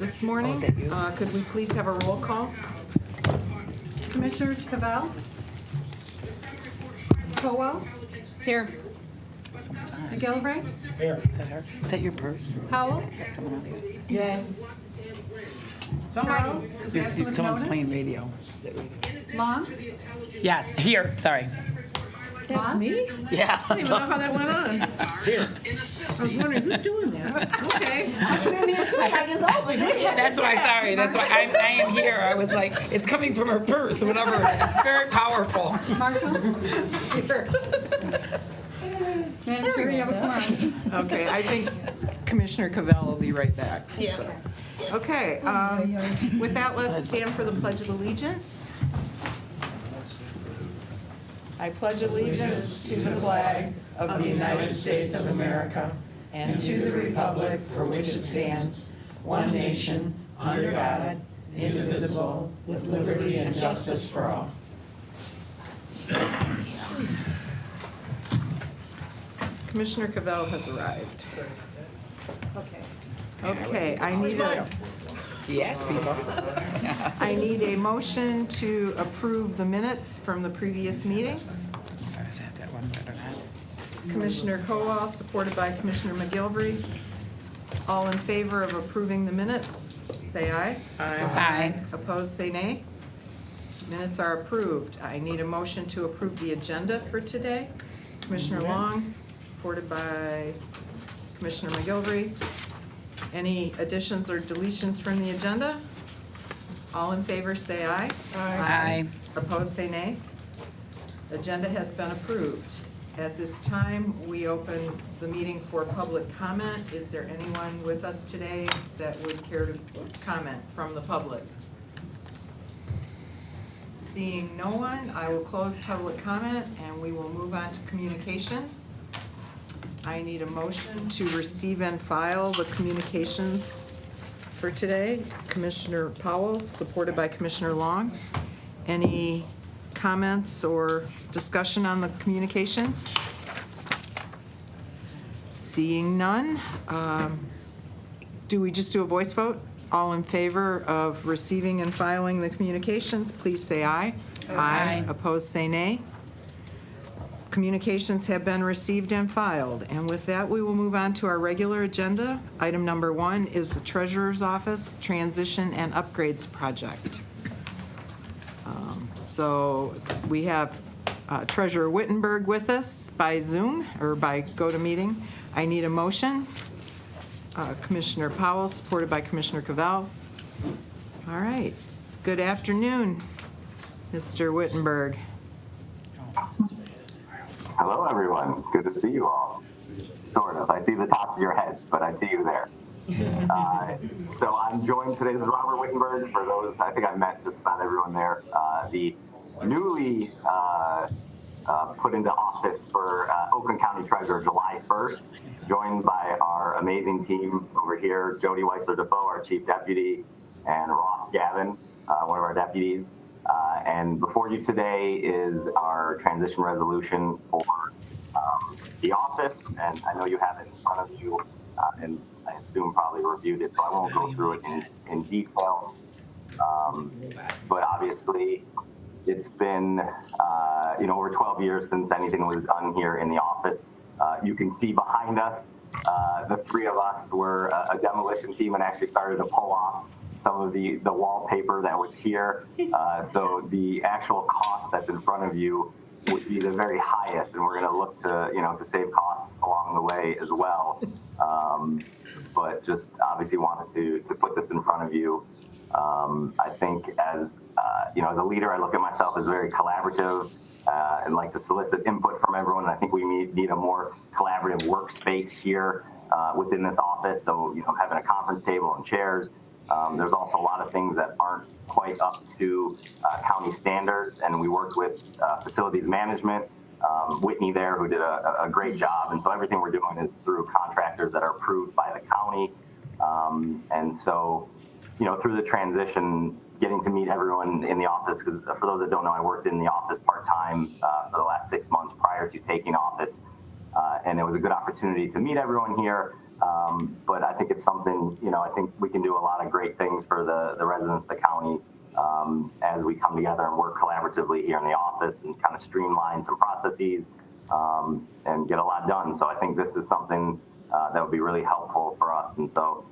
this morning. is that you? Could we please have a roll call? Commissioners Cavell, Colwell, Here. McGillivray, Is that your purse? Powell, Is that coming out here? Yes. Charles, is absent with Someone's notice. playing radio. Is that radio? Long, Yes, here, sorry. That's me? Yeah. I don't even know how that went on. I was wondering, who's doing that? Okay. I'm sitting here too, like it's open. That's why, sorry, that's why I am here. I was like, it's coming from her purse, whatever it is. It's very powerful. Marshall? Madam Chair, you have a quorum. Okay, I think Commissioner Cavell will be right back. Yeah. Okay, with that, let's stand for the Pledge of Allegiance. I pledge allegiance to the flag of the United States of America and to the republic for which it stands, one nation, under God, indivisible, with liberty and justice for all. Commissioner Cavell has arrived. Okay, Yes, people. I need a motion to approve the minutes from the previous meeting. Is that one better not? Commissioner Colwell, supported by Commissioner McGillivray. All in favor of approving the minutes, say aye. Aye. Opposed, say nay. Minutes are approved. I need a motion to approve the agenda for today. Commissioner Long, supported by Commissioner McGillivray. Any additions or deletions from the agenda? All in favor, say aye. Aye. Opposed, say nay. Agenda has been approved. At this time, we open the meeting for public comment. Is there anyone with us today that would care to comment from the public? Seeing no one, I will close public comment and we will move on to communications. I need a motion to receive and file the communications for today. Commissioner Powell, supported by Commissioner Long. Any comments or discussion on the communications? Seeing none, do we just do a voice vote? All in favor of receiving and filing the communications, please say aye. Aye. Opposed, say nay. Communications have been received and filed. And with that, we will move on to our regular agenda. Item number 1 is the Treasurer's Office Transition and Upgrades Project. So we have Treasurer Wittenberg with us by Zoom or by GoToMeeting. I need a motion. Commissioner Powell, supported by Commissioner Cavell. All right. Good afternoon, Mr. Wittenberg. Hello, everyone. Good to see you all. Sort of. I see the tops of your heads, but I see you there. So I'm joined today. This is Robert Wittenberg. For those, I think I've met just about everyone there. The newly put into office for Oakland County Treasurer July 1st, joined by our amazing team over here, Jody Weissler-Defoe, our Chief Deputy, and Ross Gavin, one of our deputies. And before you today is our transition resolution for the office, and I know you have it in front of you, and I assume probably reviewed it, so I won't go through it in detail. But obviously, it's been over 12 years since anything was done here in the office. You can see behind us, the three of us were a demolition team and actually started to pull off some of the wallpaper that was here. So the actual cost that's in front of you would be the very highest, and we're going to look to save costs along the way as well. But just obviously wanted to put this in front of you. I think as a leader, I look at myself as very collaborative and like to solicit input from everyone. And I think we need a more collaborative workspace here within this office. So, having a conference table and chairs. There's also a lot of things that aren't quite up to county standards, and we worked with facilities management, Whitney there, who did a great job. And so everything we're doing is through contractors that are approved by the county. And so, through the transition, getting to meet everyone in the office, because for those that don't know, I worked in the office part-time for the last 6 months prior to taking office. and it was a good opportunity to meet everyone here. But I think it's something, I think we can do a lot of great things for the residents of the county as we come together and work collaboratively here in the office and kind of streamline some processes and get a lot done. So I think this is something that would be really helpful for us. And so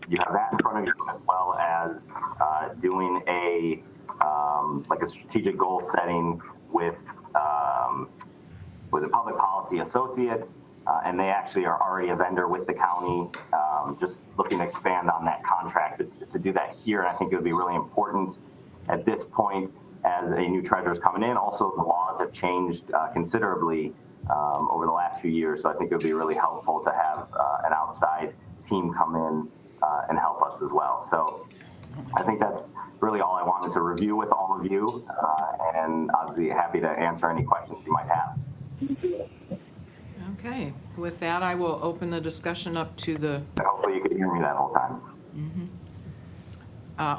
you have that in front of you, as well as doing a strategic goal setting with Public Policy Associates, and they actually are already a vendor with the county. Just looking to expand on that contract to do that here, and I think it would be really important at this point as a new treasurer is coming in. Also, the laws have changed considerably over the last few years, so I think it would be really helpful to have an outside team come in and help us as well. So I think that's really all I wanted to review with all of you, and obviously happy to answer any questions you might have. Okay, with that, I will open the discussion up to the, Hopefully you could hear me that whole time.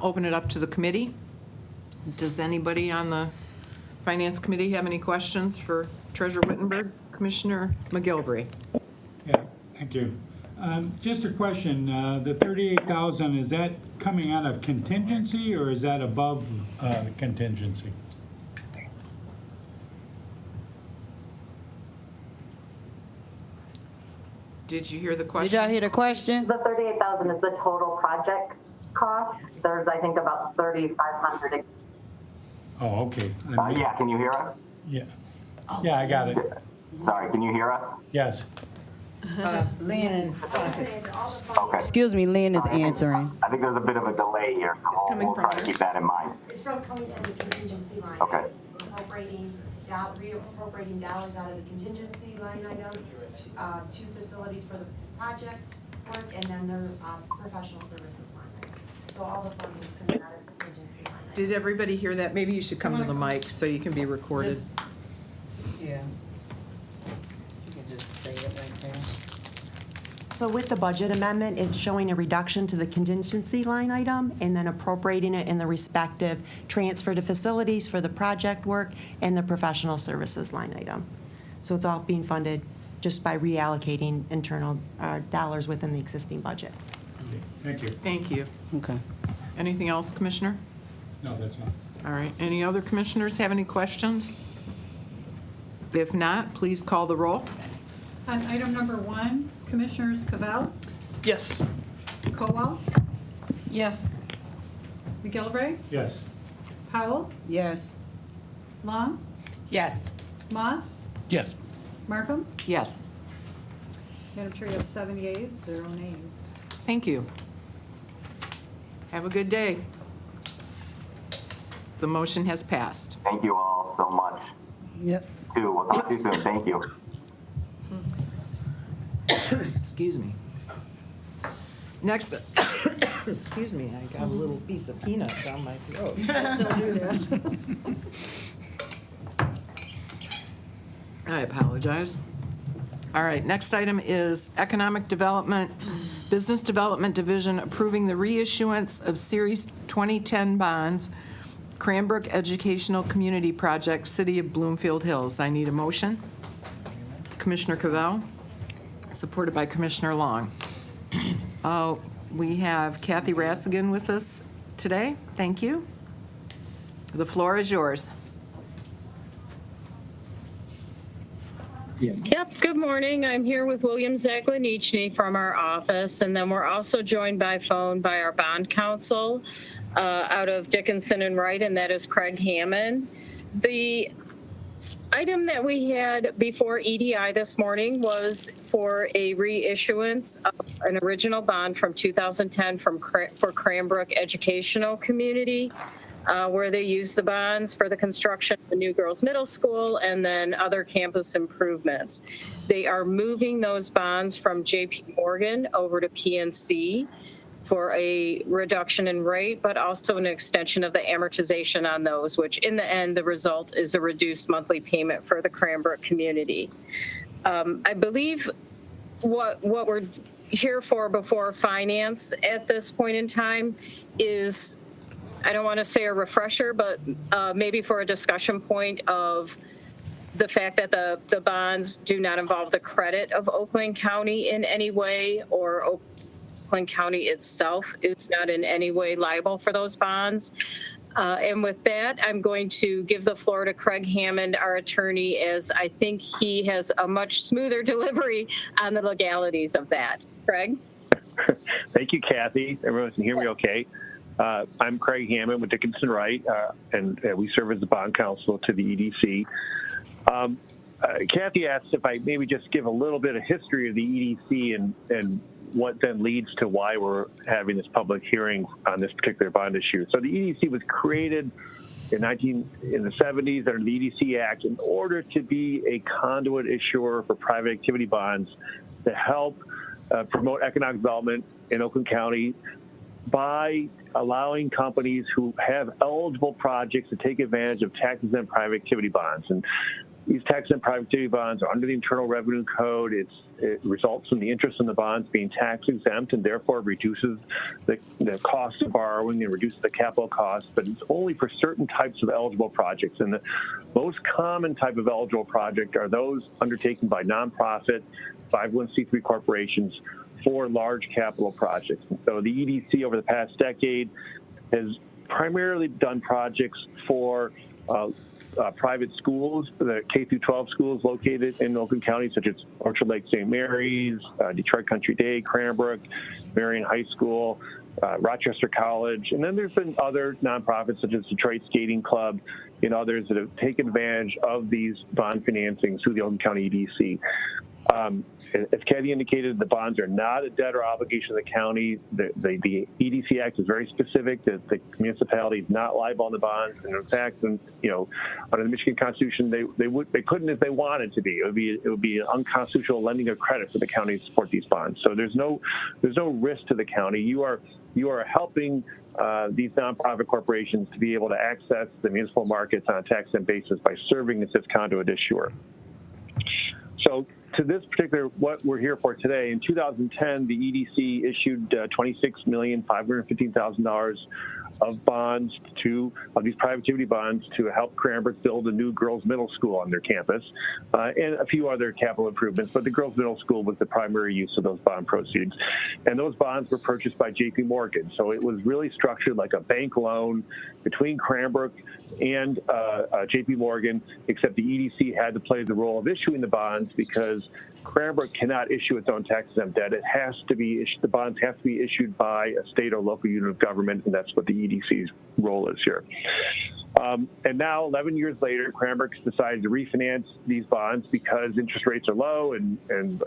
open it up to the committee. Does anybody on the Finance Committee have any questions for Treasurer Wittenberg? Commissioner McGilvery? Yeah, thank you. Just a question, the 38,000, is that coming out of contingency or is that above contingency? Did you hear the Did question? y'all hear the question? The 38,000 is the total project cost. There's, I think, about 3,500. Oh, okay. Yeah, can you hear us? Yeah, yeah, I got it. Sorry, can you hear us? Yes. Lynn, Okay. excuse me, Lynn is answering. I think there's a bit of a delay here, so coming we'll from try to where? keep that in mind. It's from coming out of the contingency line. Okay. Reappropriating dollars out of the contingency line item to facilities for the project work, and then their professional services line item. So all the funding is coming out of the contingency line item. Did everybody hear that? Maybe you should come to the mic so you can be recorded. Yeah. You can just say it right there. So with the budget amendment, it's showing a reduction to the contingency line item and then appropriating it in the respective transfer to facilities for the project work and the professional services line item. So it's all being funded just by reallocating internal dollars within the existing budget. Okay, thank you. Thank you. Okay. Anything else, Commissioner? No, that's all. All right, any other commissioners have any questions? If not, please call the roll. On item number 1, Commissioners Cavell, Yes. Kowal, Yes. McGilvray, Yes. Powell, Yes. Long, Yes. Moss, Yes. Markham. Yes, Madam Chair, you have 7 yeas, 0 nays. thank you. Have a good day. The motion has passed. Thank you all so much. Yep. Too. We'll talk to you soon. Thank you. Excuse me. Next, excuse me, I got a little piece of peanut down my throat. I apologize. All right, next item is Economic Development, Business Development Division approving the reissuance of Series 2010 bonds, Cranbrook Educational Community Project, City of Bloomfield Hills. I need a motion. Commissioner Cavell, supported by Commissioner Long. We have Kathy Rassigan with us today. Thank you. The floor is yours. Yep, good morning. I'm here with William Zaglanichny from our office, and then we're also joined by phone by our bond counsel out of Dickinson and Wright, and that is Craig Hammond. The item that we had before EDI this morning was for a reissuance of an original bond from 2010 for Cranbrook Educational Community, where they used the bonds for the construction of the new girls' middle school and then other campus improvements. They are moving those bonds from JP Morgan over to PNC for a reduction in rate, but also an extension of the amortization on those, which in the end, the result is a reduced monthly payment for the Cranbrook community. I believe what we're here for before finance at this point in time is, I don't want to say a refresher, but maybe for a discussion point of the fact that the bonds do not involve the credit of Oakland County in any way, or Oakland County itself is not in any way liable for those bonds. And with that, I'm going to give the floor to Craig Hammond, our attorney, as I think he has a much smoother delivery on the legalities of that. Craig? Thank you, Kathy. Everyone can hear me okay. I'm Craig Hammond with Dickinson Wright, and we serve as the bond counsel to the EDC. Kathy asked if I maybe just give a little bit of history of the EDC and what then leads to why we're having this public hearing on this particular bond issue. So the EDC was created in the 70s under the EDC Act in order to be a conduit issuer for private activity bonds to help promote economic development in Oakland County by allowing companies who have eligible projects to take advantage of tax-exempt private activity bonds. And these tax-exempt private activity bonds are under the Internal Revenue Code. It results in the interest in the bonds being tax-exempt, and therefore reduces the cost of borrowing and reduces the capital cost, but it's only for certain types of eligible projects. And the most common type of eligible project are those undertaken by nonprofit 501c3 corporations for large capital projects. And so the EDC over the past decade has primarily done projects for private schools, the K-12 schools located in Oakland County, such as Orchard Lake St. Mary's, Detroit Country Day, Cranbrook, Marion High School, Rochester College. And then there's been other nonprofits such as Detroit Skating Club and others that have taken advantage of these bond financings through the Oakland County EDC. As Kathy indicated, the bonds are not a debt or obligation of the county. The EDC Act is very specific that the municipality is not liable on the bonds, and in fact, under the Michigan Constitution, they couldn't if they wanted to be. It would be an unconstitutional lending of credit for the county to support these bonds. So there's no risk to the county. You are helping these nonprofit corporations to be able to access the municipal markets on a tax-exempt basis by serving as its conduit issuer. So to this particular, what we're here for today, in 2010, the EDC issued $26,515,000 of bonds of these private activity bonds to help Cranbrook build a new girls' middle school on their campus and a few other capital improvements. But the girls' middle school was the primary use of those bond proceeds. And those bonds were purchased by JP Morgan. So it was really structured like a bank loan between Cranbrook and JP Morgan, except the EDC had to play the role of issuing the bonds because Cranbrook cannot issue its own tax-exempt debt. It has to be issued, the bonds have to be issued by a state or local unit of government, and that's what the EDC's role is here. And now, 11 years later, Cranbrook's decided to refinance these bonds because interest rates are low, and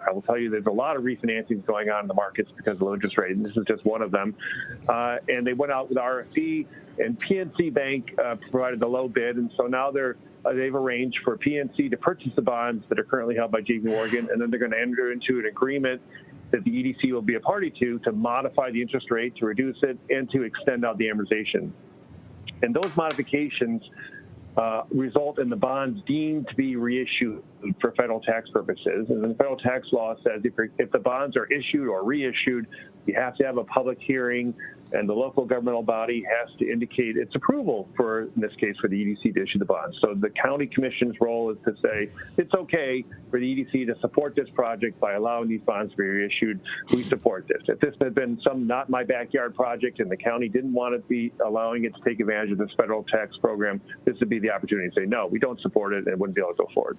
I will tell you there's a lot of refinancings going on in the markets because of low interest rate, and this is just one of them. And they went out with RFP, and PNC Bank provided the low bid, and so now they've arranged for PNC to purchase the bonds that are currently held by JP Morgan, and then they're going to enter into an agreement that the EDC will be a party to modify the interest rate, to reduce it, and to extend out the amortization. And those modifications result in the bonds deemed to be reissued for federal tax purposes. And the federal tax law says if the bonds are issued or reissued, you have to have a public hearing, and the local governmental body has to indicate its approval for, in this case, for the EDC to issue the bonds. So the county commission's role is to say, it's okay for the EDC to support this project by allowing these bonds to be reissued. We support this. If this had been some not my backyard project and the county didn't want to be allowing it to take advantage of this federal tax program, this would be the opportunity to say, no, we don't support it, and wouldn't be able to go forward.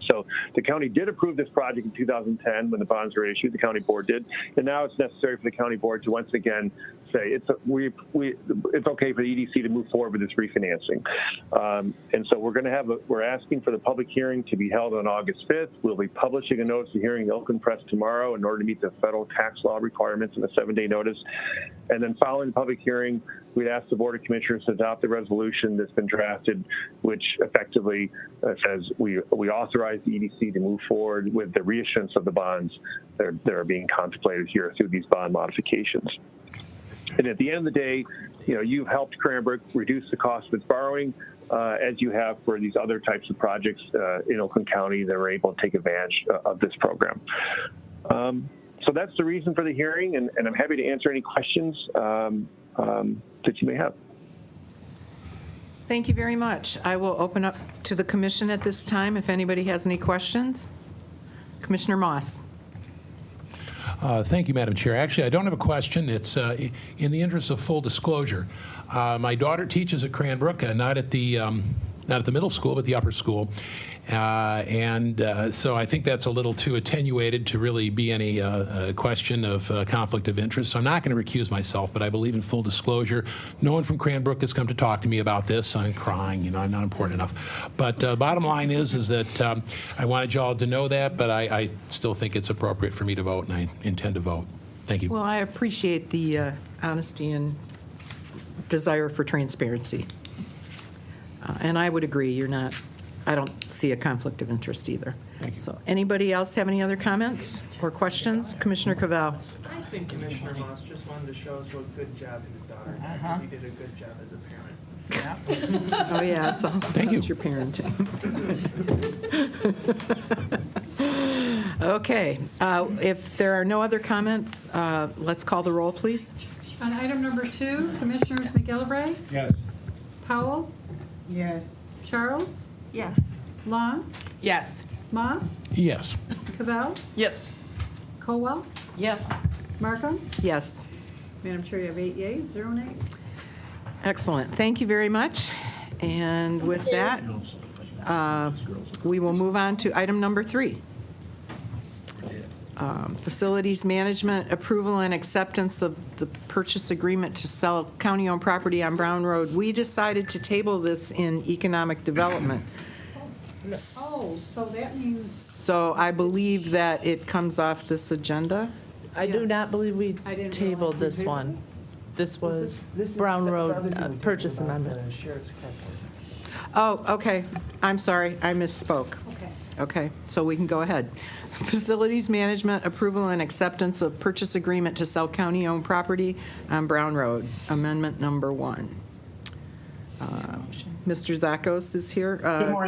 So the county did approve this project in 2010 when the bonds were issued, the county board did, and now it's necessary for the county board to once again say it's okay for the EDC to move forward with this refinancing. And so we're asking for the public hearing to be held on August 5th. We'll be publishing a notice of hearing in the Oakland Press tomorrow in order to meet the federal tax law requirements in a 7-day notice. And then following the public hearing, we'd ask the Board of Commissioners to adopt the resolution that's been drafted, which effectively says we authorize the EDC to move forward with the reissuance of the bonds that are being contemplated here through these bond modifications. And at the end of the day, you've helped Cranbrook reduce the cost of its borrowing, as you have for these other types of projects in Oakland County that are able to take advantage of this program. So that's the reason for the hearing, and I'm happy to answer any questions that you may have. Thank you very much. I will open up to the commission at this time if anybody has any questions. Commissioner Moss. Thank you, Madam Chair. Actually, I don't have a question. It's in the interest of full disclosure. My daughter teaches at Cranbrook, not at the middle school, but the upper school. So I think that's a little too attenuated to really be any question of conflict of interest. So I'm not going to recuse myself, but I believe in full disclosure. No one from Cranbrook has come to talk to me about this. I'm crying, I'm not important enough. But bottom line is that I wanted you all to know that, but I still think it's appropriate for me to vote, and I intend to vote. Thank you. Well, I appreciate the honesty and desire for transparency. And I would agree, I don't see a conflict of interest either. So anybody else have any other comments or questions? Commissioner Cavell. I think Commissioner Moss just wanted to show us what good job his daughter did, because he did a good job as a parent. Oh, yeah, it's all about your parenting. Okay, if there are no other comments, let's call the roll, please. On item number 2, Commissioners McGillivray, Yes. Powell, Yes. Charles, Yes. Long, Yes. Moss, Yes. Cavell, Yes. Colwell, Yes. Markham. Yes. Madam Chair, you have 8 yeas, 0 nays. Excellent. Thank you very much. And with that, we will move on to item number 3. Facilities management approval and acceptance of the purchase agreement to sell county-owned property on Brown Road. We decided to table this in economic development. Oh, so that means, So I believe that it comes off this agenda. I do not believe we I didn't tabled realize this one. This was Brown Road purchase amendment. Oh, okay. I'm sorry. I misspoke. okay. Okay, so we can go ahead. Facilities management approval and acceptance of purchase agreement to sell county-owned property on Brown Road, amendment number 1. Mr. Zakos is here.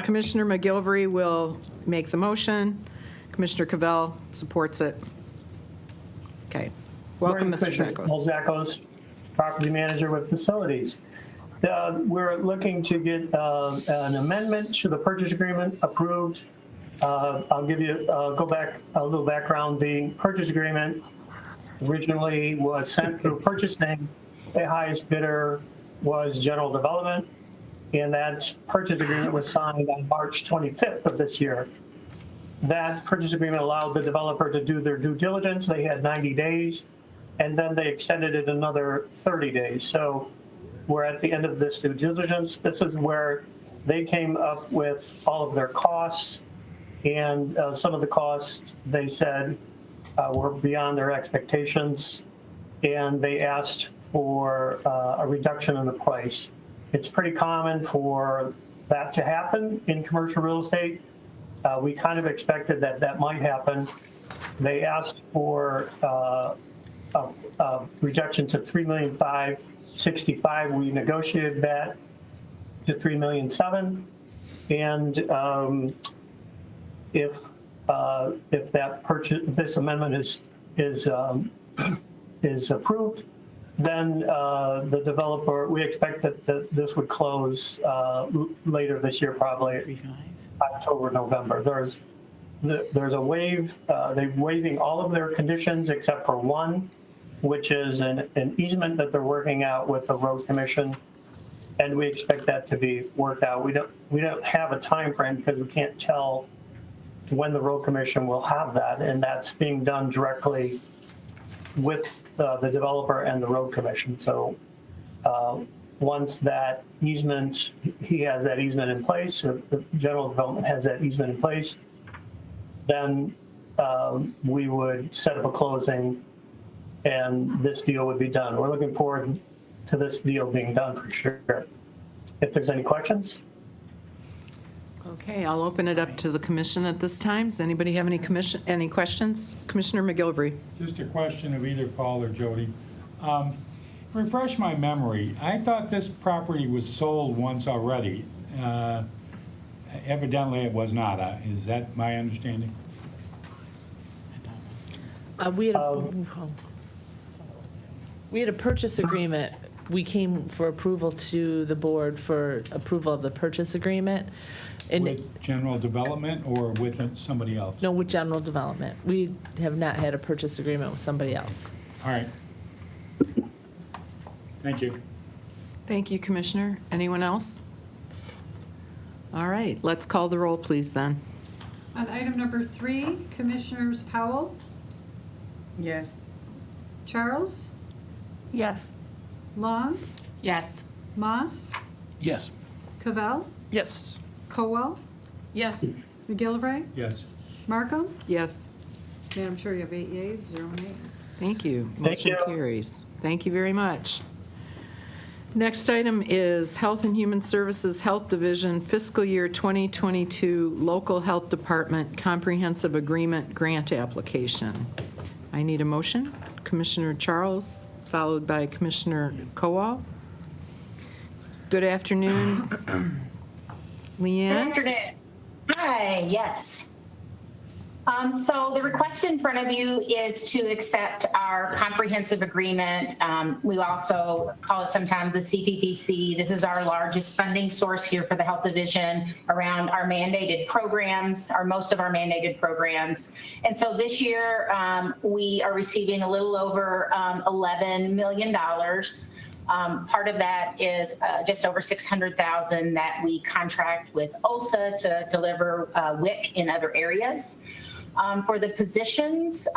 Commissioner McGillivray will make the motion. Commissioner Cavell supports it. Okay. Welcome, Mr. Zakos. Paul Zakos, property manager with facilities. We're looking to get an amendment to the purchase agreement approved. I'll give you, go back a little background. The purchase agreement originally was sent through purchasing. The highest bidder was General Development, and that purchase agreement was signed on March 25th of this year. That purchase agreement allowed the developer to do their due diligence. They had 90 days, and then they extended it another 30 days. So we're at the end of this due diligence. This is where they came up with all of their costs, and some of the costs, they said, were beyond their expectations, and they asked for a reduction in the price. It's pretty common for that to happen in commercial real estate. We kind of expected that that might happen. They asked for a reduction to $3,565,000. We negotiated that to $3,700,000, and if that purchase, this amendment is approved, then the developer, we expect that this would close later this year, probably October, November. There's a waive, they're waiving all of their conditions except for one, which is an easement that they're working out with the road commission, and we expect that to be worked out. We don't have a time frame because we can't tell when the road commission will have that, and that's being done directly with the developer and the road commission. So once that easement, he has that easement in place, or the General Development has that easement in place, then we would set up a closing and this deal would be done. We're looking forward to this deal being done for sure. If there's any questions? Okay, I'll open it up to the commission at this time. Does anybody have any questions? Commissioner McGillivray. Just a question of either Paul or Jody. Refresh my memory. I thought this property was sold once already. Evidently, it was not. Is that my understanding? We had a purchase agreement we came for approval to the board for approval of the purchase agreement. And With general development or with somebody else? no, with general development. We have not had a purchase agreement with somebody else. All right. Thank you. Thank you, Commissioner. Anyone else? All right, let's call the roll, please, then. On item number 3, Commissioners Powell, Yes. Charles, Yes. Long, Yes. Moss, Yes. Cavell, Yes. Colwell, Yes. McGillivray, Yes. Markham. Yes, Madam Chair, you have 8 yeas, 0 nays. thank you. Thank Motion you. carries. Thank you very much. Next item is Health and Human Services Health Division Fiscal Year 2022 Local Health Department Comprehensive Agreement Grant Application. I need a motion. Commissioner Charles, followed by Commissioner Kowal. Good afternoon. Leanne? Good afternoon. Hi, yes. So the request in front of you is to accept our comprehensive agreement. We also call it sometimes the CPPC. This is our largest funding source here for the Health Division around our mandated programs, or most of our mandated programs. And so this year, we are receiving a little over $11 million. Part of that is just over $600,000 that we contract with OLSA to deliver WIC in other areas. For the positions,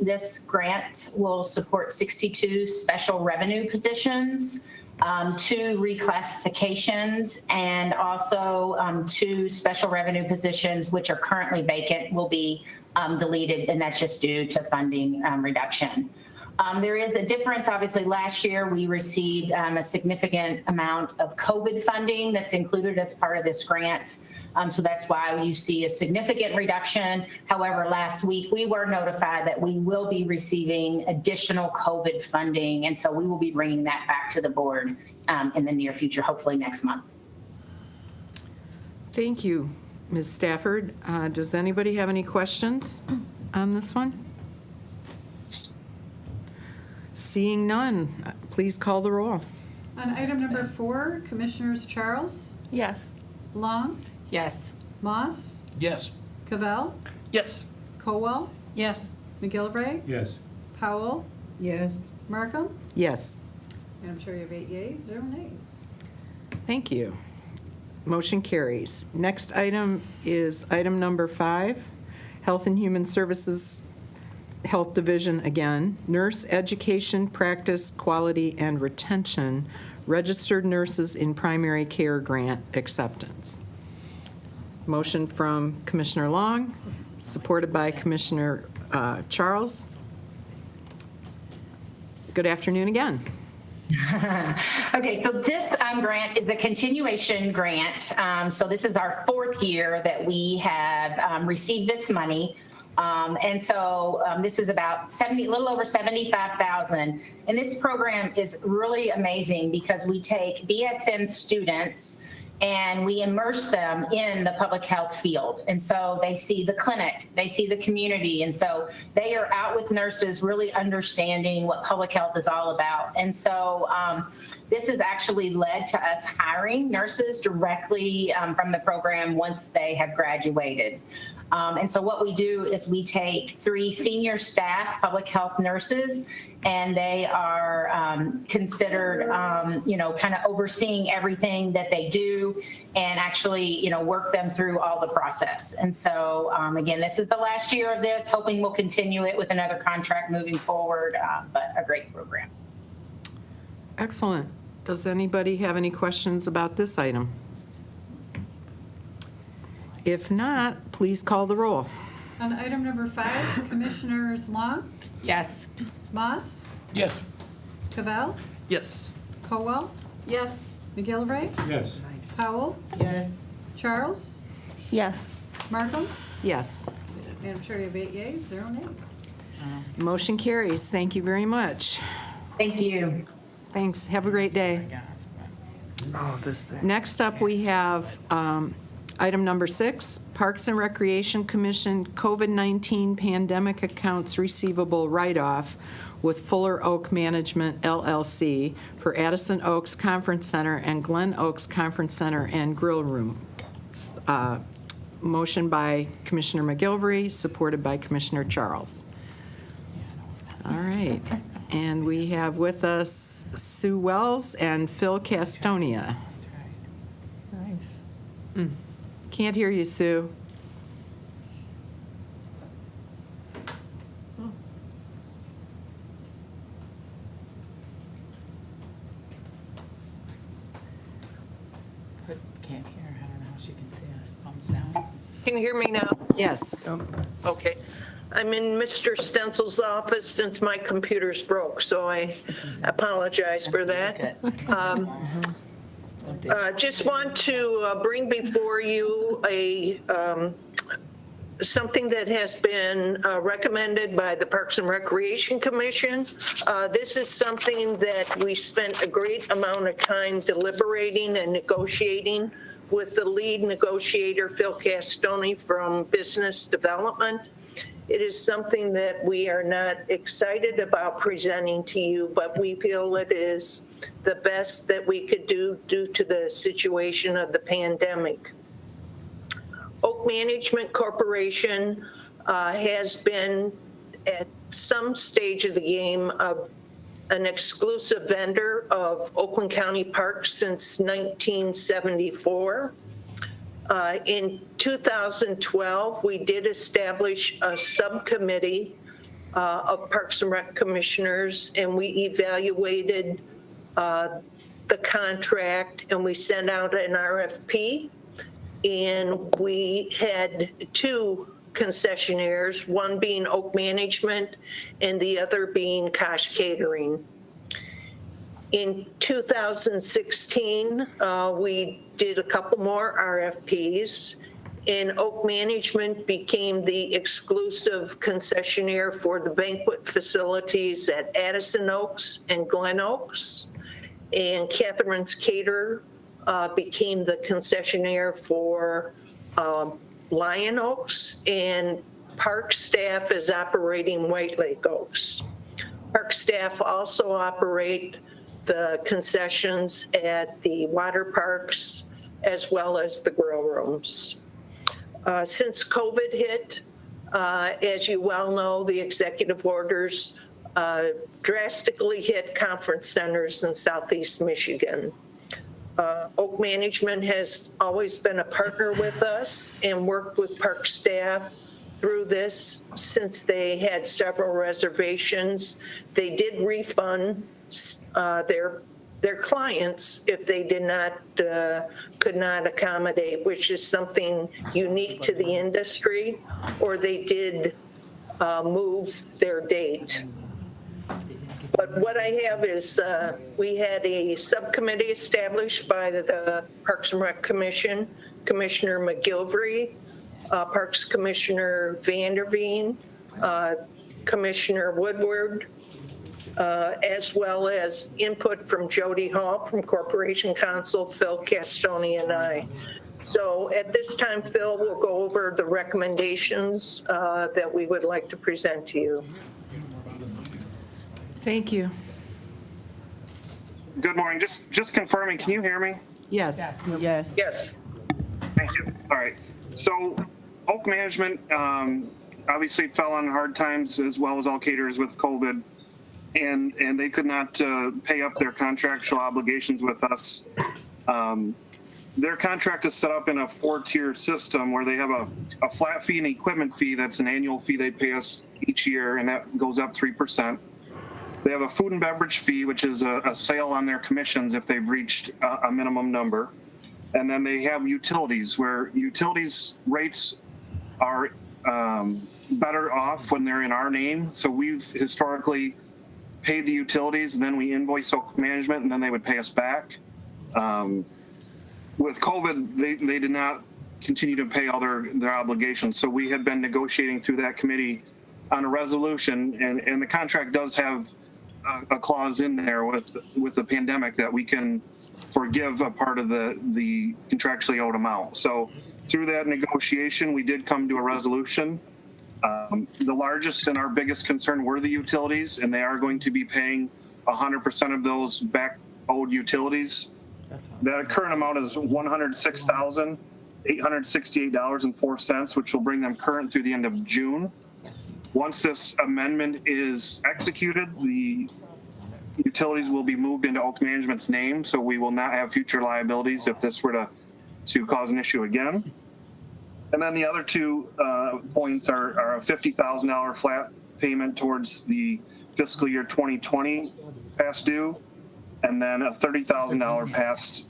this grant will support 62 special revenue positions, 2 reclassifications, and also 2 special revenue positions which are currently vacant will be deleted, and that's just due to funding reduction. There is a difference. Obviously, last year we received a significant amount of COVID funding that's included as part of this grant. So that's why you see a significant reduction. However, last week we were notified that we will be receiving additional COVID funding. And so we will be bringing that back to the board in the near future, hopefully next month. Thank you, Ms. Stafford. Does anybody have any questions on this one? Seeing none, please call the roll. On item number 4, Commissioners Charles, Yes. Long, Yes. Moss, Yes. Cavell, Yes. Colwell, Yes. McGillivray, Yes. Powell, Yes. Markham. Yes, Madam Chair, you have 8 yeas, 0 nays. thank you. Motion carries. Next item is item number 5, Health and Human Services Health Division again, Nurse Education, Practice, Quality, and Retention, Registered Nurses in Primary Care Grant Acceptance. Motion from Commissioner Long, supported by Commissioner Charles. Good afternoon again. Okay, so this grant is a continuation grant. So this is our 4th year that we have received this money. And so this is about a little over $75,000. And this program is really amazing because we take BSN students and we immerse them in the public health field. And so they see the clinic, they see the community. And so they are out with nurses really understanding what public health is all about. And so this has actually led to us hiring nurses directly from the program once they have graduated. And so what we do is we take 3 senior staff public health nurses, and they are considered, kind of overseeing everything that they do and actually, work them through all the process. And so, again, this is the last year of this, hoping we'll continue it with another contract moving forward, but a great program. Excellent. Does anybody have any questions about this item? If not, please call the roll. On item number 5, Commissioners Long, Yes. Moss, Yes. Cavell, Yes. Colwell, Yes. McGillivray, Yes. Powell, Yes. Charles, Yes. Markham. Yes. Madam Chair, you have 8 yeas, 0 nays. Motion carries. Thank you very much. Thank you. Thanks. Have a great day. Oh, this thing. Next up, we have item number 6, Parks and Recreation Commission COVID-19 Pandemic Accounts Receivable Write-Off with Fuller Oak Management LLC for Addison Oaks Conference Center and Glen Oaks Conference Center and Grill Room. Motion by Commissioner McGilvery, supported by Commissioner Charles. All right. And we have with us Sue Wells and Phil Castonia. Nice. Can't hear you, Sue. Can't hear. I don't know how she can see us. Thumbs down. Can you hear me now? Yes. Okay. I'm in Mr. Stenzel's office since my computer's broke, so I apologize for that. Just want to bring before you something that has been recommended by the Parks and Recreation Commission. This is something that we spent a great amount of time deliberating and negotiating with the lead negotiator, Phil Castoni from Business Development. It is something that we are not excited about presenting to you, but we feel it is the best that we could do due to the situation of the pandemic. Oak Management Corporation has been at some stage of the game an exclusive vendor of Oakland County Parks since 1974. In 2012, we did establish a subcommittee of Parks and Rec commissioners, and we evaluated the contract, and we sent out an RFP, and we had two concessionaires, one being Oak Management and the other being Kosh Catering. In 2016, we did a couple more RFPs, and Oak Management became the exclusive concessionaire for the banquet facilities at Addison Oaks and Glen Oaks, and Catherine's Cater became the concessionaire for Lion Oaks, and park staff is operating White Lake Oaks. Park staff also operate the concessions at the water parks as well as the grill rooms. Since COVID hit, as you well know, the executive orders drastically hit conference centers in Southeast Michigan. Oak Management has always been a partner with us and worked with park staff through this since they had several reservations. They did refund their clients if they did not could not accommodate, which is something unique to the industry, or they did move their date. But what I have is we had a subcommittee established by the Parks and Rec Commission, Commissioner McGilvery, Parks Commissioner Vanderveen, Commissioner Woodward, as well as input from Jody Hall from Corporation Counsel, Phil Castoni, and I. So at this time, Phil will go over the recommendations that we would like to present to you. Thank you. Good morning. Just confirming, can you hear me? Yes. Yes. Yes. Thank you. All right. So Oak Management obviously fell on hard times, as well as all caterers with COVID, and they could not pay up their contractual obligations with us. Their contract is set up in a 4-tier system where they have a flat fee and equipment fee. That's an annual fee they pay us each year, and that goes up 3%. They have a food and beverage fee, which is a sale on their commissions if they've reached a minimum number. And then they have utilities, where utilities rates are better off when they're in our name. So we've historically paid the utilities, and then we invoice Oak Management, and then they would pay us back. With COVID, they did not continue to pay all their obligations. So we had been negotiating through that committee on a resolution, and the contract does have a clause in there with the pandemic that we can forgive a part of the contractually owed amount. So through that negotiation, we did come to a resolution. The largest and our biggest concern were the utilities, and they are going to be paying 100% of those back owed utilities. That current amount is $106,868.04, which will bring them current through the end of June. Once this amendment is executed, the utilities will be moved into Oak Management's name, so we will not have future liabilities if this were to cause an issue again. And then the other two points are a $50,000 flat payment towards the fiscal year 2020 past due, and then a $30,000 past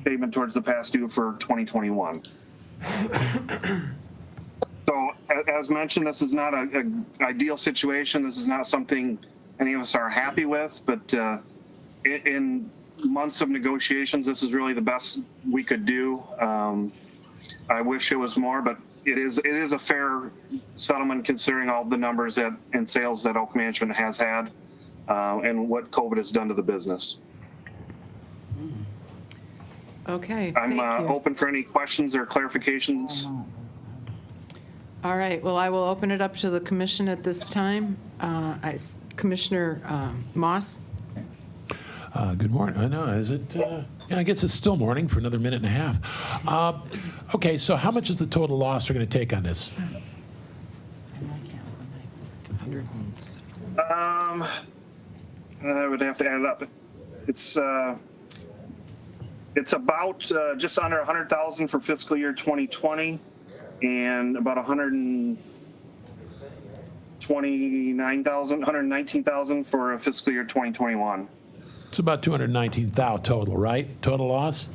payment towards the past due for 2021. So as mentioned, this is not an ideal situation. This is not something any of us are happy with, but in months of negotiations, this is really the best we could do. I wish it was more, but it is a fair settlement considering all the numbers and sales that Oak Management has had and what COVID has done to the business. Okay, I'm thank you. open for any questions or clarifications. All right, well, I will open it up to the commission at this time. Commissioner Moss? Good morning. I know, is it? Yeah, I guess it's still morning for another minute and a half. Okay, so how much is the total loss we're going to take on this? I would have to add it up. It's about just under 100,000 for fiscal year 2020, and about 119,000 for fiscal year 2021. It's about 219,000 total, right? Total loss?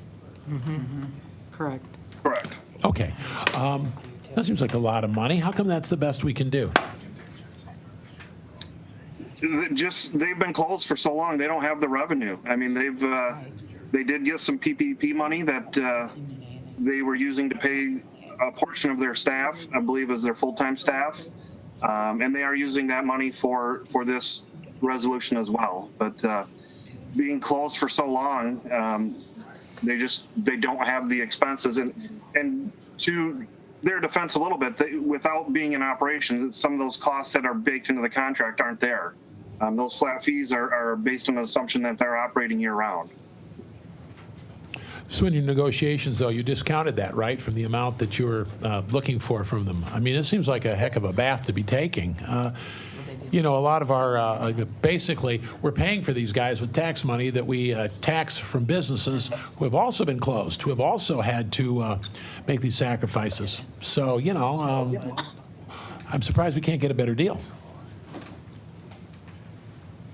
Mm-hmm. Correct. Correct. Okay. That seems like a lot of money. How come that's the best we can do? They've been closed for so long, they don't have the revenue. I mean, they did get some PPP money that they were using to pay a portion of their staff, I believe is their full-time staff. And they are using that money for this resolution as well. But being closed for so long, they don't have the expenses. And to their defense a little bit, without being in operation, some of those costs that are baked into the contract aren't there. Those flat fees are based on the assumption that they're operating year round. So in your negotiations, though, you discounted that, right, from the amount that you were looking for from them. I mean, it seems like a heck of a bath to be taking. You know, a lot of our, basically, we're paying for these guys with tax money that we tax from businesses who have also been closed, who have also had to make these sacrifices. So, you know, I'm surprised we can't get a better deal.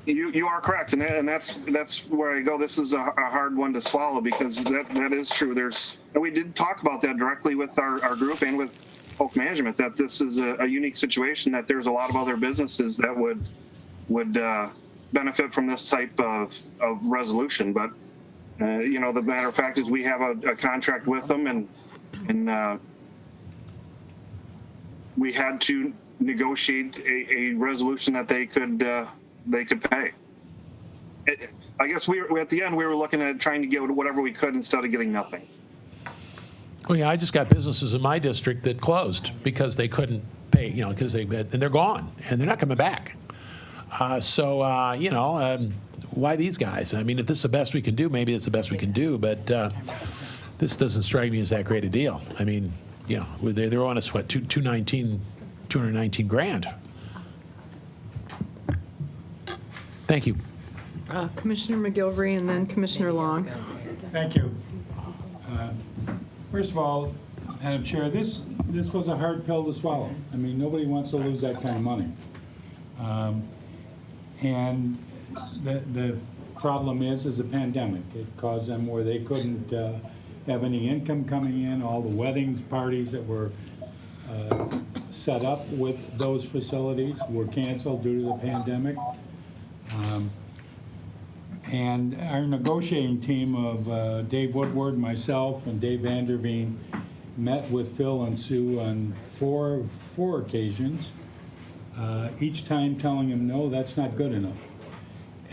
You are correct, and that's where I go. This is a hard one to swallow because that is true. And we did talk about that directly with our group and with Oak Management, that this is a unique situation, that there's a lot of other businesses that would benefit from this type of resolution. But you know, the matter of fact is we have a contract with them, and we had to negotiate a resolution that they could pay. I guess at the end we were looking at trying to get whatever we could instead of getting nothing. Oh yeah, I just got businesses in my district that closed because they couldn't pay, you know, and they're gone and they're not coming back. You know, why these guys? I mean, if this is the best we can do, maybe it's the best we can do, but this doesn't strike me as that great a deal. I mean, you know, they're on us, what, 219 grand. Thank you. Commissioner McGilvery and then Commissioner Long. Thank you. First of all, Madam Chair, this was a hard pill to swallow. I mean, nobody wants to lose that kind of money. And the problem is a pandemic. It caused them where they couldn't have any income coming in. All the weddings, parties that were set up with those facilities were canceled due to the pandemic. And our negotiating team of Dave Woodward, myself, and Dave Vanderveen met with Phil and Sue on four occasions, each time telling them, no, that's not good enough.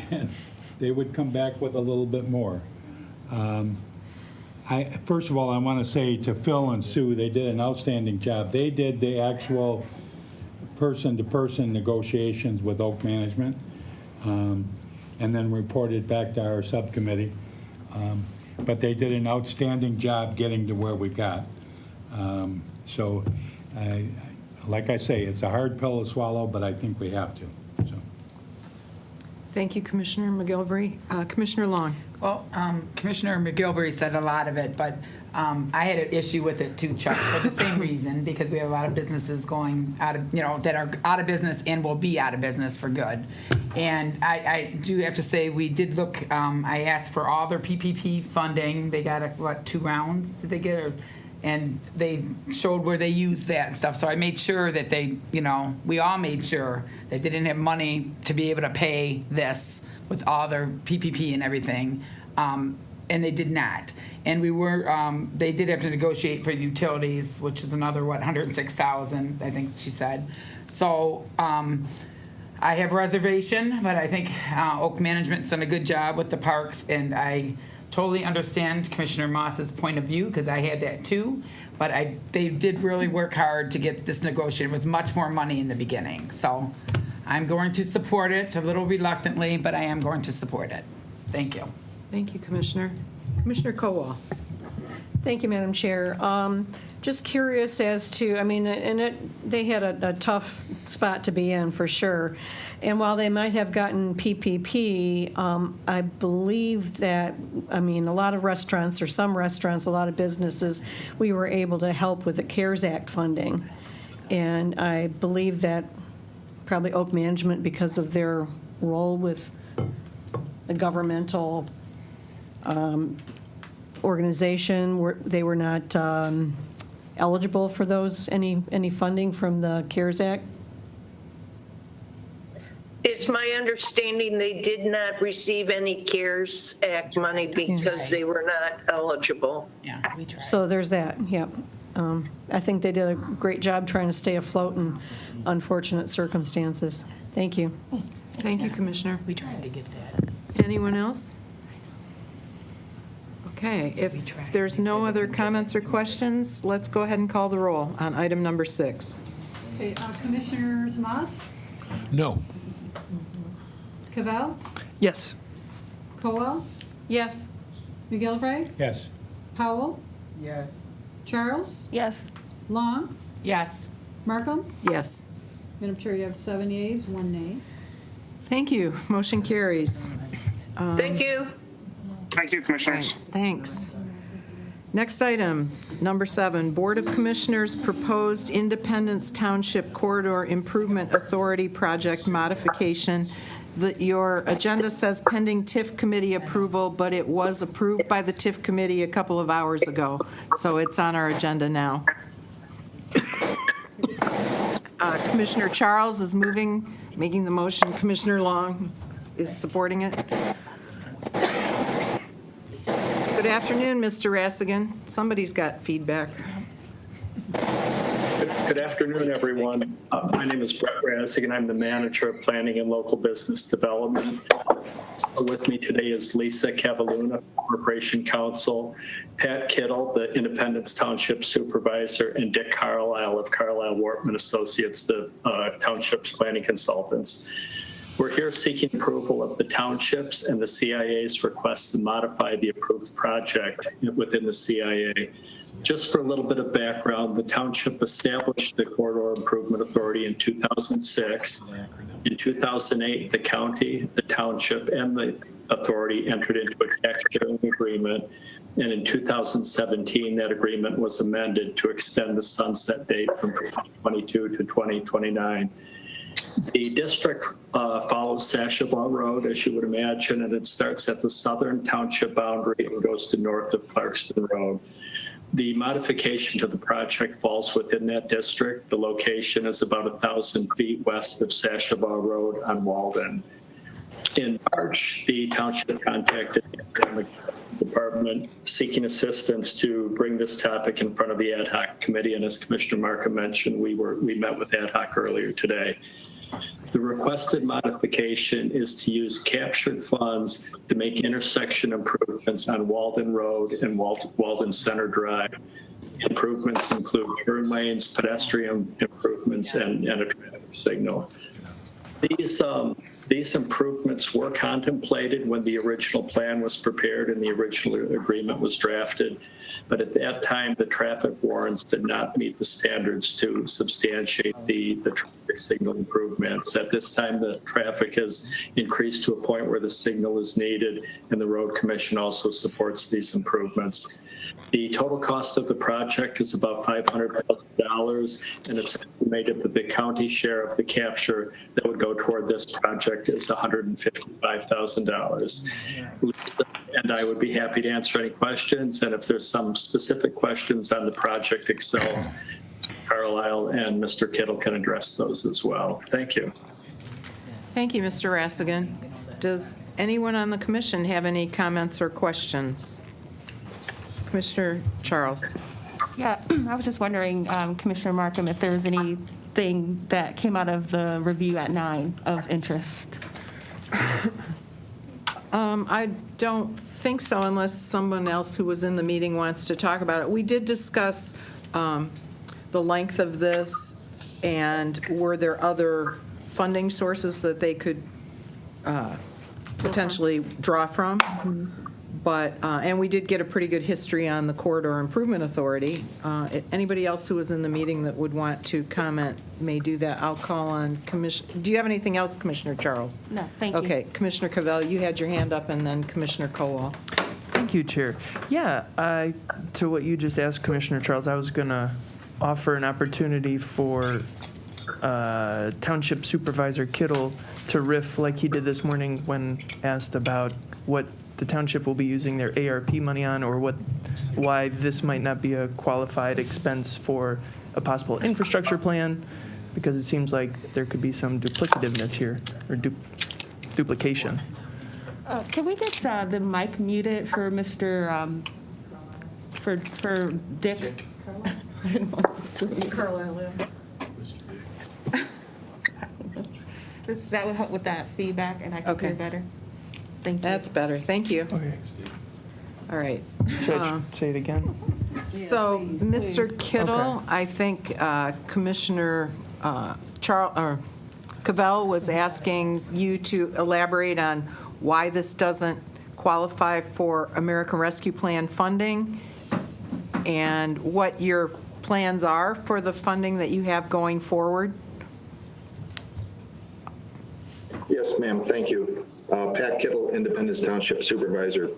And they would come back with a little bit more. First of all, I want to say to Phil and Sue, they did an outstanding job. They did the actual person-to-person negotiations with Oak Management, and then reported back to our subcommittee. But they did an outstanding job getting to where we got. So, like I say, it's a hard pill to swallow, but I think we have to. So. Thank you, Commissioner McGilvery. Commissioner Long. Well, Commissioner McGilvery said a lot of it, but I had an issue with it too, Chuck, for the same reason, because we have a lot of businesses going out of, that are out of business and will be out of business for good. And I do have to say, we did look, I asked for all their PPP funding. They got, 2 rounds did they get? And they showed where they used that stuff. So I made sure that they, we all made sure they didn't have money to be able to pay this with all their PPP and everything. And they did not. And we were, they did have to negotiate for utilities, which is another, $106,000, I think she said. So I have reservation, but I think Oak Management's done a good job with the parks, and I totally understand Commissioner Moss's point of view, because I had that too. But they did really work hard to get this negotiated. It was much more money in the beginning. So I'm going to support it, a little reluctantly, but I am going to support it. Thank you. Thank you, Commissioner. Commissioner Kowal. Thank you, Madam Chair. Just curious as to, they had a tough spot to be in for sure. And while they might have gotten PPP, I believe that, a lot of restaurants, or some restaurants, a lot of businesses, we were able to help with the CARES Act funding. And I believe that probably Oak Management, because of their role with a governmental organization, they were not eligible for those, any funding from the CARES Act? It's my understanding they did not receive any CARES Act money because they were not eligible. Yeah, we tried. So there's that, yep. I think they did a great job trying to stay afloat in unfortunate circumstances. Thank you. Thank you, Commissioner. We tried to get that. Anyone else? Okay, if there's no other comments or questions, let's go ahead and call the roll on item number 6. Okay, Commissioners Moss, No. Cavell, Yes. Kowal, Yes. McGilvray, Yes. Powell, Yes. Charles, Yes. Long, Yes. Markham. Yes. Madam Chair, you have 7 yeas, 1 nay. Thank you. Motion carries. Thank you. Thank you, Commissioners. Thanks. Next item, number 7, Board of Commissioners proposed Independence Township Corridor Improvement Authority project modification. Your agenda says pending TIF committee approval, but it was approved by the TIF committee a couple of hours ago, so it's on our agenda now. Commissioner Charles is making the motion. Commissioner Long is supporting it. Good afternoon, Mr. Rassigan. Somebody's got feedback. Good afternoon, everyone. My name is Brett Rassigan. I'm the manager of Planning and Local Business Development. With me today is Lisa Cavalluna, Corporation Counsel, Pat Kittle, the Independence Township Supervisor, and Dick Carlisle of Carlisle Wortman Associates, the Township's planning consultants. We're here seeking approval of the townships and the CIA's request to modify the approved project within the CIA. Just for a little bit of background, the township established the Corridor Improvement Authority in 2006. In 2008, the county, the township, and the authority entered into a tax sharing agreement. And in 2017, that agreement was amended to extend the sunset date from 2022 to 2029. The district follows Sashabaw Road, as you would imagine, and it starts at the southern township boundary and goes to north of Clarkston Road. The modification to the project falls within that district. The location is about 1,000 feet west of Sashabaw Road on Walden. In March, the township contacted the Economic Department seeking assistance to bring this topic in front of the ad hoc committee. And as Commissioner Markham mentioned, we met with ad hoc earlier today. The requested modification is to use captured funds to make intersection improvements on Walden Road and Walden Center Drive. Improvements include turn lanes, pedestrian improvements, and a traffic signal. These improvements were contemplated when the original plan was prepared and the original agreement was drafted. But at that time, the traffic warrants did not meet the standards to substantiate the traffic signal improvements. At this time, the traffic has increased to a point where the signal is needed, and the Road Commission also supports these improvements. The total cost of the project is about $500,000, and it's estimated that the county share of the capture that would go toward this project is $155,000. Lisa and I would be happy to answer any questions, and if there's some specific questions on the project itself, Carlisle and Mr. Kittle can address those as well. Thank you. Thank you, Mr. Rassigan. Does anyone on the commission have any comments or questions? Commissioner Charles. Yeah, I was just wondering, Commissioner Markham, if there was anything that came out of the review at 9 of interest. I don't think so unless someone else who was in the meeting wants to talk about it. We did discuss the length of this and were there other funding sources that they could potentially draw from. But, and we did get a pretty good history on the Corridor Improvement Authority. Anybody else who was in the meeting that would want to comment may do that. I'll call on Commissioner. Do you have anything else, Commissioner Charles? No, thank you. Okay, Commissioner Cavell, you had your hand up, and then Commissioner Kowal. Thank you, Chair. Yeah, to what you just asked, Commissioner Charles, I was going to offer an opportunity for Township Supervisor Kittle to riff like he did this morning when asked about what the township will be using their ARP money on, or why this might not be a qualified expense for a possible infrastructure plan, because it seems like there could be some duplicativeness here, or duplication. Can we get the mic muted for Mr. For Dick? Mr. Carlisle. That would help with that feedback, and I can hear better. Thank you. That's better. Thank you. Okay. All right. Should I say it again? So, Mr. Kittle, I think Commissioner Cavell was asking you to elaborate on why this doesn't qualify for American Rescue Plan funding and what your plans are for the funding that you have going forward. Yes, ma'am. Thank you. Pat Kittle, Independence Township Supervisor.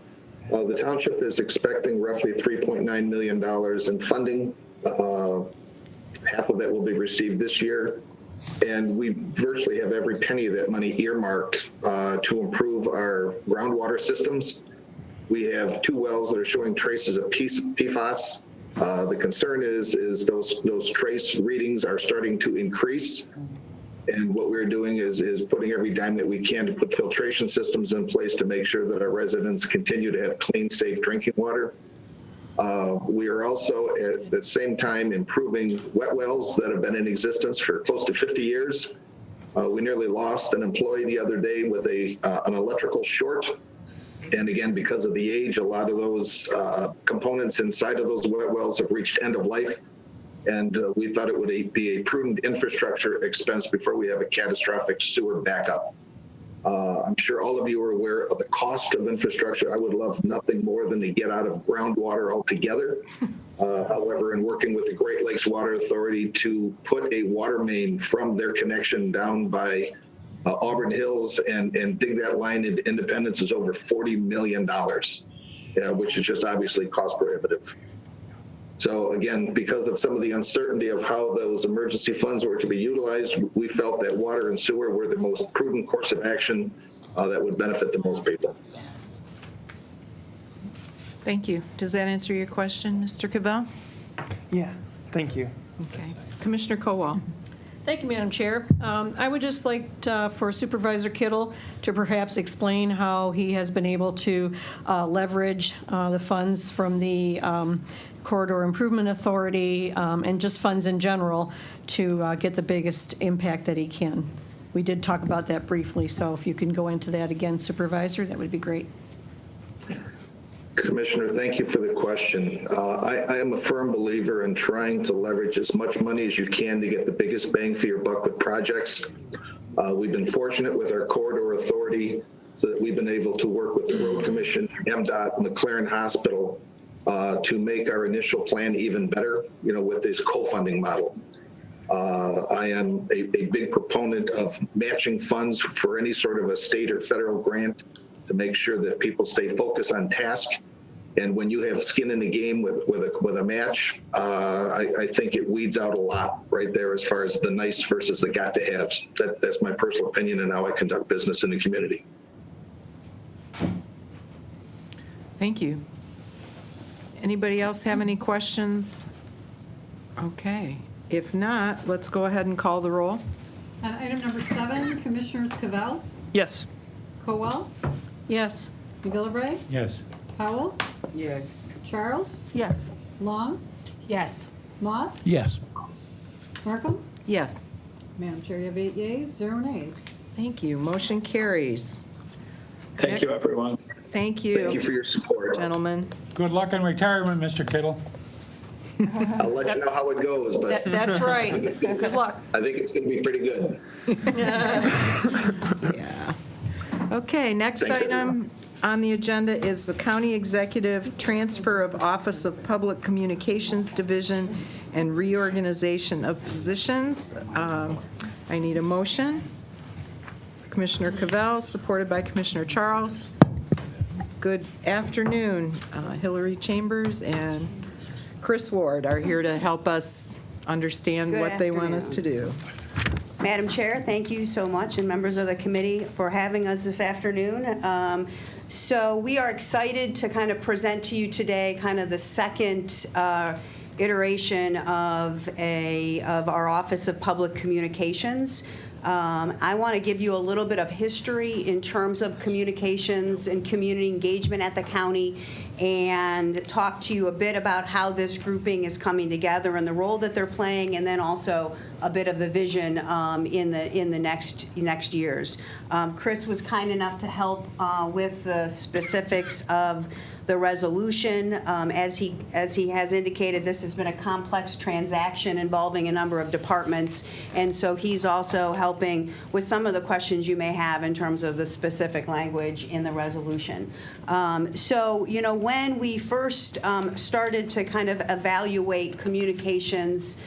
The township is expecting roughly $3.9 million in funding. Half of that will be received this year. And we virtually have every penny of that money earmarked to improve our groundwater systems. We have 2 wells that are showing traces of PFAS. The concern is those trace readings are starting to increase. And what we're doing is putting every dime that we can to put filtration systems in place to make sure that our residents continue to have clean, safe drinking water. We are also at the same time improving wet wells that have been in existence for close to 50 years. We nearly lost an employee the other day with an electrical short. And again, because of the age, a lot of those components inside of those wet wells have reached end of life. And we thought it would be a prudent infrastructure expense before we have a catastrophic sewer backup. I'm sure all of you are aware of the cost of infrastructure. I would love nothing more than to get out of groundwater altogether. However, in working with the Great Lakes Water Authority to put a water main from their connection down by Auburn Hills and dig that line into Independence is over $40 million, which is just obviously cost prohibitive. So again, because of some of the uncertainty of how those emergency funds were to be utilized, we felt that water and sewer were the most prudent course of action that would benefit the most people. Thank you. Does that answer your question, Mr. Cavell? Yeah, thank you. Okay. Commissioner Kowal. Thank you, Madam Chair. I would just like for Supervisor Kittle to perhaps explain how he has been able to leverage the funds from the Corridor Improvement Authority and just funds in general to get the biggest impact that he can. We did talk about that briefly, so if you can go into that again, Supervisor, that would be great. Commissioner, thank you for the question. I am a firm believer in trying to leverage as much money as you can to get the biggest bang for your buck with projects. We've been fortunate with our corridor authority so that we've been able to work with the Road Commission, MDOT, McLaren Hospital to make our initial plan even better, with this co-funding model. I am a big proponent of matching funds for any sort of a state or federal grant to make sure that people stay focused on task. And when you have skin in the game with a match, I think it weeds out a lot right there as far as the nice versus the got to haves. That's my personal opinion and how I conduct business in the community. Thank you. Anybody else have any questions? Okay. If not, let's go ahead and call the roll. On item number 7, Commissioners Cavell, Yes. Colwell, Yes. McGillivray, Yes. Powell, Yes. Charles, Yes. Long, Yes. Moss, Yes. Markham. Yes. Madam Chair, you have 8 yeas, 0 nays. Thank you. Motion carries. Thank you, everyone. Thank you. Thank you for your support. Gentlemen. Good luck in retirement, Mr. Kittle. I'll let you know how it goes, but That's right. Good luck. I think it's going to be pretty good. Yeah. Okay, next Thanks, item on the agenda is the county executive transfer of Office of Public Communications Division and reorganization of positions. I need a motion. Commissioner Cavell, supported by Commissioner Charles. Good afternoon. Hillary Chambers and Chris Ward are here to help us understand Good what they want us to afternoon. do. Madam Chair, thank you so much, and members of the committee for having us this afternoon. So we are excited to kind of present to you today kind of the second iteration of our Office of Public Communications. I want to give you a little bit of history in terms of communications and community engagement at the county, and talk to you a bit about how this grouping is coming together and the role that they're playing, and then also a bit of the vision in the next years. Chris was kind enough to help with the specifics of the resolution. As he has indicated, this has been a complex transaction involving a number of departments, and so he's also helping with some of the questions you may have in terms of the specific language in the resolution. So, when we first started to kind of evaluate communications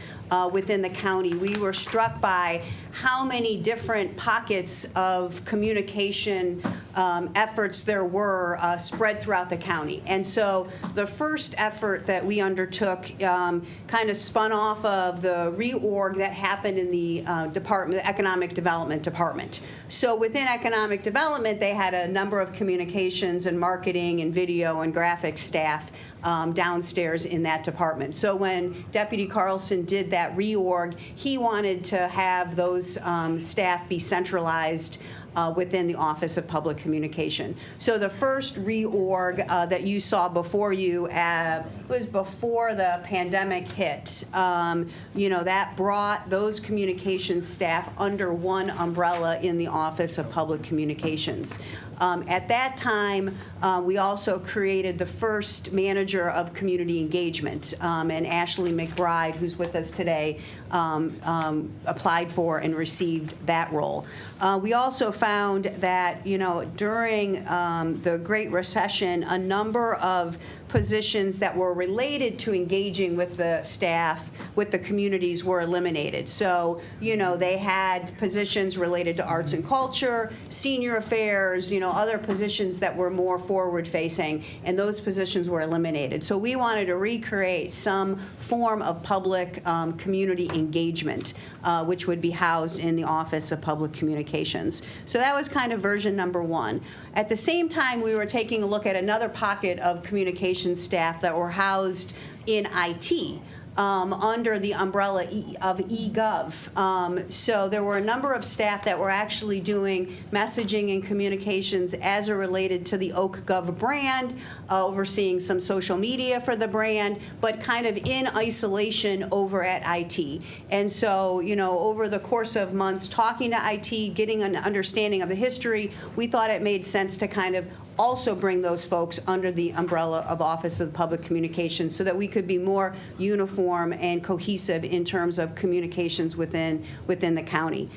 within the county, we were struck by how many different pockets of communication efforts there were spread throughout the county. And so the first effort that we undertook kind of spun off of the reorg that happened in the department, the Economic Development Department. So within Economic Development, they had a number of communications and marketing and video and graphics staff downstairs in that department. So when Deputy Carlson did that reorg, he wanted to have those staff be centralized within the Office of Public Communication. So the first reorg that you saw before you was before the pandemic hit. That brought those communications staff under one umbrella in the Office of Public Communications. At that time, we also created the first manager of community engagement, and Ashley McBride, who's with us today, applied for and received that role. We also found that, during the Great Recession, a number of positions that were related to engaging with the staff, with the communities, were eliminated. So, they had positions related to arts and culture, senior affairs, other positions that were more forward-facing, and those positions were eliminated. So we wanted to recreate some form of public community engagement, which would be housed in the Office of Public Communications. So that was kind of version number one. At the same time, we were taking a look at another pocket of communications staff that were housed in IT. Under the umbrella of eGov. So there were a number of staff that were actually doing messaging and communications as it related to the OakGov brand, overseeing some social media for the brand, but kind of in isolation over at IT. And so, over the course of months talking to IT, getting an understanding of the history, we thought it made sense to kind of also bring those folks under the umbrella of Office of Public Communications so that we could be more uniform and cohesive in terms of communications within the county.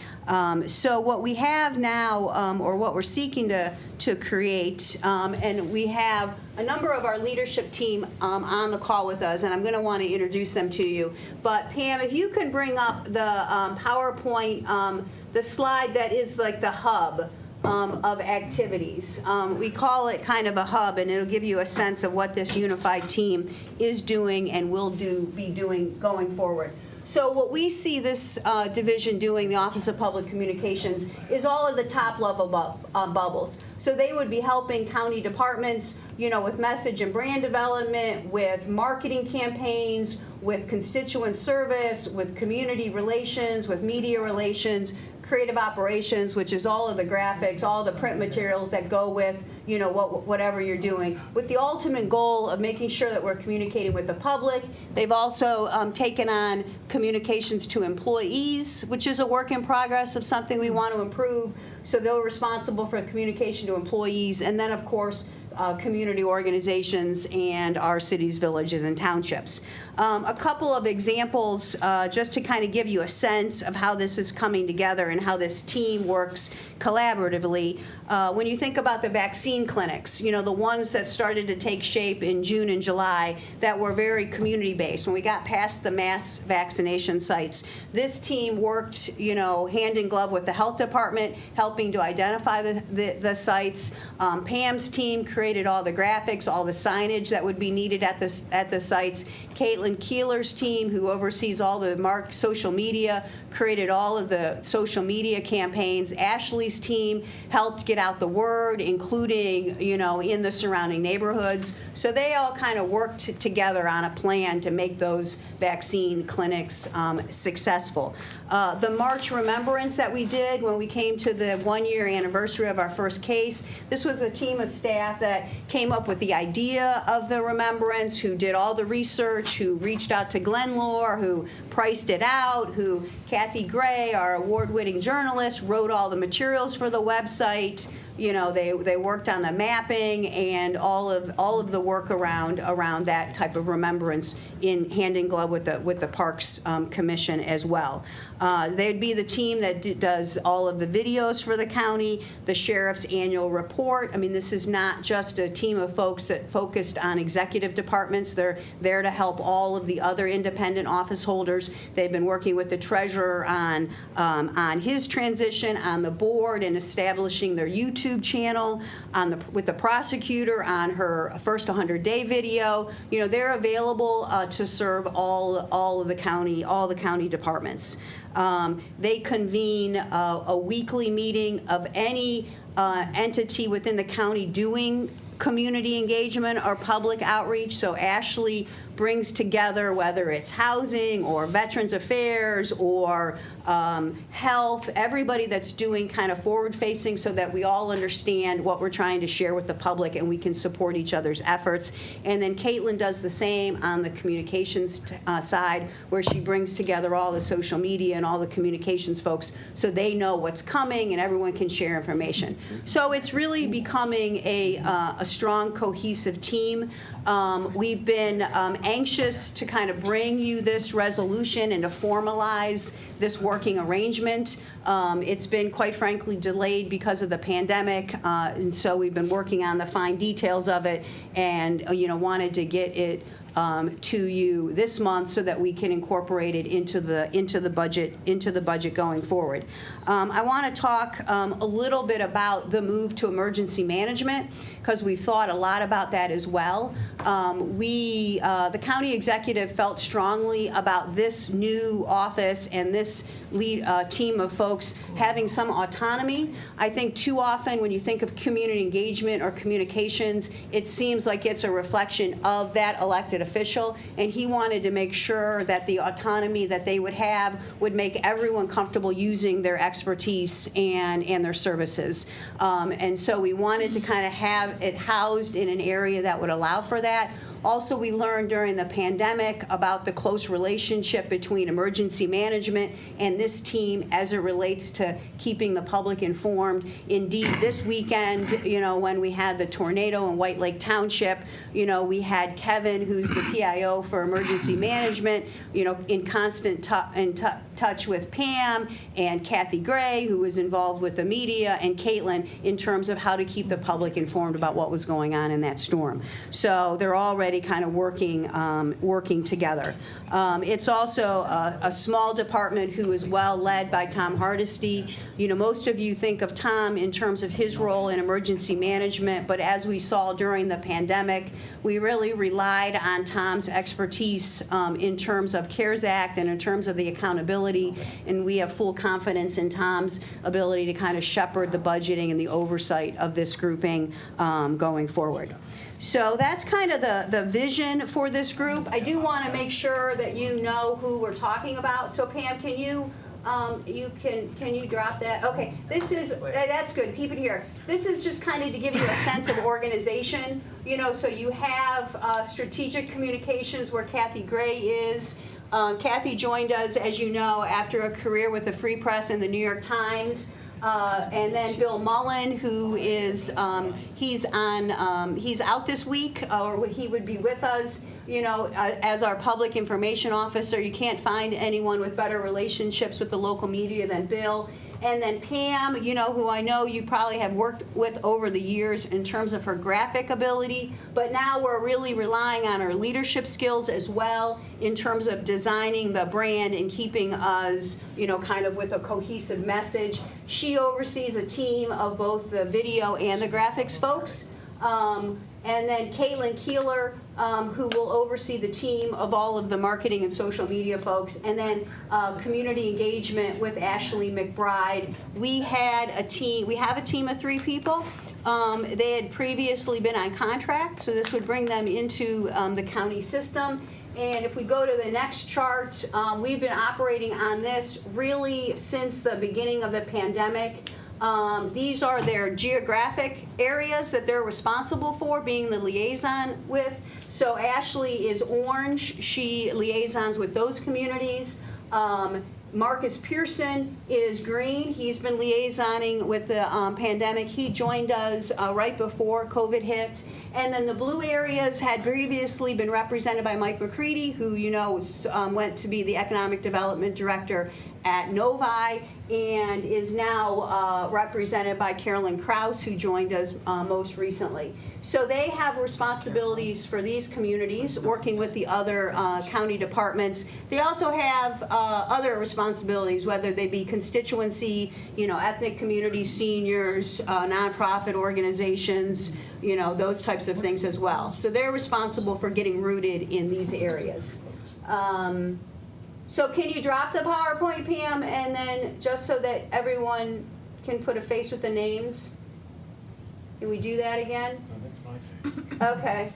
So what we have now, or what we're seeking to create, and we have a number of our leadership team on the call with us, and I'm going to want to introduce them to you. But Pam, if you can bring up the PowerPoint, the slide that is like the hub of activities. We call it kind of a hub, and it'll give you a sense of what this unified team is doing and will be doing going forward. So what we see this division doing, the Office of Public Communications, is all of the top level bubbles. So they would be helping county departments, with message and brand development, with marketing campaigns, with constituent service, with community relations, with media relations, creative operations, which is all of the graphics, all the print materials that go with, whatever you're doing, with the ultimate goal of making sure that we're communicating with the public. They've also taken on communications to employees, which is a work in progress of something we want to improve. So they're responsible for communication to employees, and then, of course, community organizations and our cities, villages, and townships. A couple of examples just to kind of give you a sense of how this is coming together and how this team works collaboratively. When you think about the vaccine clinics, the ones that started to take shape in June and July that were very community-based, when we got past the mass vaccination sites, this team worked, hand in glove with the health department, helping to identify the sites. Pam's team created all the graphics, all the signage that would be needed at the sites. Caitlin Keeler's team, who oversees all the social media, created all of the social media campaigns. Ashley's team helped get out the word, including, in the surrounding neighborhoods. So they all kind of worked together on a plan to make those vaccine clinics successful. The March Remembrance that we did when we came to the 1-year anniversary of our first case, this was a team of staff that came up with the idea of the remembrance, who did all the research, who reached out to Glenlore, who priced it out, who Kathy Gray, our award-winning journalist, wrote all the materials for the website. They worked on the mapping and all of the work around that type of remembrance in hand in glove with the Parks Commission as well. They'd be the team that does all of the videos for the county, the sheriff's annual report. I mean, this is not just a team of folks that focused on executive departments. They're there to help all of the other independent office holders. They've been working with the treasurer on his transition on the board and establishing their YouTube channel, with the prosecutor on her first 100-day video. They're available to serve all the county departments. They convene a weekly meeting of any entity within the county doing community engagement or public outreach. So Ashley brings together, whether it's housing or Veterans Affairs or health, everybody that's doing kind of forward-facing so that we all understand what we're trying to share with the public and we can support each other's efforts. And then Caitlin does the same on the communications side, where she brings together all the social media and all the communications folks so they know what's coming and everyone can share information. So it's really becoming a strong, cohesive team. We've been anxious to kind of bring you this resolution and to formalize this working arrangement. It's been, quite frankly, delayed because of the pandemic, and so we've been working on the fine details of it and wanted to get it to you this month so that we can incorporate it into the budget going forward. I want to talk a little bit about the move to emergency management, because we've thought a lot about that as well. The county executive felt strongly about this new office and this team of folks having some autonomy. I think too often when you think of community engagement or communications, it seems like it's a reflection of that elected official, and he wanted to make sure that the autonomy that they would have would make everyone comfortable using their expertise and their services. And so we wanted to kind of have it housed in an area that would allow for that. Also, we learned during the pandemic about the close relationship between emergency management and this team as it relates to keeping the public informed. Indeed, this weekend, when we had the tornado in White Lake Township, we had Kevin, who's the PIO for emergency management, in constant touch with Pam and Kathy Gray, who was involved with the media, and Caitlin in terms of how to keep the public informed about what was going on in that storm. So they're already kind of working together. It's also a small department who is well led by Tom Hardesty. Most of you think of Tom in terms of his role in emergency management, but as we saw during the pandemic, we really relied on Tom's expertise in terms of CARES Act and in terms of the accountability, and we have full confidence in Tom's ability to kind of shepherd the budgeting and the oversight of this grouping going forward. So that's kind of the vision for this group. I do want to make sure that you know who we're talking about. So Pam, can you drop that? Okay, that's good. Keep it here. This is just kind of to give you a sense of organization. So you have strategic communications where Kathy Gray is. Kathy joined us, as you know, after a career with the Free Press and the New York Times. And then Bill Mullen, who is he's out this week, or he would be with us, as our public information officer. You can't find anyone with better relationships with the local media than Bill. And then Pam, who I know you probably have worked with over the years in terms of her graphic ability, but now we're really relying on her leadership skills as well in terms of designing the brand and keeping us, kind of with a cohesive message. She oversees a team of both the video and the graphics folks. And then Caitlin Keeler, who will oversee the team of all of the marketing and social media folks, and then community engagement with Ashley McBride. We have a team of 3 people. They had previously been on contract, so this would bring them into the county system. And if we go to the next chart, we've been operating on this really since the beginning of the pandemic. These are their geographic areas that they're responsible for, being the liaison with. So Ashley is orange. She liaisons with those communities. Marcus Pearson is green. He's been liaisoning with the pandemic. He joined us right before COVID hit. And then the blue areas had previously been represented by Mike McCready, who went to be the Economic Development Director at Novi, and is now represented by Carolyn Krause, who joined us most recently. So they have responsibilities for these communities, working with the other county departments. They also have other responsibilities, whether they be constituency, ethnic communities, seniors, nonprofit organizations, those types of things as well. So they're responsible for getting rooted in these areas. So can you drop the PowerPoint, Pam, and then just so that everyone can put a face with the names? Can we do that again? Oh, that's my face. Okay.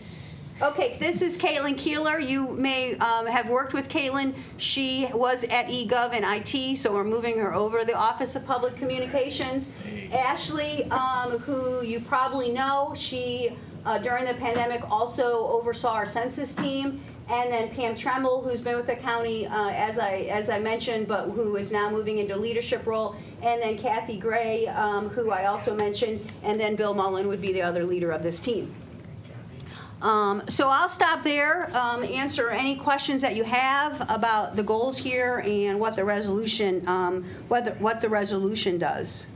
Okay, this is Caitlin Keeler. You may have worked with Caitlin. She was at eGov and IT, so we're moving her over to the Office of Public Communications. Ashley, who you probably know, she, during the pandemic, also oversaw our census team. And then Pam Tremble, who's been with the county, as I mentioned, but who is now moving into a leadership role. And then Kathy Gray, who I also mentioned. And then Bill Mullen would be the other leader of this team. So I'll stop there, answer any questions that you have about the goals here and what the resolution, what the resolution does.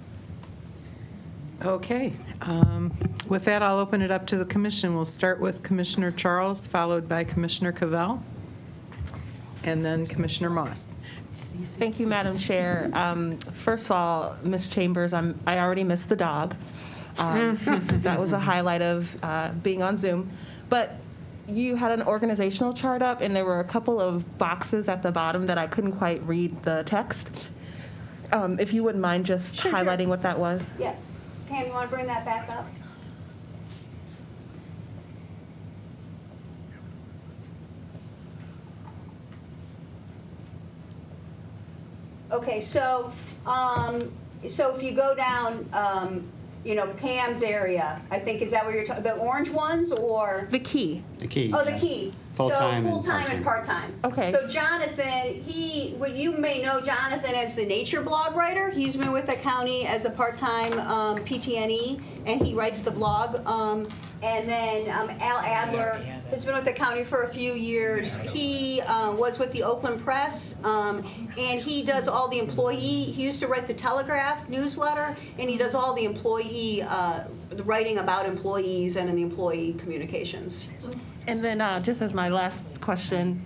Okay. With that, I'll open it up to the commission. We'll start with Commissioner Charles, followed by Commissioner Cavell, and then Commissioner Moss. Thank you, Madam Chair. First of all, Ms. Chambers, I already missed the dog. That was a highlight of being on Zoom. But you had an organizational chart up, and there were a couple of boxes at the bottom that I couldn't quite read the text. If you wouldn't mind just highlighting what that was. Yeah. Pam, you want to bring that back up? Okay, so if you go down, Pam's area, I think, is that what you're talking, the orange ones, or? The key. The key. Oh, the key. Full-time So and full-time and part-time. Okay. So Jonathan, you may know Jonathan as the nature blog writer. He's been with the county as a part-time PTNE, and he writes the blog. And then Al Adler has been with the county for a few years. He was with the Oakland Press, and he does all the he used to write the Telegraph newsletter, and he does all the the writing about employees and in the employee communications. And then just as my last question,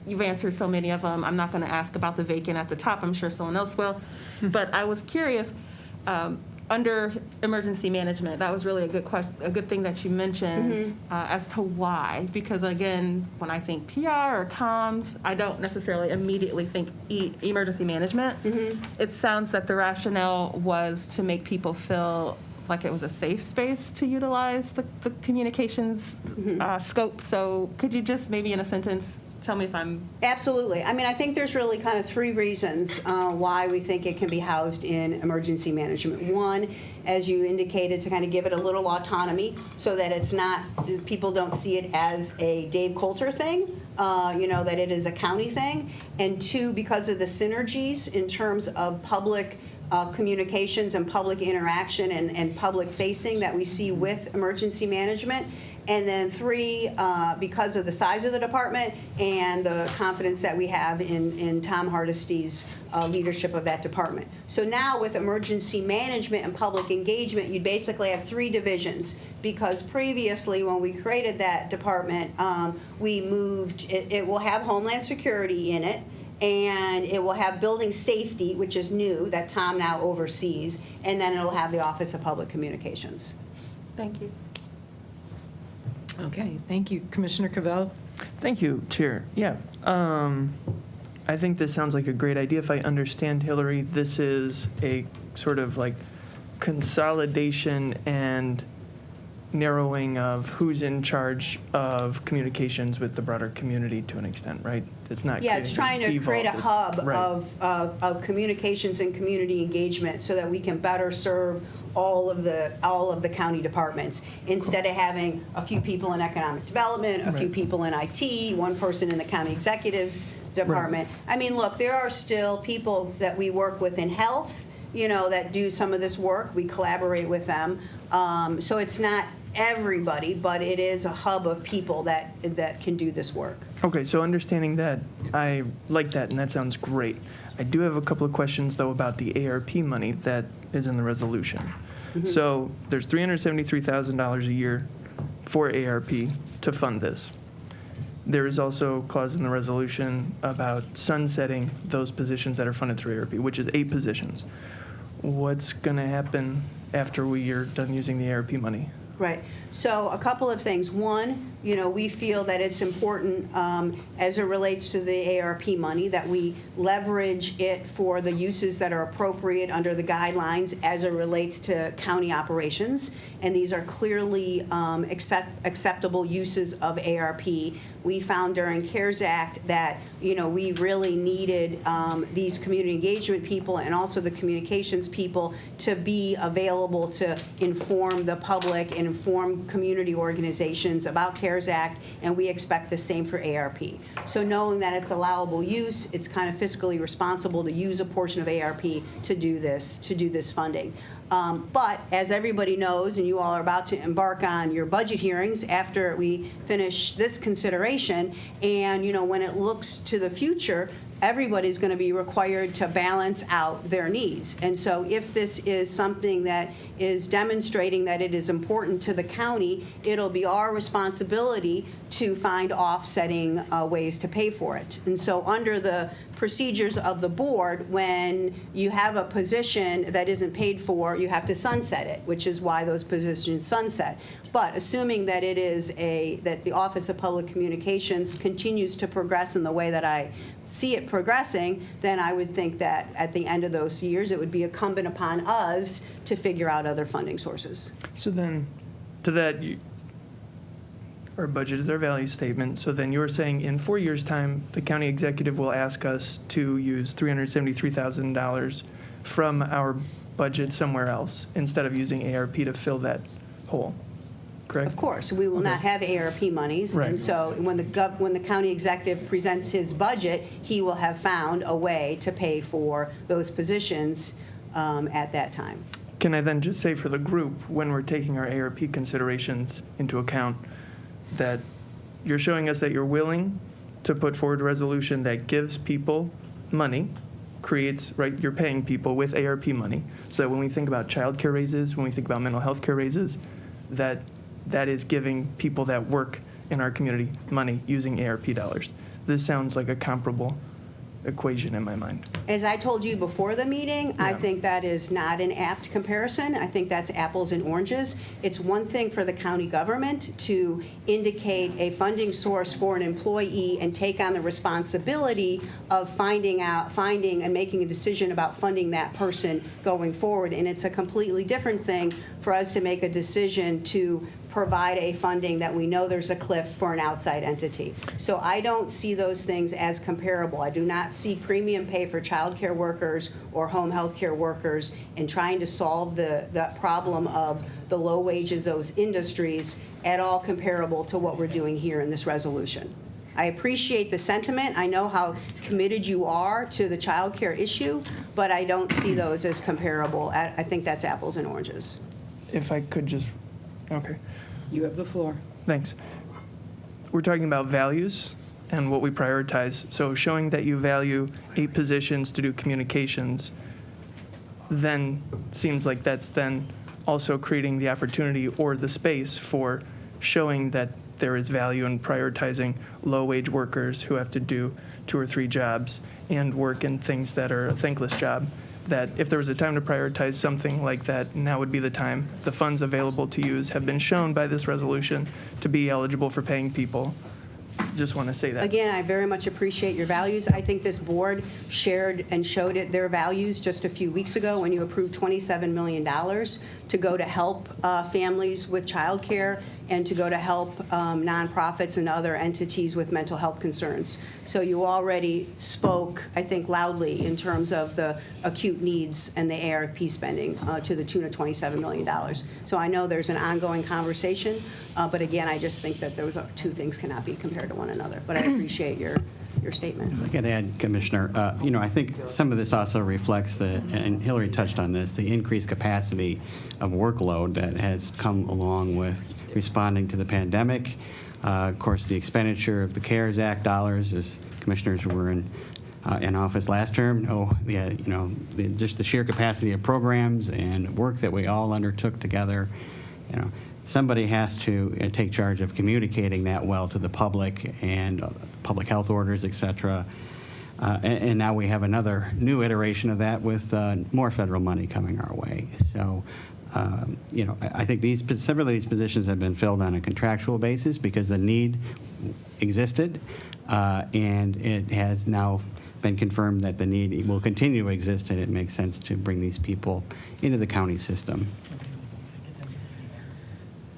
you've answered so many of them. I'm not going to ask about the vacant at the top. I'm sure someone else will. But I was curious, under emergency management, that was really a good thing that you mentioned as to why. Because again, when I think PR or comms, I don't necessarily immediately think emergency management. It sounds that the rationale was to make people feel like it was a safe space to utilize the communications scope. So could you just maybe in a sentence tell me if I'm... Absolutely. I mean, I think there's really kind of three reasons why we think it can be housed in emergency management. One, as you indicated, to kind of give it a little autonomy so that it's not, people don't see it as a Dave Coulter thing, that it is a county thing. And two, because of the synergies in terms of public communications and public interaction and public facing that we see with emergency management. And then three, because of the size of the department and the confidence that we have in Tom Hardesty's leadership of that department. So now with emergency management and public engagement, you basically have three divisions, because previously when we created that department, we moved, it will have Homeland Security in it, and it will have building safety, which is new, that Tom now oversees, and then it'll have the Office of Public Communications. Thank you. Okay, thank you. Commissioner Cavell? Thank you, Chair. Yeah, I think this sounds like a great idea. If I understand, Hillary, this is a sort of like consolidation and narrowing of who's in charge of communications with the broader community to an extent, right? It's not. Yeah, it's trying to create a hub Right. of communications and community engagement so that we can better serve all of the county departments, instead of having a few people in economic development, a few people in IT, one person in the county executives department. I mean, look, there are still people that we work with in health, that do some of this work. We collaborate with them. So it's not everybody, but it is a hub of people that can do this work. Okay, so understanding that, I like that, and that sounds great. I do have a couple of questions, though, about the ARP money that is in the resolution. So there's $373,000 a year for ARP to fund this. There is also a clause in the resolution about sunsetting those positions that are funded through ARP, which is 8 positions. What's going to happen after we are done using the ARP money? Right. So a couple of things. One, we feel that it's important as it relates to the ARP money that we leverage it for the uses that are appropriate under the guidelines as it relates to county operations. And these are clearly acceptable uses of ARP. We found during CARES Act that, we really needed these community engagement people and also the communications people to be available to inform the public and inform community organizations about CARES Act, and we expect the same for ARP. So knowing that it's allowable use, it's kind of fiscally responsible to use a portion of ARP to do this funding. But as everybody knows, and you all are about to embark on your budget hearings after we finish this consideration, and when it looks to the future, everybody's going to be required to balance out their needs. And so if this is something that is demonstrating that it is important to the county, it'll be our responsibility to find offsetting ways to pay for it. And so under the procedures of the board, when you have a position that isn't paid for, you have to sunset it, which is why those positions sunset. But assuming that that the Office of Public Communications continues to progress in the way that I see it progressing, then I would think that at the end of those years, it would be incumbent upon us to figure out other funding sources. So then, to that, our budget is our value statement. So then you're saying in 4 years' time, the county executive will ask us to use $373,000 from our budget somewhere else instead of using ARP to fill that hole, correct? Of course, we will not have ARP monies. Right. And so when the county executive presents his budget, he will have found a way to pay for those positions at that time. Can I then just say for the group, when we're taking our ARP considerations into account, that you're showing us that you're willing to put forward a resolution that gives people money, creates, right, you're paying people with ARP money, so that when we think about childcare raises, when we think about mental health care raises, that is giving people that work in our community money using ARP dollars. This sounds like a comparable equation in my mind. As I told you before the meeting, I Yeah. think that is not an apt comparison. I think that's apples and oranges. It's one thing for the county government to indicate a funding source for an employee and take on the responsibility of finding and making a decision about funding that person going forward. And it's a completely different thing for us to make a decision to provide a funding that we know there's a cliff for an outside entity. So I don't see those things as comparable. I do not see premium pay for child care workers or home health care workers in trying to solve the problem of the low wages of those industries at all comparable to what we're doing here in this resolution. I appreciate the sentiment. I know how committed you are to the child care issue, but I don't see those as comparable. I think that's apples and oranges. If I could just, okay. You have the floor. Thanks. We're talking about values and what we prioritize. So showing that you value 8 positions to do communications then seems like that's then also creating the opportunity or the space for showing that there is value in prioritizing low-wage workers who have to do 2 or 3 jobs and work in things that are a thankless job. That if there was a time to prioritize something like that, now would be the time. The funds available to use have been shown by this resolution to be eligible for paying people. Just want to say that. Again, I very much appreciate your values. I think this board shared and showed it their values just a few weeks ago when you approved $27 million to go to help families with childcare and to go to help nonprofits and other entities with mental health concerns. So you already spoke, I think, loudly in terms of the acute needs and the ARP spending to the tune of $27 million. So I know there's an ongoing conversation, but again, I just think that those two things cannot be compared to one another. But I appreciate your statement. I can add, Commissioner, I think some of this also reflects and Hillary touched on this, the increased capacity of workload that has come along with responding to the pandemic. Of course, the expenditure of the CARES Act dollars, as commissioners who were in office last term, just the sheer capacity of programs and work that we all undertook together. Somebody has to take charge of communicating that well to the public and public health orders, et cetera. And now we have another new iteration of that with more federal money coming our way. So, I think several of these positions have been filled on a contractual basis because the need existed, and it has now been confirmed that the need will continue to exist, and it makes sense to bring these people into the county system.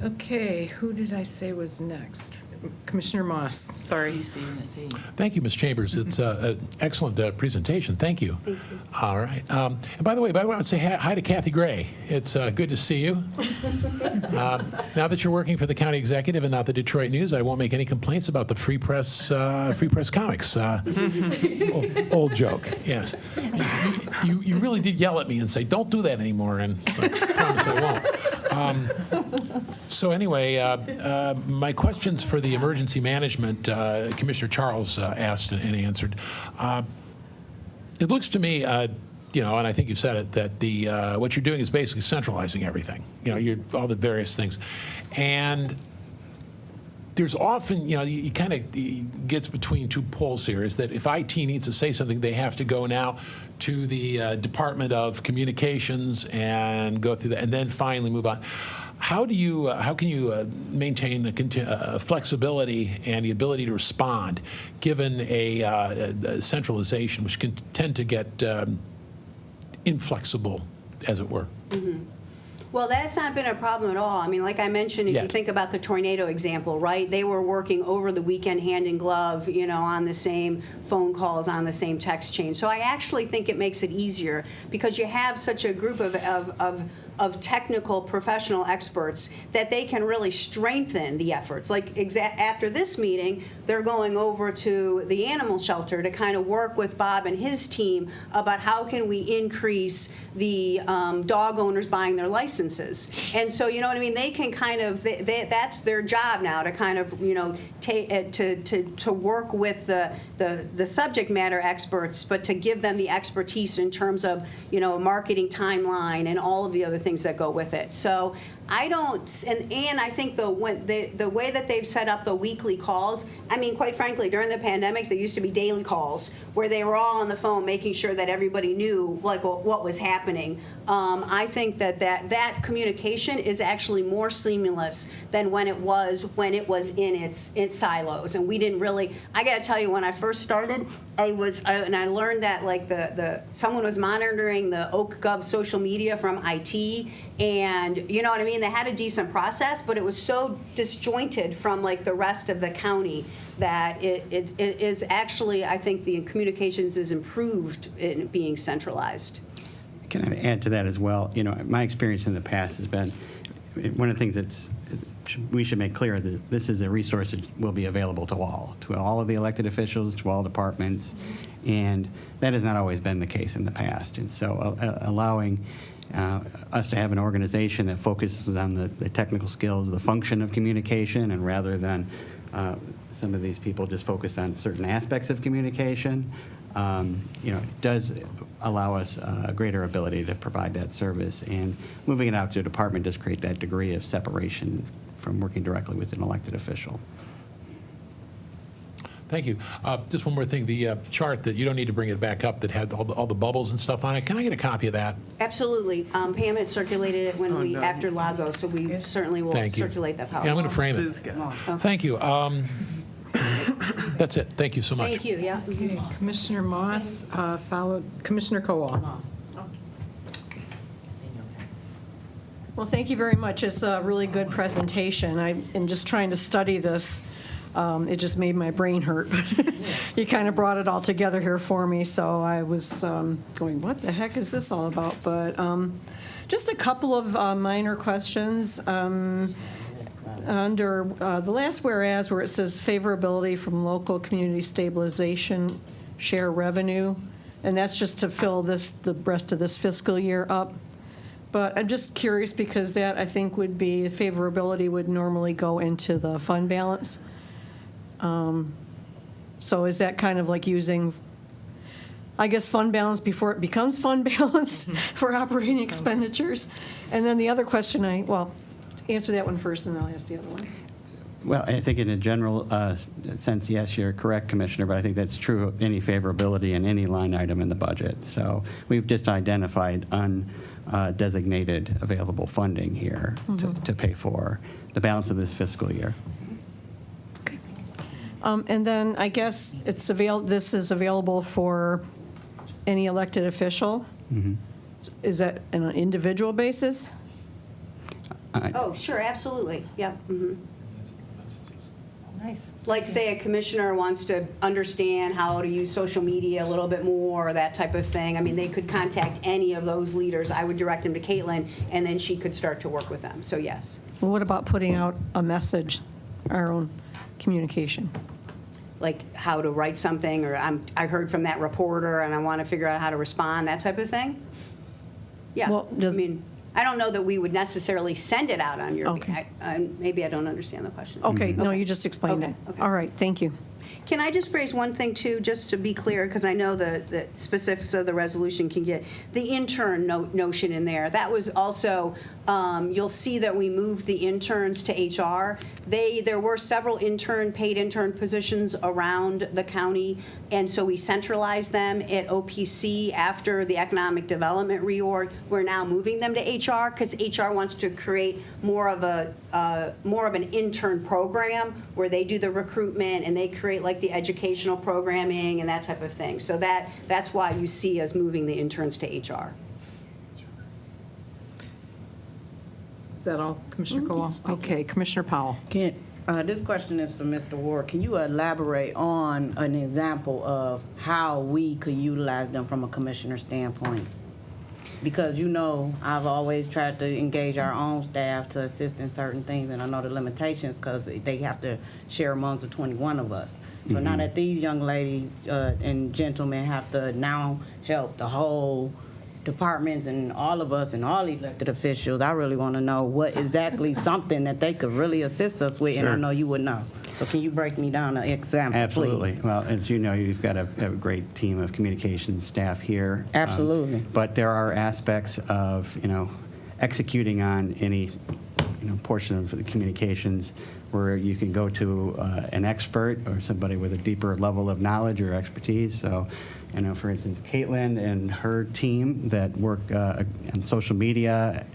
Okay, who did I say was next? Commissioner Moss, sorry. Thank you, Ms. Chambers. It's an excellent presentation. Thank you. Thank you. All right. And by the way, I want to say hi to Kathy Gray. It's good to see you. Now that you're working for the county executive and not the Detroit News, I won't make any complaints about the Free Press comics. Old joke, yes. You really did yell at me and say, don't do that anymore, and so I promise I won't. So anyway, my questions for the emergency management, Commissioner Charles asked and answered. It looks to me, and I think you said it, that what you're doing is basically centralizing everything. All the various things, and there's often, you kind of gets between two poles here. Is that if IT needs to say something, they have to go now to the Department of Communications and go through that, and then finally move on. How can you maintain flexibility and the ability to respond, given a centralization, which can tend to get inflexible, as it were? Mm-hmm. Well, that's not been a problem at all. I mean, like I mentioned, if you Yet. think about the tornado example, right? They were working over the weekend hand in glove, on the same phone calls, on the same text chain. So I actually think it makes it easier because you have such a group of technical professional experts that they can really strengthen the efforts. Like after this meeting, they're going over to the animal shelter to kind of work with Bob and his team about how can we increase the dog owners buying their licenses. And so, you know what I mean? They can kind of, that's their job now to kind of, to work with the subject matter experts, but to give them the expertise in terms of, marketing timeline and all of the other things that go with it. So I don't, and I think the way that they've set up the weekly calls, I mean, quite frankly, during the pandemic, there used to be daily calls where they were all on the phone making sure that everybody knew like what was happening. I think that communication is actually more seamless than when it was in its silos. And we didn't really, I got to tell you, when I first started, I learned that like someone was monitoring the OakGov social media from IT, and you know what I mean? They had a decent process, but it was so disjointed from like the rest of the county that it is actually, I think the communications is improved in being centralized. Can I add to that as well? My experience in the past has been, one of the things we should make clear that this is a resource that will be available to all of the elected officials, to all departments, and that has not always been the case in the past. And so allowing us to have an organization that focuses on the technical skills, the function of communication, and rather than some of these people just focused on certain aspects of communication, does allow us a greater ability to provide that service. And moving it out to a department does create that degree of separation from working directly with an elected official. Thank you. Just one more thing, the chart that, you don't need to bring it back up, that had all the bubbles and stuff on it. Can I get a copy of that? Absolutely. Pam had circulated it when after Lago, so we certainly will Thank you. circulate that PowerPoint. Yeah, I'm going to frame it. Thank you. That's it. Thank you so much. Thank you, yeah. Okay, Commissioner Moss, followed Commissioner Kowal. Well, thank you very much. It's a really good presentation. In just trying to study this, it just made my brain hurt. You kind of brought it all together here for me, so I was going, what the heck is this all about? But just a couple of minor questions. Under the last whereas, where it says favorability from local community stabilization share revenue, and that's just to fill the rest of this fiscal year up. But I'm just curious because that, I think, would be, favorability would normally go into the fund balance. So is that kind of like using, I guess, fund balance before it becomes fund balance for operating expenditures? And then the other question answer that one first, and then I'll ask the other one. Well, I think in a general sense, yes, you're correct, Commissioner, but I think that's true of any favorability in any line item in the budget. So we've just identified undesignated available funding here to pay for the balance of this fiscal year. And then I guess this is available for any elected official? Mm-hmm. Is that on an individual basis? Oh, sure, absolutely, yep. Mm-hmm. Nice. Like, say, a commissioner wants to understand how to use social media a little bit more, or that type of thing. I mean, they could contact any of those leaders. I would direct them to Caitlin, and then she could start to work with them, so yes. Well, what about putting out a message, our own communication? Like how to write something, or I heard from that reporter and I want to figure out how to respond, that type of thing? Yeah, Well, I don't know that we would necessarily send it out on your, Okay. maybe I don't understand the question. Okay, no, you just explained it. All right, thank you. Can I just raise one thing, too, just to be clear, because I know the specifics of the resolution can get, the intern notion in there. That was also, you'll see that we moved the interns to HR. There were several paid intern positions around the county, and so we centralized them at OPC after the economic development reorg. We're now moving them to HR because HR wants to create more of an intern program where they do the recruitment and they create like the educational programming and that type of thing. So that's why you see us moving the interns to HR. that all, Commissioner Cole? Okay, Commissioner Powell. This question is for Mr. Ward. Can you elaborate on an example of how we could utilize them from a commissioner standpoint? Because, you know, I've always tried to engage our own staff to assist in certain things, and I know the limitations because they have to share amongst the 21 of us. So now that these young ladies and gentlemen have to now help the whole departments and all of us and all elected officials, I really want to know what exactly something that they could really assist us with, and I Sure. know you would know. So can you break me down an example, Absolutely. please? Well, as you know, you've got a great team of communications staff here. Absolutely. But there are aspects of, executing on any, portion of the communications where you can go to an expert or somebody with a deeper level of knowledge or expertise. So, for instance, Caitlin and her team that work on social media,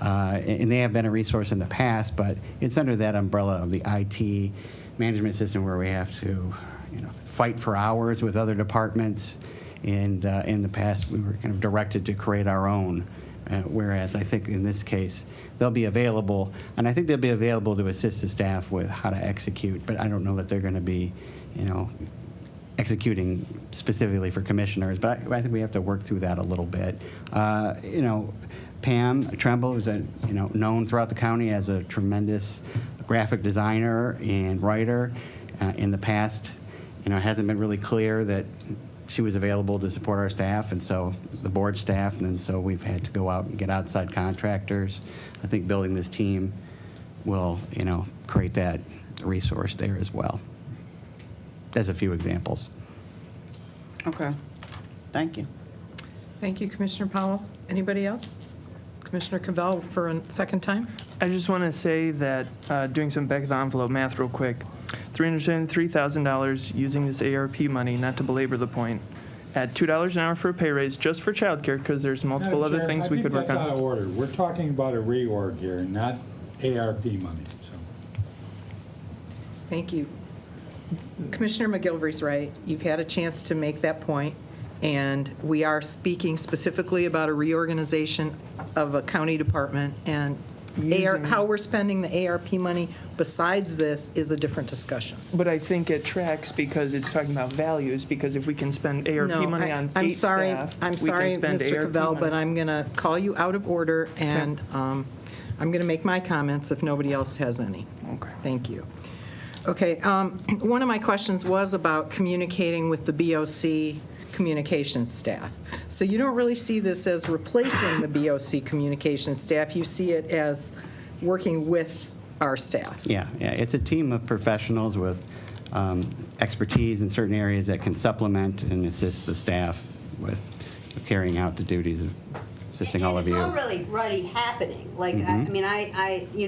and they have been a resource in the past, but it's under that umbrella of the IT management system where we have to, fight for hours with other departments. And in the past, we were kind of directed to create our own. Whereas I think in this case, they'll be available, and I think they'll be available to assist the staff with how to execute, but I don't know that they're going to be, executing specifically for commissioners, but I think we have to work through that a little bit. Pam Tremble is known throughout the county as a tremendous graphic designer and writer. In the past, it hasn't been really clear that she was available to support our staff, and so the board staff, and so we've had to go out and get outside contractors. I think building this team will, create that resource there as well. There's a few examples. Okay. Thank you. Thank you, Commissioner Powell. Anybody else? Commissioner Cavell for a second time? I just want to say that doing some back of the envelope math real quick, $373,000 using this ARP money, not to belabor the point, at $2 an hour for a pay raise just for childcare, because there's multiple other things we could work I think that's out of on. order. We're talking about a reorg here, not ARP money, so. Thank you. Commissioner McGilvery's right. You've had a chance to make that point, and we are speaking specifically about a reorganization of a county department, and how we're spending the ARP money besides this is a different discussion. But I think it tracks because it's talking about values, because if we can spend ARP No, money on I'm 8 sorry, staff, I'm we sorry, can spend Mr. ARP Cavell, money. but I'm going to call you out of order, and I'm going to make my comments if nobody else has any. Okay. Thank you. Okay, one of my questions was about communicating with the BOC communications staff. So you don't really see this as replacing the BOC communications staff. You see it as working with our staff. Yeah, it's a team of professionals with expertise in certain areas that can supplement and assist the staff with carrying out the duties of assisting all of you. It's already happening. Like, I mean,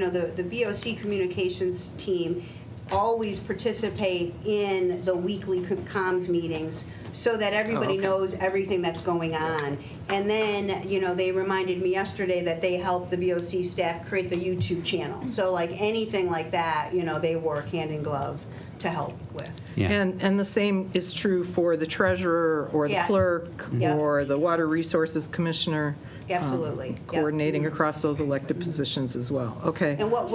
the BOC communications team always participate in the weekly comms meetings so that everybody knows everything that's going on. And then, they reminded me yesterday that they helped the BOC staff create the YouTube channel. So like anything like that, they work hand in glove to help with. Yeah. And the same is true for the treasurer or the clerk or the water resources commissioner. Absolutely. Coordinating across those elected positions as well. Okay. And what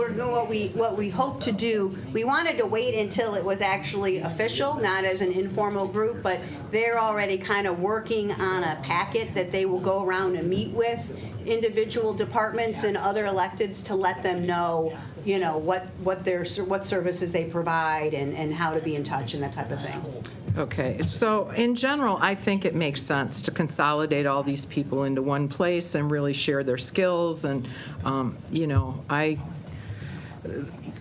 we hope to do, we wanted to wait until it was actually official, not as an informal group, but they're already kind of working on a packet that they will go around and meet with individual departments and other electeds to let them know, what services they provide and how to be in touch and that type of thing. Okay, so in general, I think it makes sense to consolidate all these people into one place and really share their skills. And,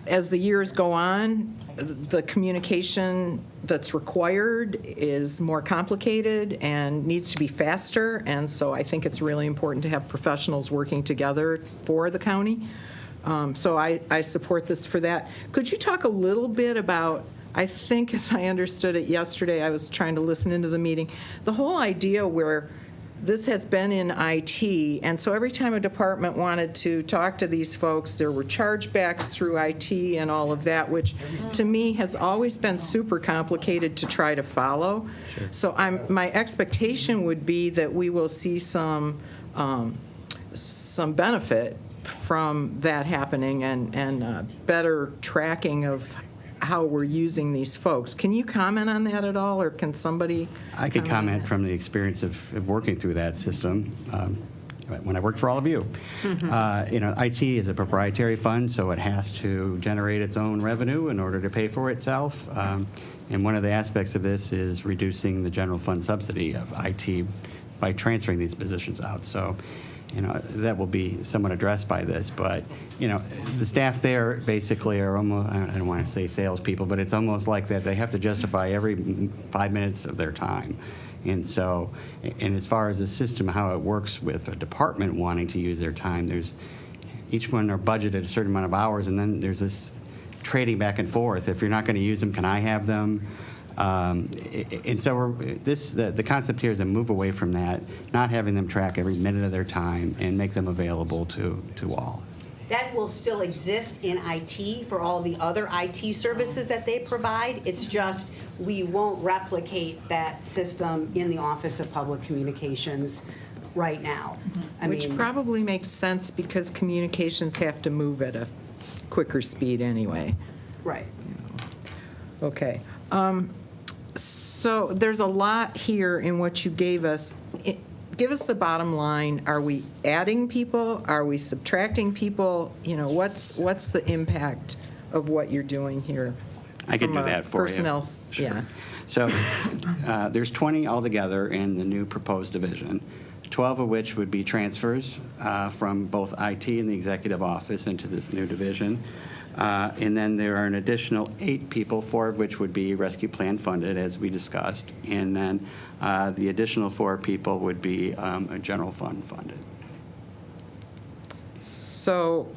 as the years go on, the communication that's required is more complicated and needs to be faster. And so I think it's really important to have professionals working together for the county. So I support this for that. Could you talk a little bit about, I think as I understood it yesterday, I was trying to listen into the meeting, the whole idea where this has been in IT, and so every time a department wanted to talk to these folks, there were chargebacks through IT and all of that, which to me has always been super complicated to try to follow. Sure. So my expectation would be that we will see some benefit from that happening and better tracking of how we're using these folks. Can you comment on that at all, or can somebody? I could on comment that? from the experience of working through that system when I worked for all of you. IT is a proprietary fund, so it has to generate its own revenue in order to pay for itself. And one of the aspects of this is reducing the general fund subsidy of IT by transferring these positions out. So, that will be somewhat addressed by this. But, the staff there basically are almost, I don't want to say salespeople, but it's almost like that they have to justify every 5 minutes of their time. And so, and as far as the system, how it works with a department wanting to use their time, each one are budgeted a certain amount of hours, and then there's this trading back and forth. If you're not going to use them, can I have them? And so the concept here is to move away from that, not having them track every minute of their time and make them available to all. That will still exist in IT for all the other IT services that they provide. It's just we won't replicate that system in the Office of Public Communications right now. Which probably makes sense because communications have to move at a quicker speed anyway. Right. Okay. So there's a lot here in what you gave us. Give us the bottom line. Are we adding people? Are we subtracting people? What's the impact of what you're doing here? I can from do a that for personnel, you. Yeah. So there's 20 altogether in the new proposed division, 12 of which would be transfers from both IT and the executive office into this new division. And then there are an additional 8 people, 4 of which would be rescue plan funded, as we discussed. And then the additional 4 people would be a general fund funded. So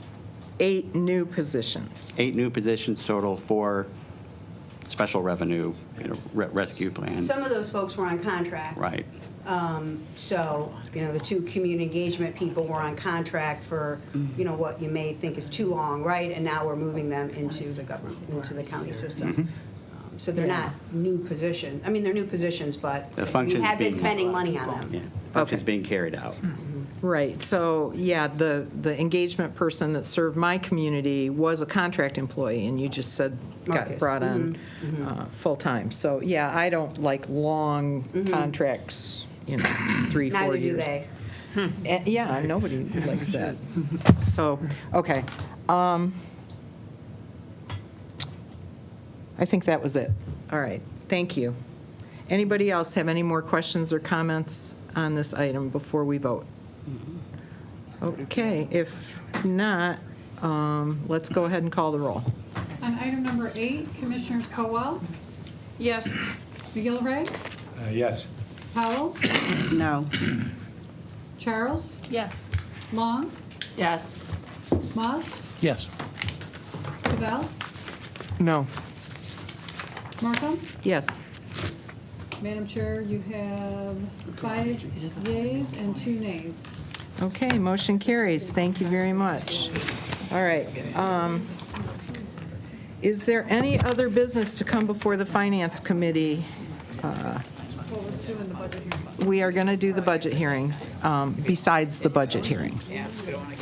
8 new positions. 8 new positions total, 4 special revenue, rescue plan. Some of those folks were on contract. Right. So, the 2 community engagement people were on contract for, what you may think is too long, right? And now we're moving them into the government, into the county system. So they're not new positions. I mean, they're new positions, but The we functions have been being- spending money on them. Yeah, functions being carried out. Right, so, yeah, the engagement person that served my community was a contract employee, and you just said got Marcus. brought on full-time. So, yeah, I don't like long contracts, 3, 4 Neither do years. they. Yeah, nobody likes that. So, okay. I think that was it. All right, thank you. Anybody else have any more questions or comments on this item before we vote? Okay, if not, let's go ahead and call the roll. On item number 8, Commissioners Cowell, Yes. McGillivray, Yes. Powell, No. Charles, Yes. Long, Yes. Moss, Yes. Cavell, No. Markham. Yes. Madam Chair, you have 5 yeas and 2 nays. Okay, motion carries. Thank you very much. All right. Is there any other business to come before the Finance Committee? We are going to do the budget hearings, besides the budget hearings.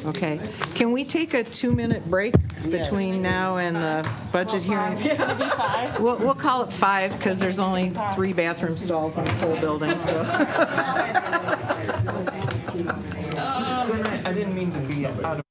Okay. Can we take a 2-minute break between now and the budget hearings? We'll call it 5 because there's only 3 bathroom stalls in this whole building, so. I didn't mean to be out of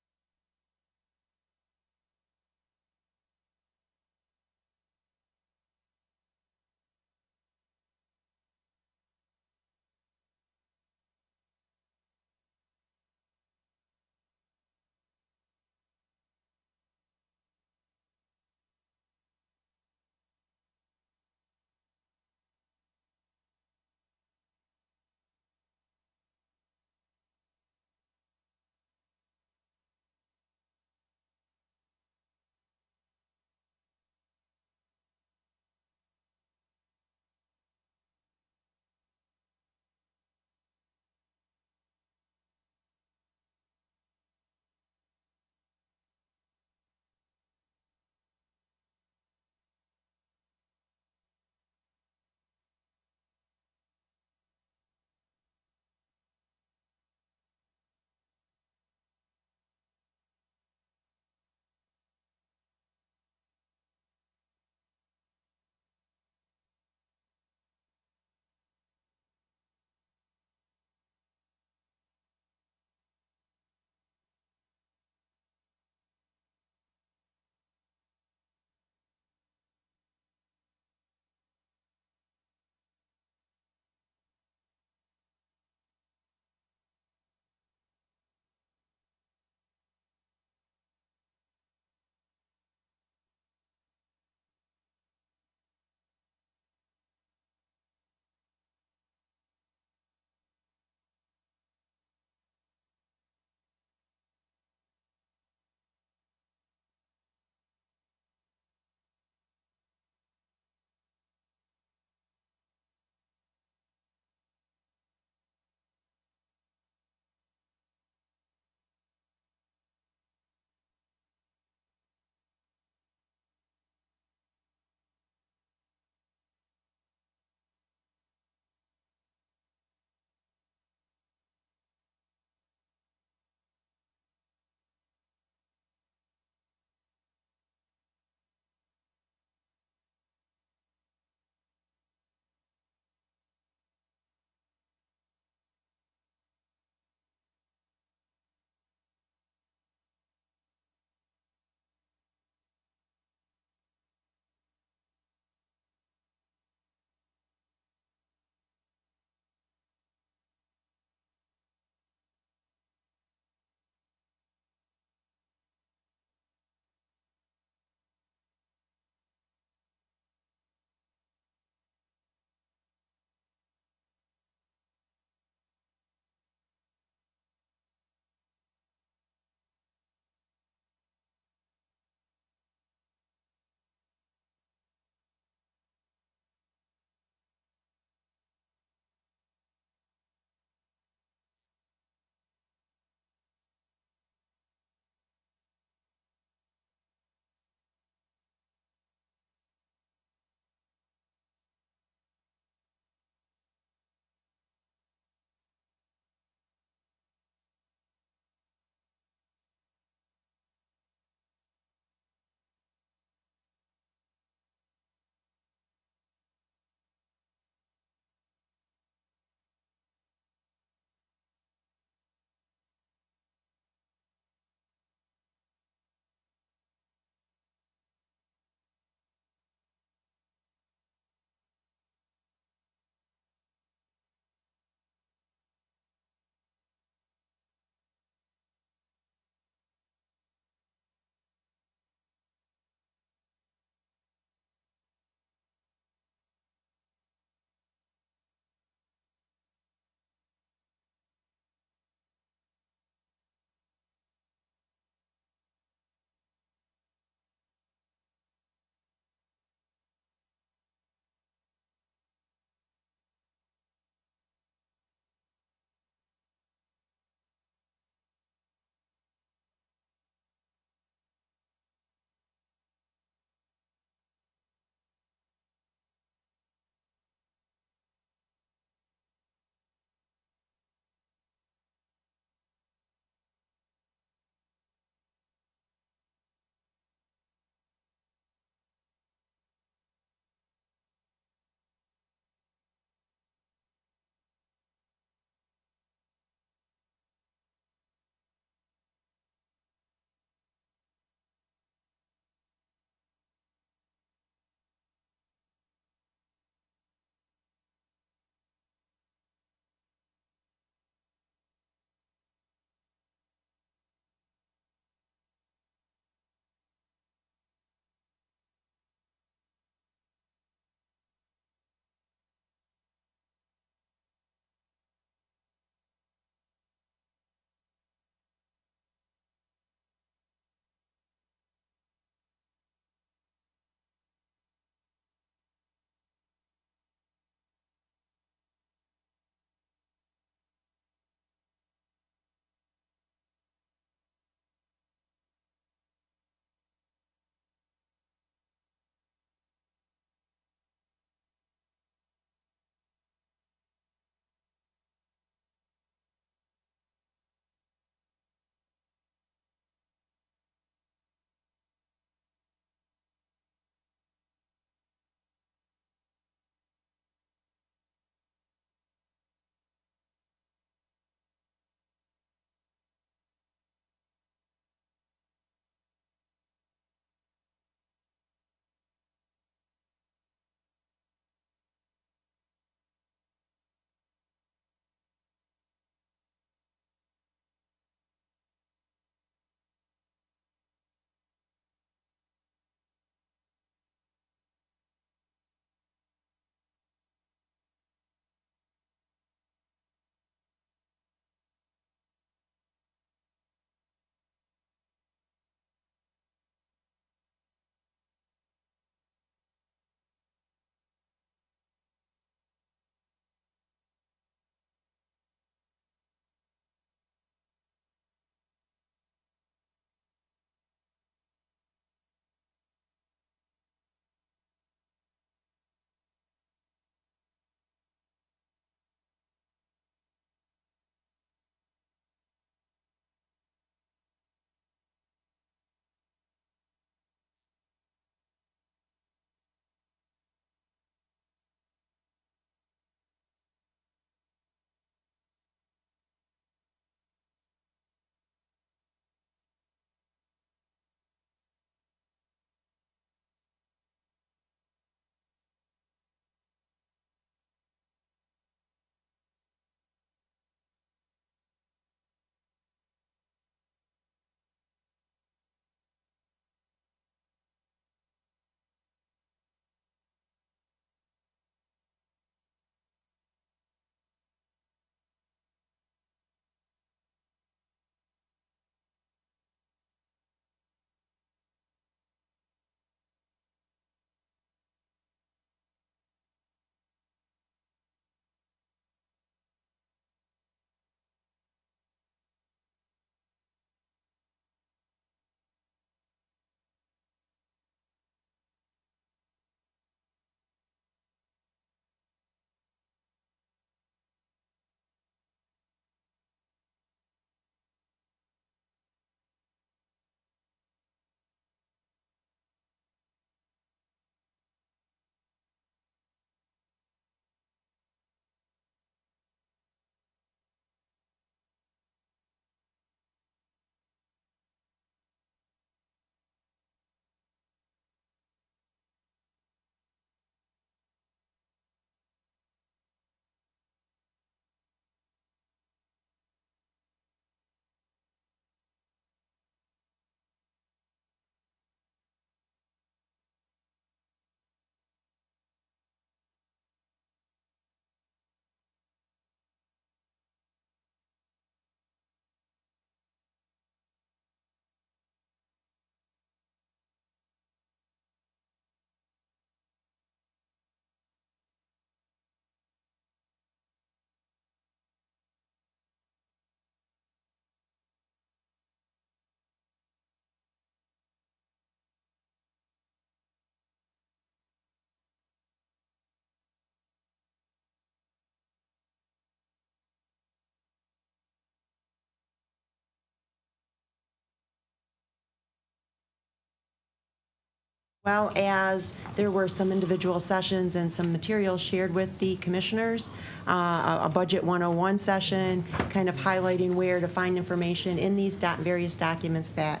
well as there were some individual sessions and some materials shared with the commissioners, a Budget 101 session, kind of highlighting where to find information in these various documents that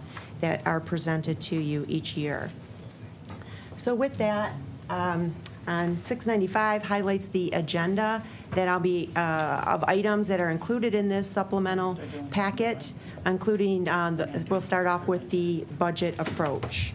are presented to you each year. So with that, on 695 highlights the agenda that I'll be, of items that are included in this supplemental packet, including, we'll start off with the budget approach.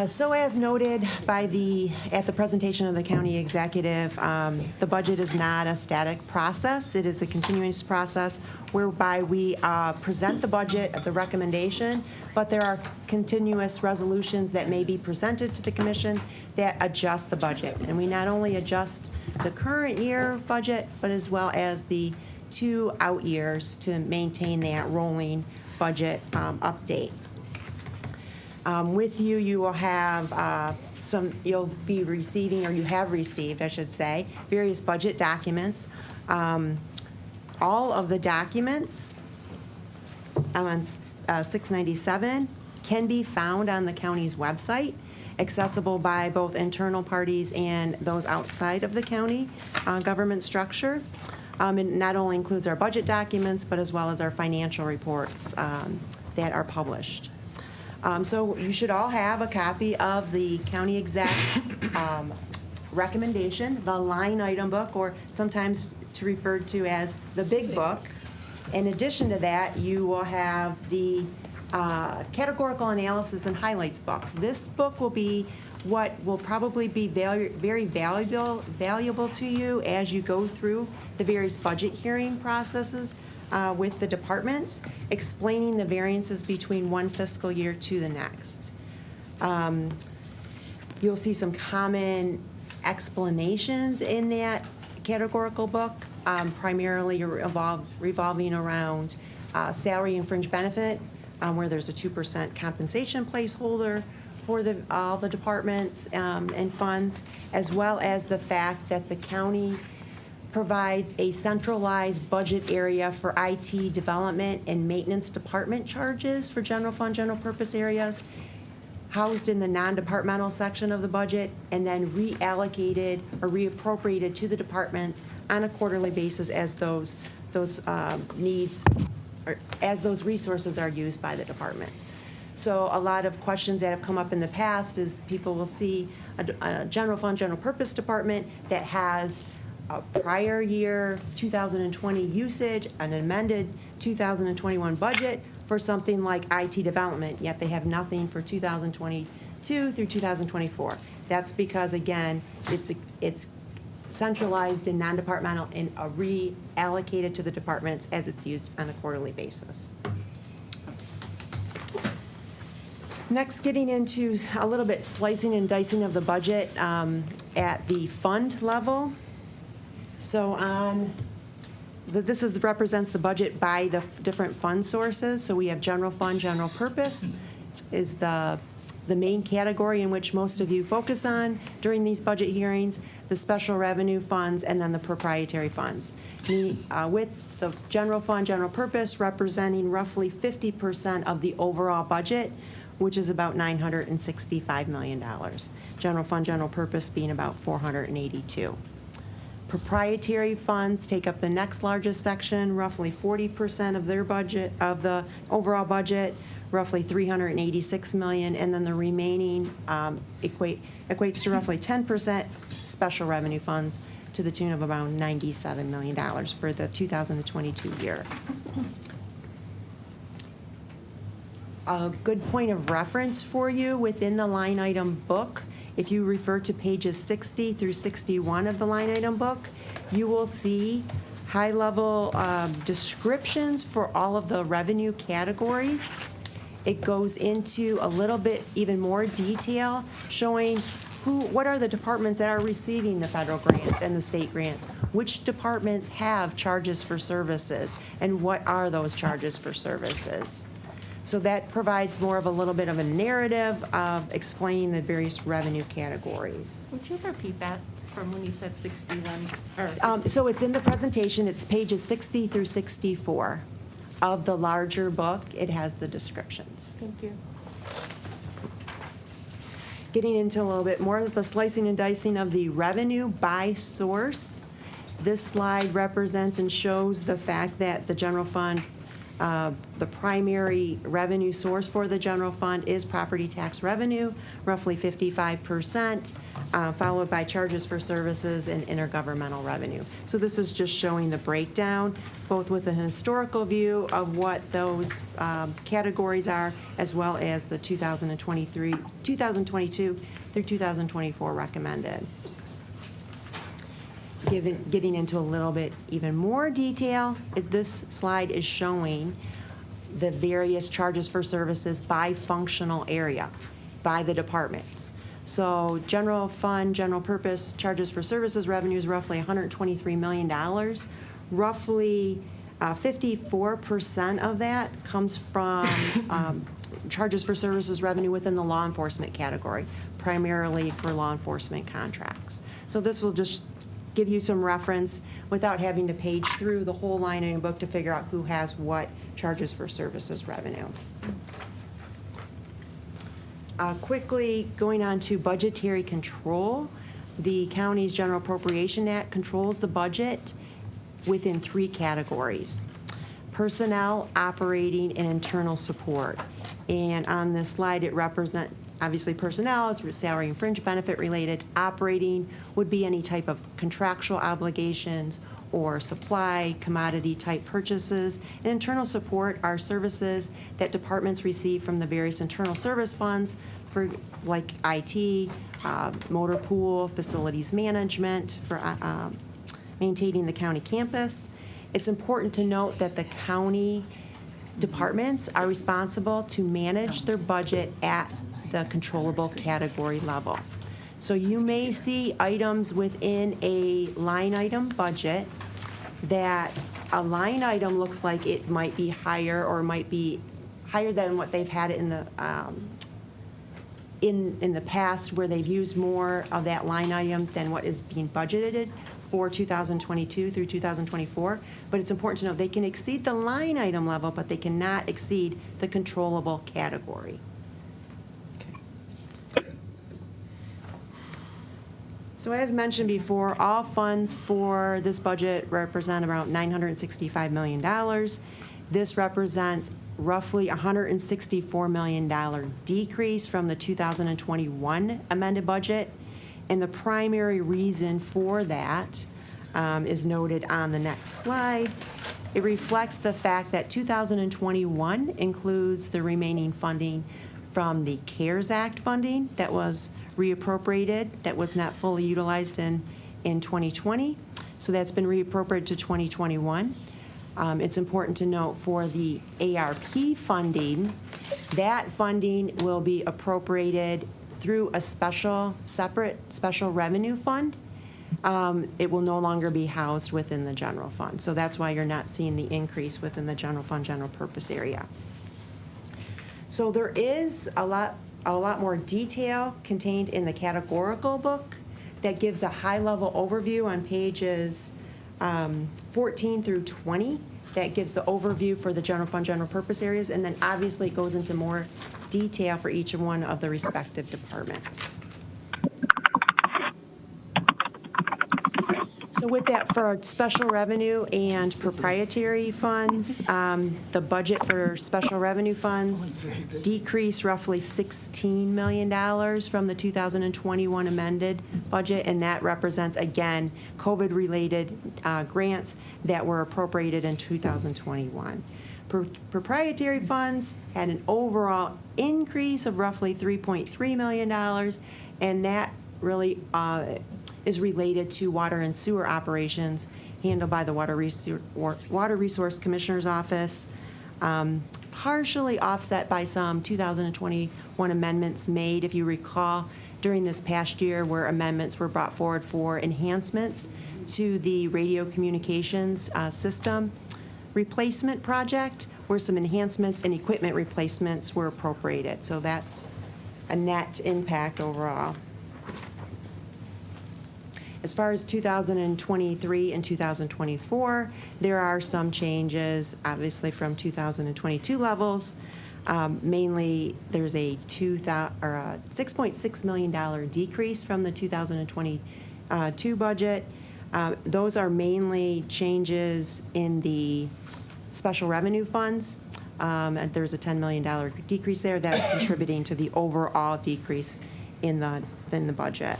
So as noted at the presentation of the county executive, the budget is not a static process. It is a continuous process whereby we present the budget, the recommendation, but there are continuous resolutions that may be presented to the commission that adjust the budget. And we not only adjust the current year budget, but as well as the 2 out years to maintain that rolling budget update. With you, you will have you'll be receiving, or you have received, I should say, various budget documents. All of the documents on 697 can be found on the county's website, accessible by both internal parties and those outside of the county government structure. It not only includes our budget documents, but as well as our financial reports that are published. So you should all have a copy of the county exec recommendation, the line item book, or sometimes referred to as the big book. In addition to that, you will have the categorical analysis and highlights book. This book will be what will probably be very valuable to you as you go through the various budget hearing processes with the departments, explaining the variances between one fiscal year to the next. You'll see some common explanations in that categorical book, primarily revolving around salary and fringe benefit, where there's a 2% compensation placeholder for all the departments and funds, as well as the fact that the county provides a centralized budget area for IT development and maintenance department charges for general fund, general purpose areas, housed in the non-departmental section of the budget, and then reallocated or reappropriated to the departments on a quarterly basis as those needs, or as those resources are used by the departments. So a lot of questions that have come up in the past is people will see a general fund, general purpose department that has a prior year 2020 usage, an amended 2021 budget for something like IT development, yet they have nothing for 2022 through 2024. That's because, again, it's centralized and non-departmental and reallocated to the departments as it's used on a quarterly basis. Next, getting into a little bit slicing and dicing of the budget at the fund level. So this represents the budget by the different fund sources. So we have general fund, general purpose is the main category in which most of you focus on during these budget hearings, the special revenue funds, and then the proprietary funds. With the general fund, general purpose representing roughly 50% of the overall budget, which is about $965 million. General fund, general purpose being about $482. Proprietary funds take up the next largest section, roughly 40% of their budget, of the overall budget, roughly $386 million, and then the remaining equates to roughly 10% special revenue funds to the tune of around $97 million for the 2022 year. A good point of reference for you within the line item book, if you refer to pages 60 through 61 of the line item book, you will see high-level descriptions for all of the revenue categories. It goes into a little bit even more detail, showing what are the departments that are receiving the federal grants and the state grants, which departments have charges for services, and what are those charges for services. So that provides more of a little bit of a narrative of explaining the various revenue categories. Would you repeat that from when you said 61? So it's in the presentation. It's pages 60 through 64 of the larger book. It has the descriptions. Thank you. Getting into a little bit more of the slicing and dicing of the revenue by source. This slide represents and shows the fact that the general fund, the primary revenue source for the general fund is property tax revenue, roughly 55%, followed by charges for services and intergovernmental revenue. So this is just showing the breakdown, both with a historical view of what those categories are, as well as the 2022 through 2024 recommended. Getting into a little bit even more detail, this slide is showing the various charges for services by functional area, by the departments. So general fund, general purpose, charges for services revenue is roughly $123 million. Roughly 54% of that comes from charges for services revenue within the law enforcement category, primarily for law enforcement contracts. So this will just give you some reference without having to page through the whole line item book to figure out who has what charges for services revenue. Quickly going on to budgetary control, the county's General Appropriation Act controls the budget within 3 categories: personnel, operating, and internal support. And on this slide, it represents, obviously personnel is salary and fringe benefit related. Operating would be any type of contractual obligations or supply, commodity type purchases. And internal support are services that departments receive from the various internal service funds for like IT, motor pool, facilities management, for maintaining the county campus. It's important to note that the county departments are responsible to manage their budget at the controllable category level. So you may see items within a line item budget that a line item looks like it might be higher or might be higher than what they've had in the past, where they've used more of that line item than what is being budgeted for 2022 through 2024. But it's important to note they can exceed the line item level, but they cannot exceed the controllable category. So as mentioned before, all funds for this budget represent around $965 million. This represents roughly $164 million decrease from the 2021 amended budget. And the primary reason for that is noted on the next slide. It reflects the fact that 2021 includes the remaining funding from the CARES Act funding that was reappropriated, that was not fully utilized in 2020. So that's been reappropriated to 2021. It's important to note for the ARP funding, that funding will be appropriated through a separate special revenue fund. It will no longer be housed within the general fund. So that's why you're not seeing the increase within the general fund, general purpose area. So there is a lot more detail contained in the categorical book that gives a high-level overview on pages 14 through 20. That gives the overview for the general fund, general purpose areas, and then obviously it goes into more detail for each one of the respective departments. So with that, for our special revenue and proprietary funds, the budget for special revenue funds decreased roughly $16 million from the 2021 amended budget, and that represents, again, COVID-related grants that were appropriated in 2021. Proprietary funds had an overall increase of roughly $3.3 million, and that really is related to water and sewer operations handled by the Water Resource Commissioner's Office, partially offset by some 2021 amendments made, if you recall, during this past year, where amendments were brought forward for enhancements to the radio communications system replacement project, where some enhancements and equipment replacements were appropriated. So that's a net impact overall. As far as 2023 and 2024, there are some changes, obviously, from 2022 levels. Mainly, there's a $6.6 million decrease from the 2022 budget. Those are mainly changes in the special revenue funds. And there's a $10 million decrease there that's contributing to the overall decrease in the budget.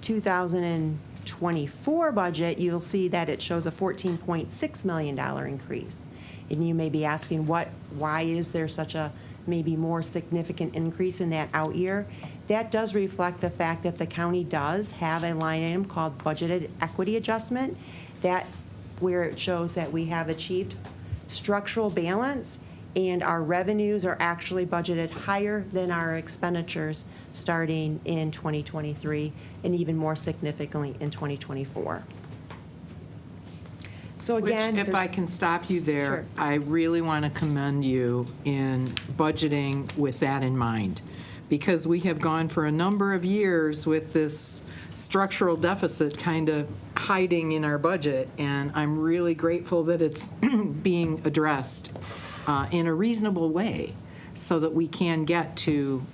2024 budget, you'll see that it shows a $14.6 million increase. And you may be asking, why is there such a maybe more significant increase in that out year? That does reflect the fact that the county does have a line item called budgeted equity adjustment, that where it shows that we have achieved structural balance and our revenues are actually budgeted higher than our expenditures starting in 2023 and even more significantly in 2024. So again, Which, if I can stop you there, Sure. I really want to commend you in budgeting with that in mind, because we have gone for a number of years with this structural deficit kind of hiding in our budget, and I'm really grateful that it's being addressed in a reasonable way so that we can get to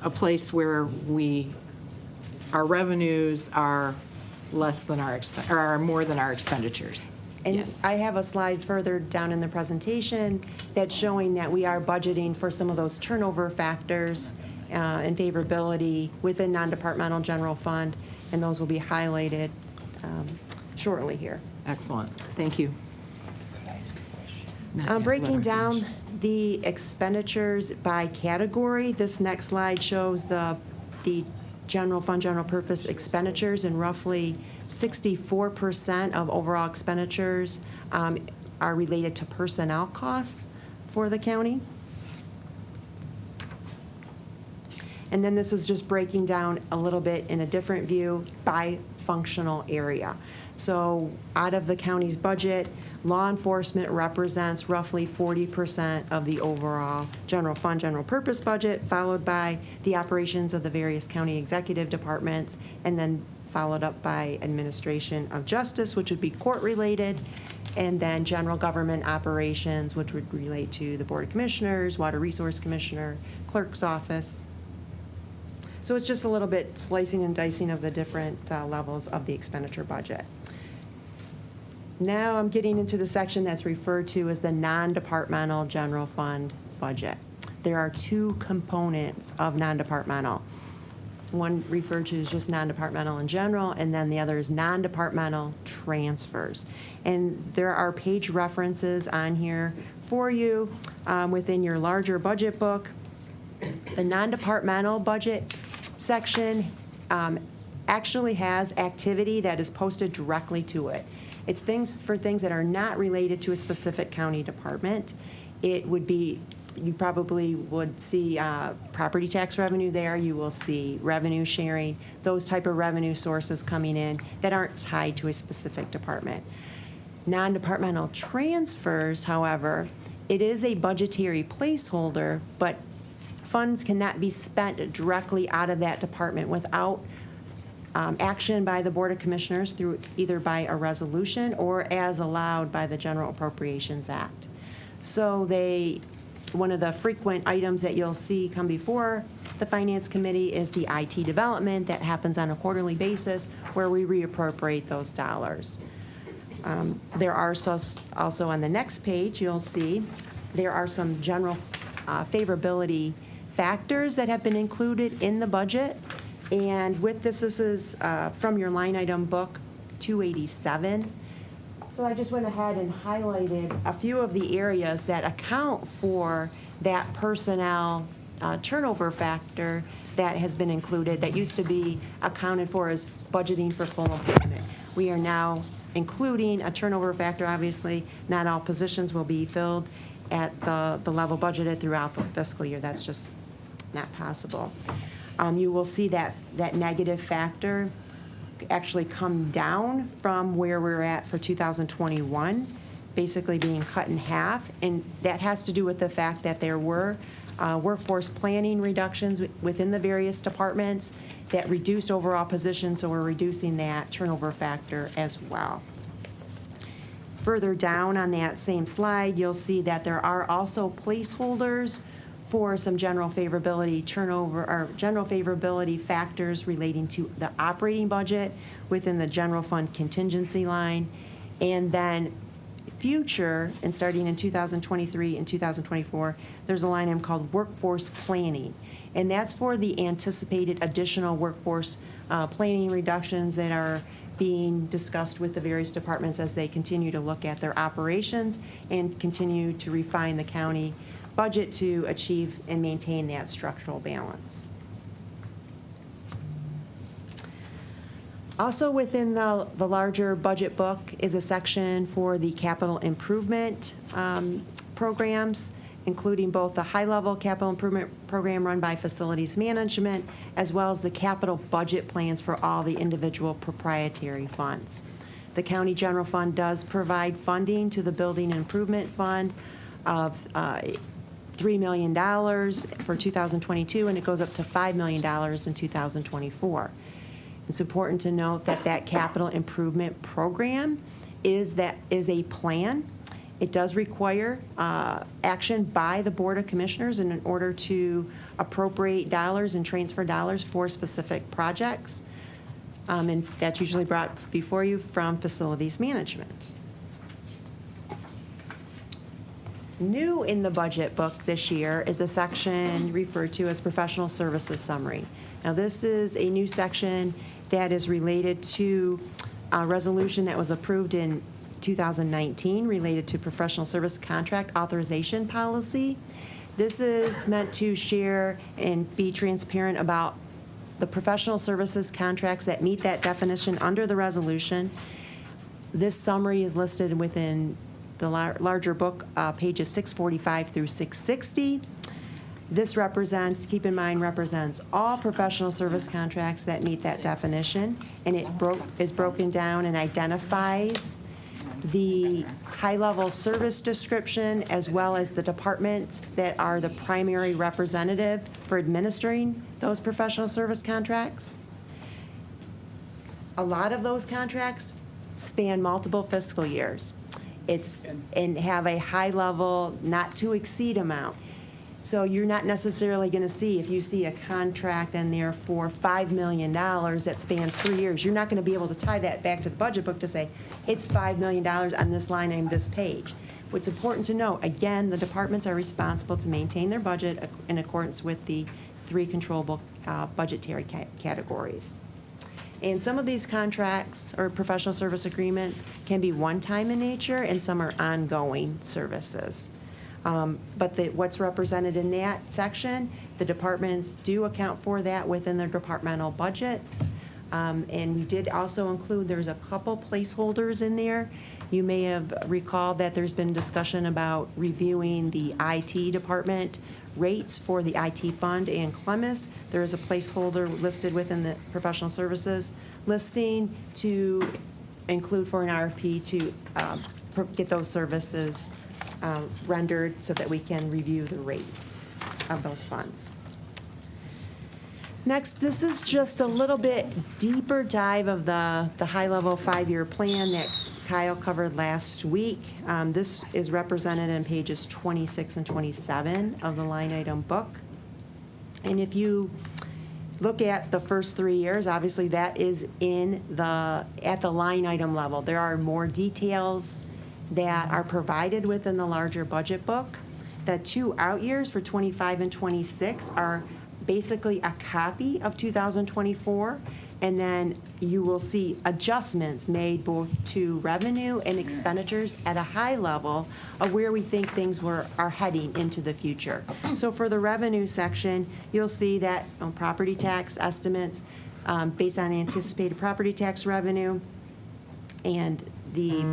a place where our revenues are less than or are more than our expenditures. And Yes. I have a slide further down in the presentation that's showing that we are budgeting for some of those turnover factors and favorability within non-departmental general fund, and those will be highlighted shortly here. Excellent. Thank you. Breaking down the expenditures by category, this next slide shows the general fund, general purpose expenditures, and roughly 64% of overall expenditures are related to personnel costs for the county. And then this is just breaking down a little bit in a different view by functional area. So out of the county's budget, law enforcement represents roughly 40% of the overall general fund, general purpose budget, followed by the operations of the various county executive departments, and then followed up by administration of justice, which would be court-related, and then general government operations, which would relate to the Board of Commissioners, Water Resource Commissioner, Clerk's Office. So it's just a little bit slicing and dicing of the different levels of the expenditure budget. Now I'm getting into the section that's referred to as the non-departmental general fund budget. There are two components of non-departmental. One referred to as just non-departmental in general, and then the other is non-departmental transfers. And there are page references on here for you within your larger budget book. The non-departmental budget section actually has activity that is posted directly to it. It's things that are not related to a specific county department. It would be, you probably would see property tax revenue there. You will see revenue sharing, those type of revenue sources coming in that aren't tied to a specific department. Non-departmental transfers, however, it is a budgetary placeholder, but funds cannot be spent directly out of that department without action by the Board of Commissioners through either by a resolution or as allowed by the General Appropriations Act. So one of the frequent items that you'll see come before the Finance Committee is the IT development that happens on a quarterly basis where we reappropriate those dollars. There are also on the next page, you'll see there are some general favorability factors that have been included in the budget. And with this is from your line item book 287. So I just went ahead and highlighted a few of the areas that account for that personnel turnover factor that has been included, that used to be accounted for as budgeting for full employment. We are now including a turnover factor. Obviously, not all positions will be filled at the level budgeted throughout the fiscal year. That's just not possible. You will see that negative factor actually come down from where we're at for 2021, basically being cut in half. And that has to do with the fact that there were workforce planning reductions within the various departments that reduced overall positions, so we're reducing that turnover factor as well. Further down on that same slide, you'll see that there are also placeholders for some general favorability turnover, or general favorability factors relating to the operating budget within the general fund contingency line. And then future, and starting in 2023 and 2024, there's a line item called workforce planning. And that's for the anticipated additional workforce planning reductions that are being discussed with the various departments as they continue to look at their operations and continue to refine the county budget to achieve and maintain that structural balance. Also within the larger budget book is a section for the capital improvement programs, including both the high-level capital improvement program run by facilities management, as well as the capital budget plans for all the individual proprietary funds. The county general fund does provide funding to the building improvement fund of $3 million for 2022, and it goes up to $5 million in 2024. It's important to note that that capital improvement program is a plan. It does require action by the Board of Commissioners in order to appropriate dollars and transfer dollars for specific projects. And that's usually brought before you from facilities management. New in the budget book this year is a section referred to as professional services summary. Now, this is a new section that is related to a resolution that was approved in 2019 related to professional service contract authorization policy. This is meant to share and be transparent about the professional services contracts that meet that definition under the resolution. This summary is listed within the larger book, pages 645 through 660. This represents, keep in mind, represents all professional service contracts that meet that definition, and it is broken down and identifies the high-level service description as well as the departments that are the primary representative for administering those professional service contracts. A lot of those contracts span multiple fiscal years. And have a high-level, not-to-exceed amount. So you're not necessarily going to see, if you see a contract in there for $5 million that spans 3 years, you're not going to be able to tie that back to the budget book to say, it's $5 million on this line item, this page. What's important to note, again, the departments are responsible to maintain their budget in accordance with the 3 controllable budgetary categories. And some of these contracts or professional service agreements can be one-time in nature, and some are ongoing services. But what's represented in that section, the departments do account for that within their departmental budgets. And we did also include, there's a couple placeholders in there. You may have recalled that there's been discussion about reviewing the IT department rates for the IT fund and Clemis. There is a placeholder listed within the professional services listing to include for an RFP to get those services rendered so that we can review the rates of those funds. Next, this is just a little bit deeper dive of the high-level 5-year plan that Kyle covered last week. This is represented in pages 26 and 27 of the line item book. And if you look at the first 3 years, obviously that is at the line item level. There are more details that are provided within the larger budget book. The 2 out years for 25 and 26 are basically a copy of 2024, and then you will see adjustments made both to revenue and expenditures at a high level of where we think things are heading into the future. So for the revenue section, you'll see that property tax estimates based on anticipated property tax revenue, and the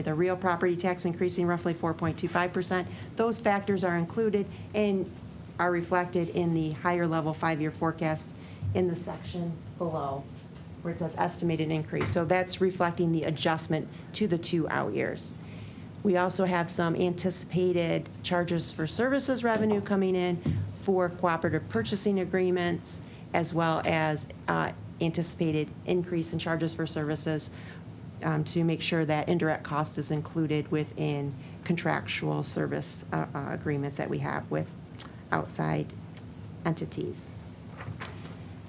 the real property tax increasing roughly 4.25%. Those factors are included and are reflected in the higher level 5-year forecast in the section below where it says estimated increase. So that's reflecting the adjustment to the 2 out years. We also have some anticipated charges for services revenue coming in for cooperative purchasing agreements, as well as anticipated increase in charges for services to make sure that indirect cost is included within contractual service agreements that we have with outside entities.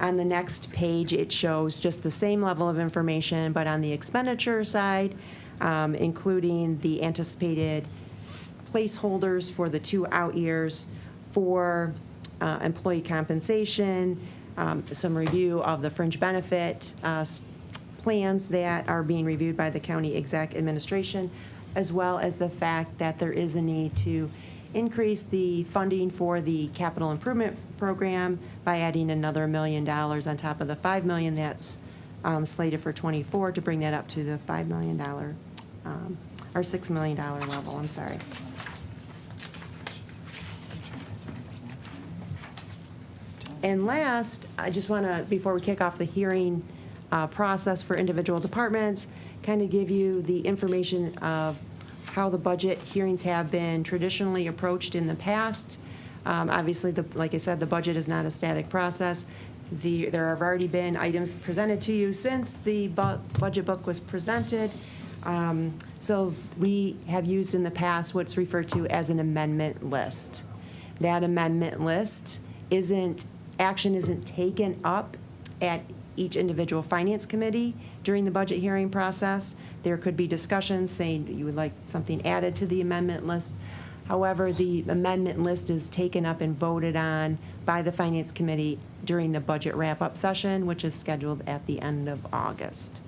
On the next page, it shows just the same level of information, but on the expenditure side, including the anticipated placeholders for the 2 out years for employee compensation, some review of the fringe benefit plans that are being reviewed by the county exec administration, as well as the fact that there is a need to increase the funding for the capital improvement program by adding another $1 million on top of the $5 million that's slated for '24 to bring that up to the $5 million or $6 million level. I'm sorry. And last, I just want to, before we kick off the hearing process for individual departments, kind of give you the information of how the budget hearings have been traditionally approached in the past. Obviously, like I said, the budget is not a static process. There have already been items presented to you since the budget book was presented. So we have used in the past what's referred to as an amendment list. That amendment list action isn't taken up at each individual finance committee during the budget hearing process. There could be discussions saying you would like something added to the amendment list. However, the amendment list is taken up and voted on by the finance committee during the budget wrap-up session, which is scheduled at the end of August.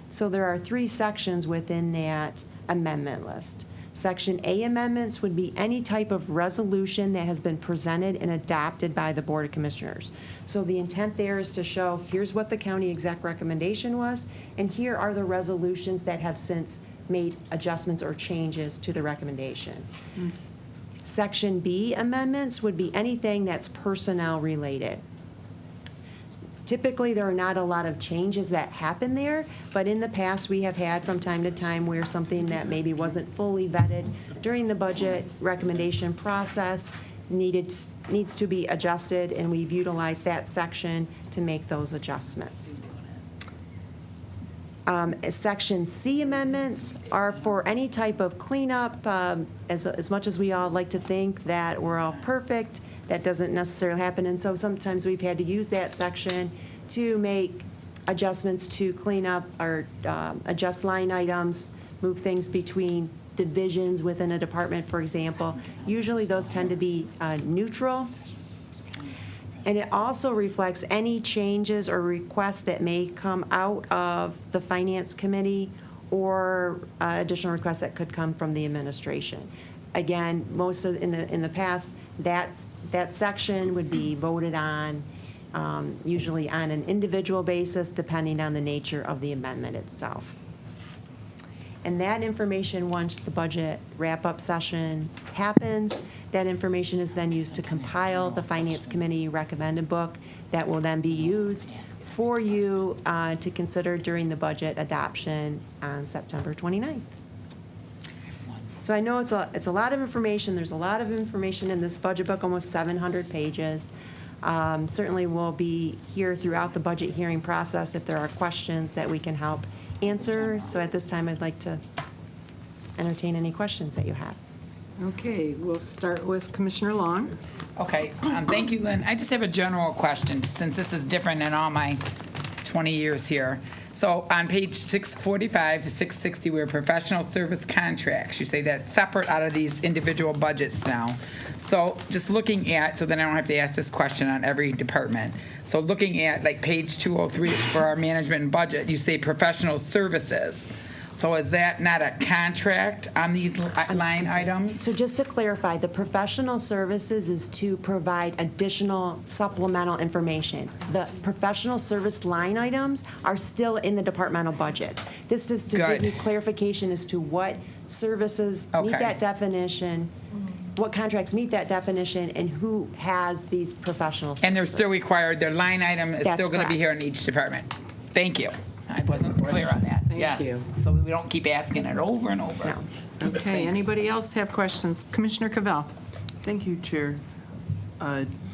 So there are 3 sections within that amendment list. Section A amendments would be any type of resolution that has been presented and adopted by the Board of Commissioners. So the intent there is to show, here's what the county exec recommendation was, and here are the resolutions that have since made adjustments or changes to the recommendation. Section B amendments would be anything that's personnel related. Typically, there are not a lot of changes that happen there, but in the past, we have had from time to time where something that maybe wasn't fully vetted during the budget recommendation process needs to be adjusted, and we've utilized that section to make those adjustments. Section C amendments are for any type of cleanup. As much as we all like to think that we're all perfect, that doesn't necessarily happen, and so sometimes we've had to use that section to make adjustments to clean up or adjust line items, move things between divisions within a department, for example. Usually those tend to be neutral. And it also reflects any changes or requests that may come out of the Finance Committee or additional requests that could come from the administration. Again, in the past, that section would be voted on usually on an individual basis, depending on the nature of the amendment itself. And that information, once the budget wrap-up session happens, that information is then used to compile the Finance Committee recommended book that will then be used for you to consider during the budget adoption on September 29th. So I know it's a lot of information. There's a lot of information in this budget book, almost 700 pages. Certainly we'll be here throughout the budget hearing process if there are questions that we can help answer. So at this time, I'd like to entertain any questions that you have. Okay, we'll start with Commissioner Long. Okay, thank you, Lynn. I just have a general question, since this is different in all my 20 years here. So on page 645 to 660, we're professional service contracts. You say that's separate out of these individual budgets now. So just looking at, so then I don't have to ask this question on every department. So looking at like page 203 for our management and budget, you say professional services. So is that not a contract on these line items? So just to clarify, the professional services is to provide additional supplemental information. The professional service line items are still in the departmental budget. This is to give you clarification as to what services meet that definition, what contracts meet that definition, and who has these professional services. And they're still required, their line item is That's still going to be here in each department. Thank you. I wasn't clear on that. Thank you. So we don't keep asking it over and over. No. Okay, anybody else have questions? Commissioner Cavell. Thank you, Chair.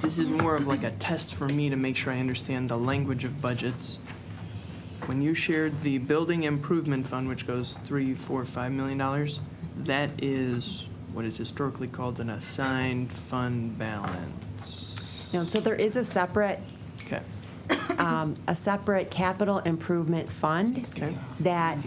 This is more of like a test for me to make sure I understand the language of budgets. when you shared the building improvement fund, which goes $3, $4, $5 million, that is what is historically called an assigned fund balance. No, so there is a separate Okay. a separate capital improvement fund Okay. that,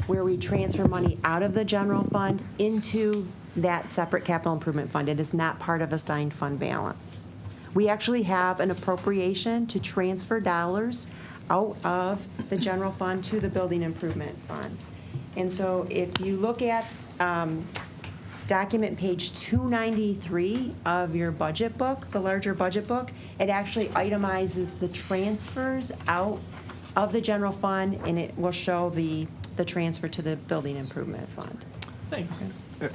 where we transfer money out of the general fund into that separate capital improvement fund. It is not part of assigned fund balance. We actually have an appropriation to transfer dollars out of the general fund to the building improvement fund. And so if you look at document page 293 of your budget book, the larger budget book, it actually itemizes the transfers out of the general fund, and it will show the transfer to the building improvement fund. Thanks.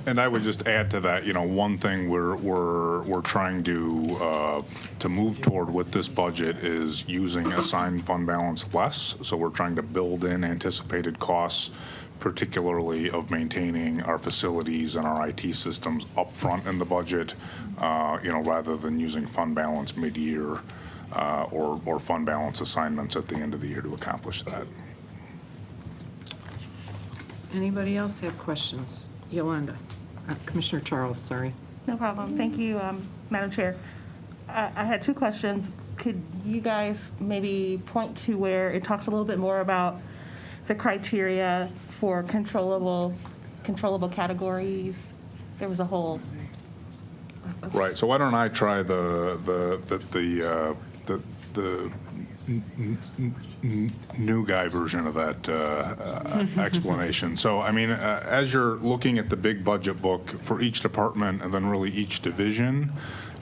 And I would just add to that, one thing we're trying to move toward with this budget is using assigned fund balance less. So we're trying to build in anticipated costs, particularly of maintaining our facilities and our IT systems up front in the budget, rather than using fund balance mid-year or fund balance assignments at the end of the year to accomplish that. Anybody else have questions? Yolanda, Commissioner Charles, sorry. No problem. Thank you, Madam Chair. I had two questions. Could you guys maybe point to where it talks a little bit more about the criteria for controllable categories? There was a whole. Right. So why don't I try the new guy version of that explanation. So, I mean, as you're looking at the big budget book for each department and then really each division,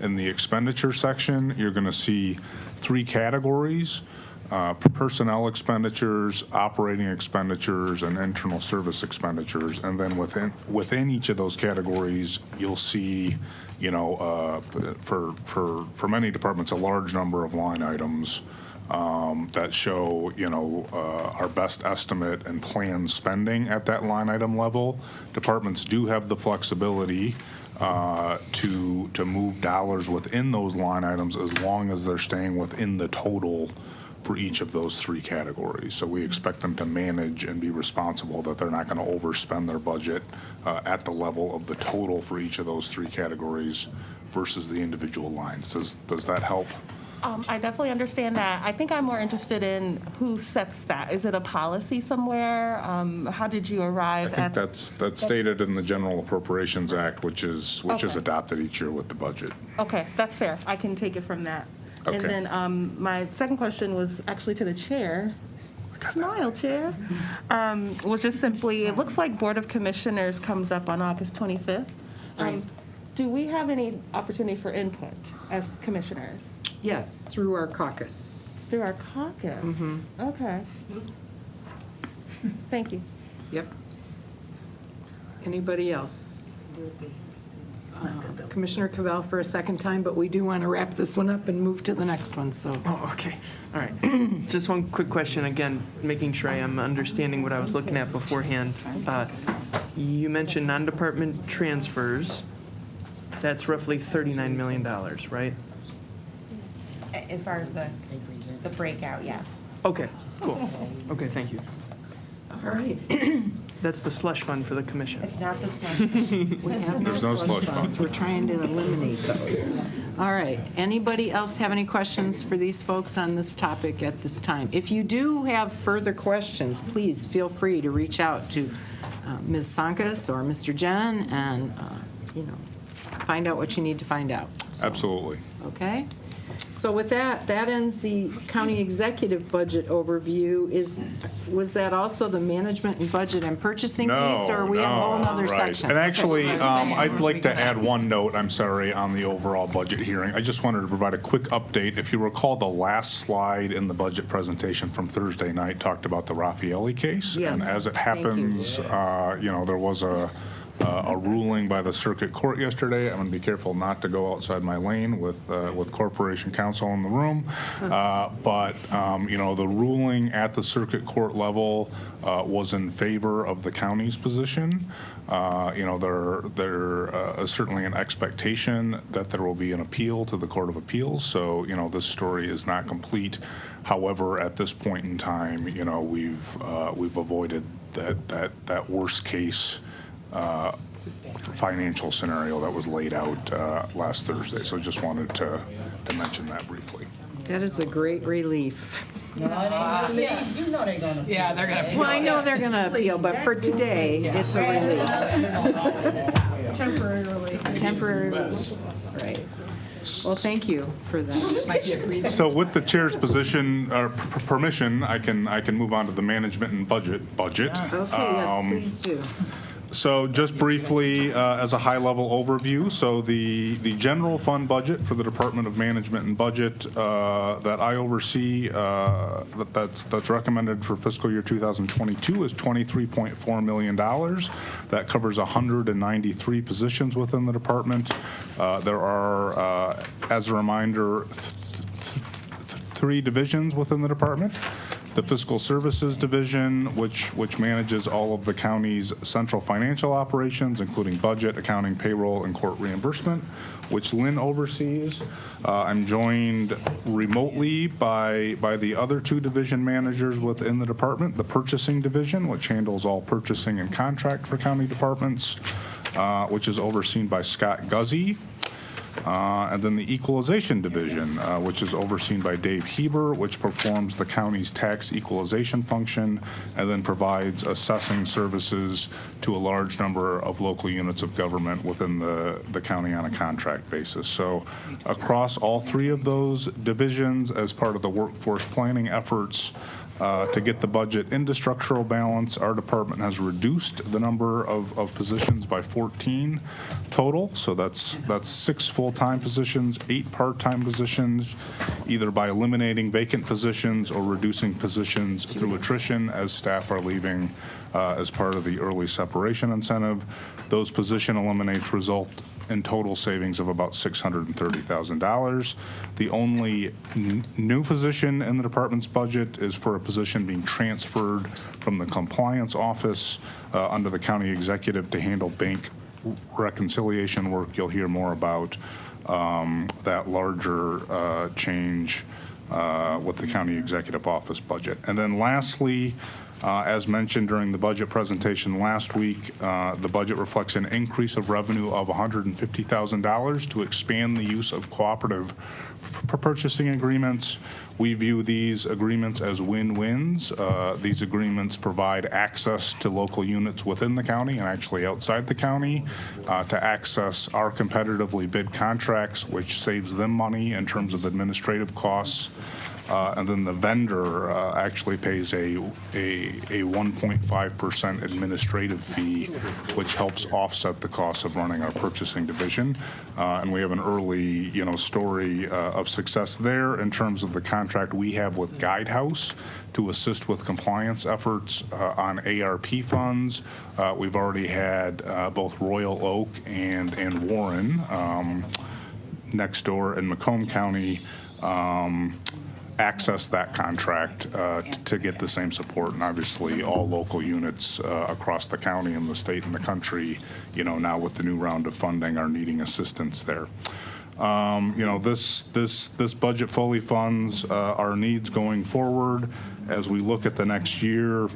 in the expenditure section, you're going to see three categories: personnel expenditures, operating expenditures, and internal service expenditures. And then within each of those categories, you'll see, for many departments, a large number of line items that show, our best estimate and planned spending at that line item level. Departments do have the flexibility to move dollars within those line items as long as they're staying within the total for each of those three categories. So we expect them to manage and be responsible, that they're not going to overspend their budget at the level of the total for each of those three categories versus the individual lines. Does that help? I definitely understand that. I think I'm more interested in who sets that. Is it a policy somewhere? How did you arrive I at? think that's stated in the General Appropriations Act, which is Okay. adopted each year with the budget. Okay, that's fair. I can take it from that. Okay. And then my second question was actually to the chair. Smile, Chair. Was just simply, it looks like Board of Commissioners comes up on August 25th. Do we have any opportunity for input as commissioners? Yes, through our caucus. Through our caucus? Okay. Thank you. Yep. Anybody else? Commissioner Cavell for a second time, but we do want to wrap this one up and move to the next one, so. Oh, okay. All right. Just one quick question, again, making sure I am understanding what I was looking at beforehand. You mentioned non-department transfers. That's roughly $39 million, right? As far as the breakout, yes. Okay, cool. Okay, thank you. All right. That's the slush fund for the commission. It's not the slush. We have There's no slush funds. We're trying to eliminate those. All right. Anybody else have any questions for these folks on this topic at this time? If you do have further questions, please feel free to reach out to Ms. Sankas or Mr. Jen and, find out what you need to find out. So, Absolutely. okay? So with that ends the county executive budget overview. Was that also the management and budget and purchasing piece, or we have a whole other right. section? And actually, Okay. I'd like to add one note, I'm sorry, on the overall budget hearing. I just wanted to provide a quick update. If you recall, the last slide in the budget presentation from Thursday night talked about the Raffaelli case. Yes, And as it thank you. happens, there was a a ruling by the circuit court yesterday. I'm going to be careful not to go outside my lane with Corporation Counsel in the room. But the ruling at the circuit court level was in favor of the county's position. There is certainly an expectation that there will be an appeal to the Court of Appeals. So, this story is not complete. However, at this point in time, we've avoided that worst case financial scenario that was laid out last Thursday. So just wanted to mention that briefly. That is a great relief. You know they're gonna. Yeah, they're gonna. Well, I know they're going to appeal, but for today, it's a relief. Temporary relief. Temporary relief. Right. Well, thank you for that. So with the chair's position or permission, I can move on to the management and budget. Okay, yes, please do. So just briefly, as a high-level overview, so the general fund budget for the Department of Management and Budget that I oversee, that's recommended for fiscal year 2022 is $23.4 million. That covers 193 positions within the department. There are, as a reminder, 3 divisions within the department. The Fiscal Services Division, which manages all of the county's central financial operations, including budget, accounting, payroll, and court reimbursement, which Lynn oversees. I'm joined remotely by the other 2 division managers within the department, the Purchasing Division, which handles all purchasing and contract for county departments, which is overseen by Scott Guzzi. And then the Equalization Division, which is overseen by Dave Heber, which performs the county's tax equalization function and then provides assessing services to a large number of local units of government within the county on a contract basis. So across all 3 of those divisions, as part of the workforce planning efforts, to get the budget into structural balance, our department has reduced the number of positions by 14 total. So that's 6 full-time positions, 8 part-time positions, either by eliminating vacant positions or reducing positions through attrition as staff are leaving as part of the early separation incentive. Those position eliminates result in total savings of about $630,000. The only new position in the department's budget is for a position being transferred from the compliance office under the county executive to handle bank reconciliation work. You'll hear more about that larger change with the county executive office budget. And then lastly, as mentioned during the budget presentation last week, the budget reflects an increase of revenue of $150,000 to expand the use of cooperative purchasing agreements. We view these agreements as win-wins. These agreements provide access to local units within the county and actually outside the county to access our competitively bid contracts, which saves them money in terms of administrative costs. And then the vendor actually pays a 1.5% administrative fee, which helps offset the cost of running our purchasing division. And we have an early, story of success there in terms of the contract we have with Guidehouse to assist with compliance efforts on ARP funds. We've already had both Royal Oak and Warren next door in Macomb County access that contract to get the same support, and obviously all local units across the county and the state and the country, now with the new round of funding are needing assistance there. This budget fully funds our needs going forward. As we look at the next year,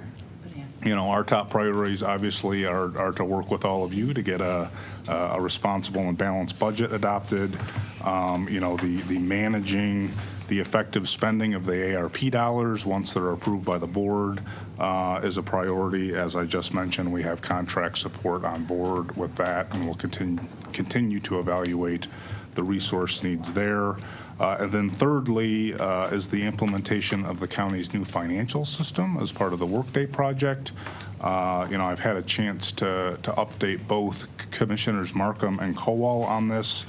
our top priorities obviously are to work with all of you to get a responsible and balanced budget adopted. The managing the effective spending of the ARP dollars once they're approved by the board is a priority. As I just mentioned, we have contract support on board with that, and we'll continue to evaluate the resource needs there. And then thirdly is the implementation of the county's new financial system as part of the Workday project. I've had a chance to update both Commissioners Markham and Kowal on this.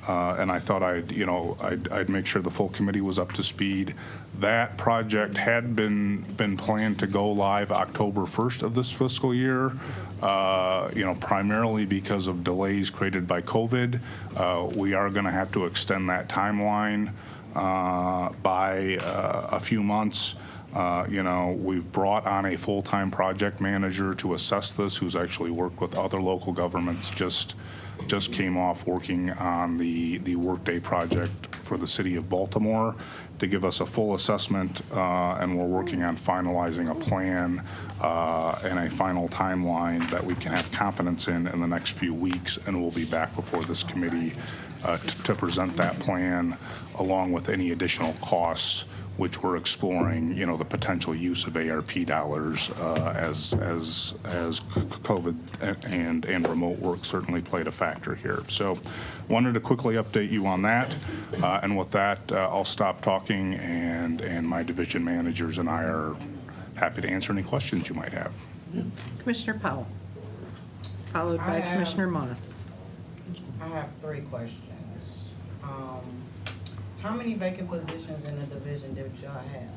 and I thought I'd make sure the full committee was up to speed. That project had been planned to go live October 1st of this fiscal year, primarily because of delays created by COVID. We are going to have to extend that timeline by a few months. We've brought on a full-time project manager to assess this, who's actually worked with other local governments, just came off working on the Workday project for the city of Baltimore to give us a full assessment, and we're working on finalizing a plan and a final timeline that we can have confidence in the next few weeks, and we'll be back before this committee to present that plan along with any additional costs, which we're exploring, the potential use of ARP dollars as COVID and remote work certainly played a factor here. So wanted to quickly update you on that. And with that, I'll stop talking, and my division managers and I are happy to answer any questions you might have. Commissioner Powell, followed by Commissioner Moss. I have 3 questions. How many vacant positions in the division did y'all have?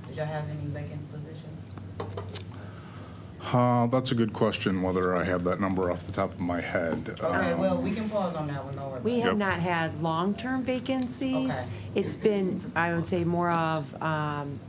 Did y'all have any vacant positions? That's a good question, whether I have that number off the top of my head. Okay, well, we can pause on that one. No worries. We have not had long-term vacancies. Okay. It's been, I would say, more of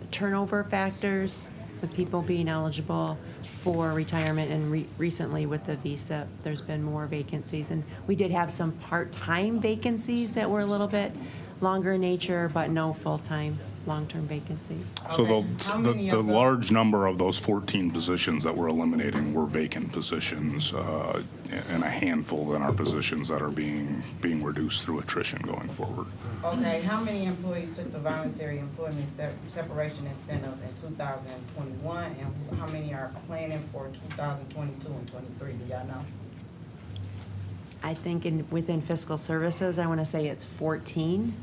turnover factors with people being eligible for retirement, and recently with the visa, there's been more vacancies. And we did have some part-time vacancies that were a little bit longer in nature, but no full-time, long-term vacancies. So the large number of those 14 positions that we're eliminating were vacant positions, and a handful in our positions that are being reduced through attrition going forward. Okay, how many employees took the voluntary employment separation incentive in 2021, and how many are planning for 2022 and 23? Do y'all know? I think within fiscal services, I want to say it's 14.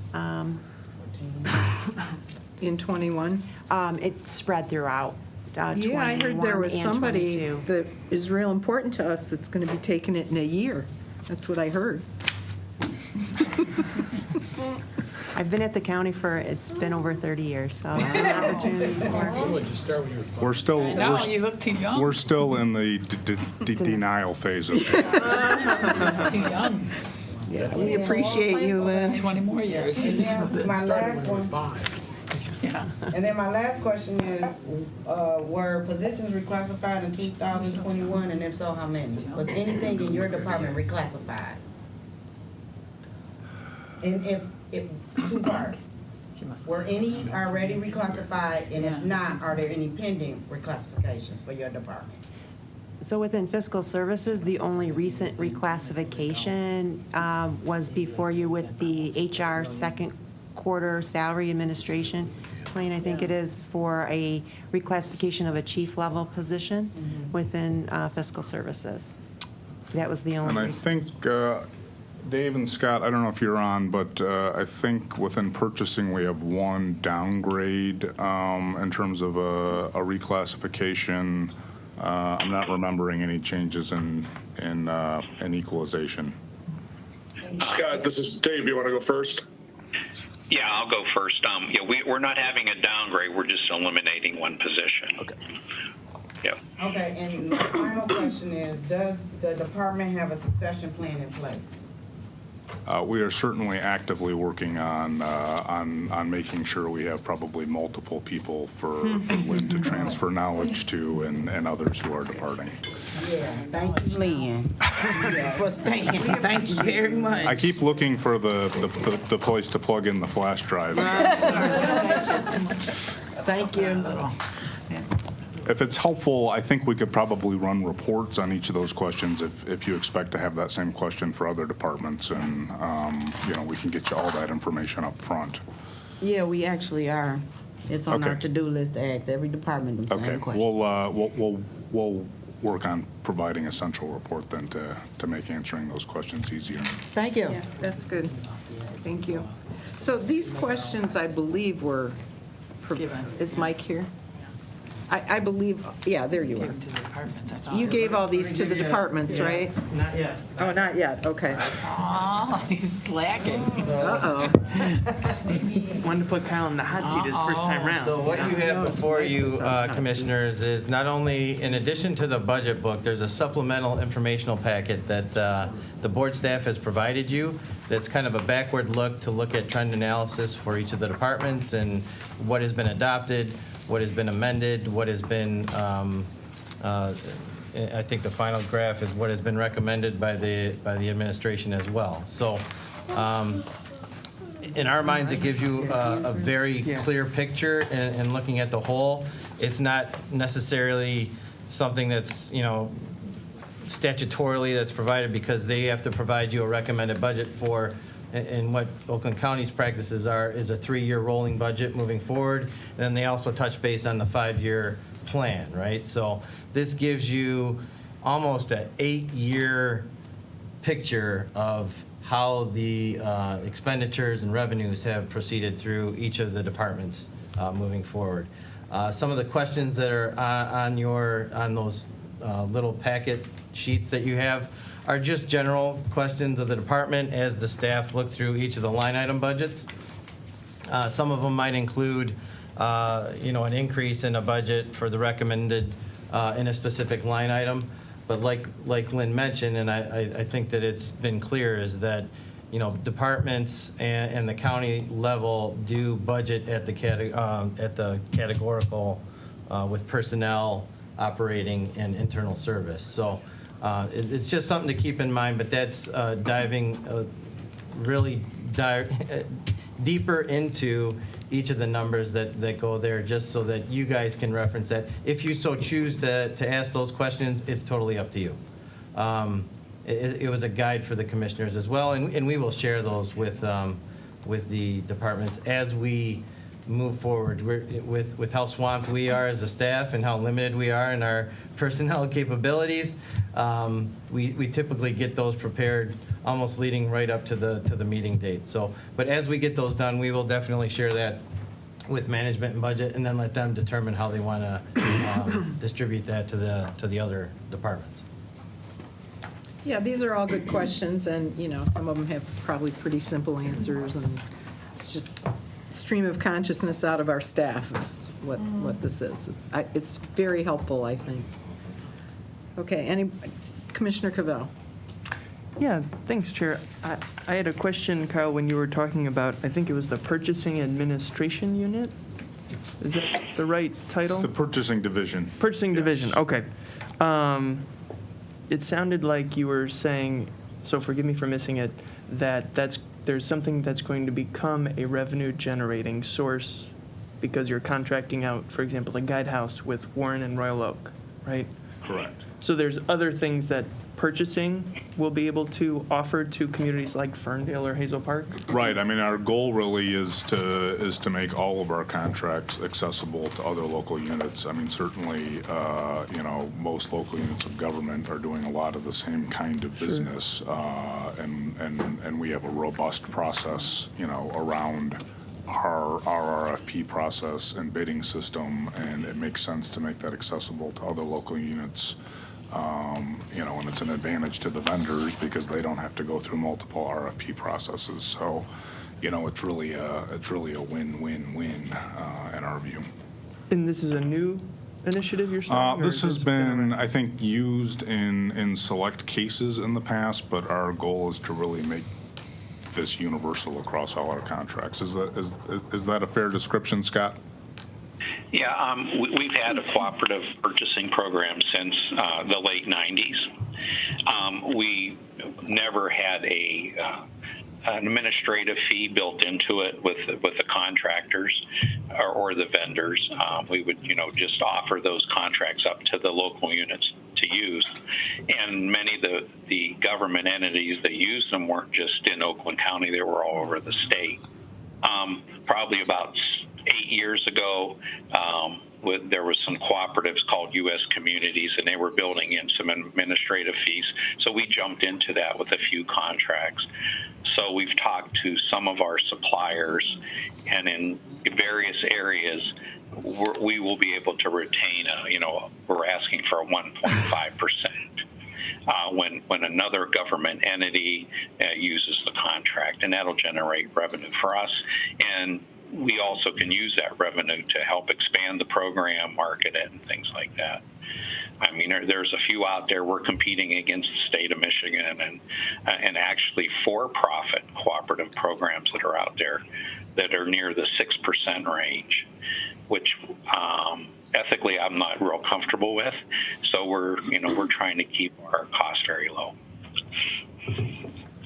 In 21? It's spread throughout. Yeah, I heard there 21 was and somebody 22. that is real important to us that's going to be taking it in a year. That's what I heard. I've been at the county it's been over 30 years, so it's an opportunity. We're still you look too young. we're still in the denial phase of It's too young. We appreciate you, Lynn. 20 more years. My last one. Yeah. And then my last question is, were positions reclassified in 2021, and if so, how many? Was anything in your department reclassified? And if 2 parts, were any already reclassified, and if not, are there any pending reclassifications for your department? So within fiscal services, the only recent reclassification was before you with the HR second quarter salary administration plan, I think it is, for a reclassification of a chief level position within fiscal services. That was the only And I recent. think, Dave and Scott, I don't know if you're on, but I think within purchasing, we have 1 downgrade in terms of a reclassification. I'm not remembering any changes in equalization. Scott, this is Dave. You want to go first? Yeah, I'll go first. We're not having a downgrade. We're just eliminating 1 position. Okay. Yep. Okay, and my final question is, does the department have a succession plan in place? We are certainly actively working on making sure we have probably multiple people for Lynn to transfer knowledge to, and others who are departing. Yeah, thank you, Lynn, for staying. Thank you very much. I keep looking for the place to plug in the flash drive. Thank you. If it's helpful, I think we could probably run reports on each of those questions if you expect to have that same question for other departments, and we can get you all that information up front. Yeah, we actually are. It's on our Okay. to-do list to ask every department the Okay, same question. we'll work on providing a central report then to make answering those questions easier. Thank you. Yeah, that's good. Thank you. So these questions, I believe, were, is Mike here? I believe, yeah, there you are. To the departments, I thought. You gave all these to the departments, right? Not yet. Oh, not yet, okay. Oh, he's slacking. Uh-oh. Wanted to put Kyle in the hot seat his first time round. So what you have before you, Commissioners, is not only, in addition to the budget book, there's a supplemental informational packet that the board staff has provided you that's kind of a backward look to look at trend analysis for each of the departments and what has been adopted, what has been amended, what has been, I think the final graph is what has been recommended by the administration as well. So in our minds, it gives you a very clear picture and looking at the whole. It's not necessarily something that's, statutorily that's provided because they have to provide you a recommended budget for, and what Oakland County's practices are, is a 3-year rolling budget moving forward. And then they also touch base on the 5-year plan, right? So this gives you almost an 8-year picture of how the expenditures and revenues have proceeded through each of the departments moving forward. Some of the questions that are on those little packet sheets that you have are just general questions of the department as the staff look through each of the line item budgets. Some of them might include, an increase in a budget for the recommended in a specific line item. But like Lynn mentioned, and I think that it's been clear, is that departments and the county level do budget at the categorical with personnel, operating, and internal service. So it's just something to keep in mind, but that's diving really deeper into each of the numbers that go there, just so that you guys can reference that. If you so choose to ask those questions, it's totally up to you. It was a guide for the commissioners as well, and we will share those with the departments as we move forward. With how swamped we are as a staff and how limited we are in our personnel capabilities, we typically get those prepared almost leading right up to the meeting date. So, but as we get those done, we will definitely share that with management and budget, and then let them determine how they want to distribute that to the other departments. Yeah, these are all good questions, and, some of them have probably pretty simple answers, and it's just stream of consciousness out of our staff is what this is. It's very helpful, I think. Okay, Commissioner Cavell. Yeah, thanks, Chair. I had a question, Kyle, when you were talking about, I think it was the Purchasing Administration Unit? Is that the right title? The Purchasing Division. Purchasing Division, okay. It sounded like you were saying, so forgive me for missing it, that there's something that's going to become a revenue-generating source because you're contracting out, for example, the Guidehouse with Warren and Royal Oak, right? Correct. So there's other things that purchasing will be able to offer to communities like Ferndale or Hazel Park? Right. I mean, our goal really is to make all of our contracts accessible to other local units. I mean, certainly, most local units of government are doing a lot of the same kind of business, and we have a robust process, around our RFP process and bidding system, and it makes sense to make that accessible to other local units. And it's an advantage to the vendors because they don't have to go through multiple RFP processes. So, it's really a win-win-win in our view. And this is a new initiative you're starting? This has been, I think, used in select cases in the past, but our goal is to really make this universal across all our contracts. Is that a fair description, Scott? Yeah, we've had a cooperative purchasing program since the late 90s. We never had an administrative fee built into it with the contractors or the vendors. We would, just offer those contracts up to the local units to use. And many of the government entities that used them weren't just in Oakland County, they were all over the state. Probably about 8 years ago, there was some cooperatives called U.S. Communities, and they were building in some administrative fees. So we jumped into that with a few contracts. So we've talked to some of our suppliers, and in various areas, we will be able to retain we're asking for a 1.5%. When another government entity uses the contract, and that'll generate revenue for us. And we also can use that revenue to help expand the program, market it, and things like that. I mean, there's a few out there. We're competing against the state of Michigan and actually for-profit cooperative programs that are out there that are near the 6% range, which ethically I'm not real comfortable with. So we're trying to keep our costs very low.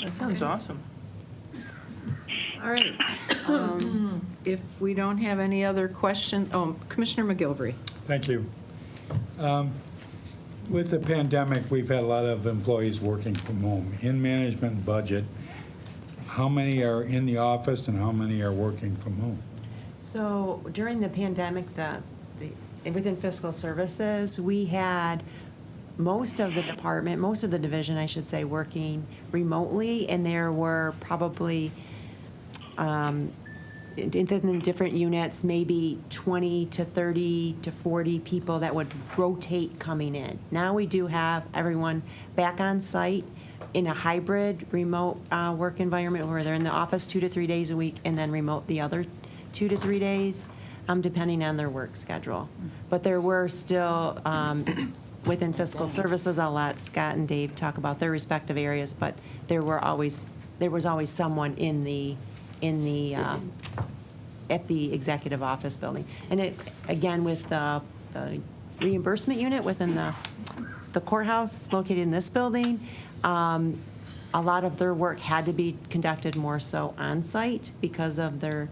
That sounds awesome. All right. If we don't have any other questions, Commissioner McGilvery. Thank you. With the pandemic, we've had a lot of employees working from home. In management budget, how many are in the office and how many are working from home? So during the pandemic, within fiscal services, we had most of the division, I should say, working remotely, and there were probably in the different units, maybe 20 to 30 to 40 people that would rotate coming in. Now we do have everyone back on site in a hybrid remote work environment where they're in the office 2 to 3 days a week and then remote the other 2 to 3 days, depending on their work schedule. But there were still, within fiscal services, I'll let Scott and Dave talk about their respective areas, but there was always someone at the executive office building. And it, again, with the reimbursement unit within the courthouse, it's located in this building, a lot of their work had to be conducted more so on-site because of the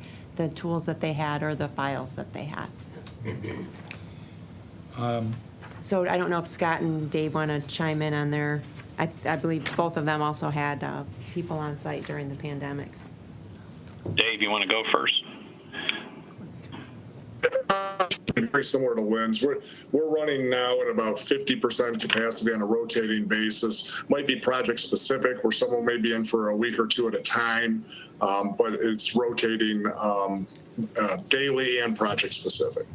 tools that they had or the files that they had. So I don't know if Scott and Dave want to chime in on their, I believe both of them also had people on site during the pandemic. Dave, you want to go first? Very similar to Lynn's. We're running now at about 50% capacity on a rotating basis. Might be project specific where someone may be in for a week or two at a time, but it's rotating daily and project specific.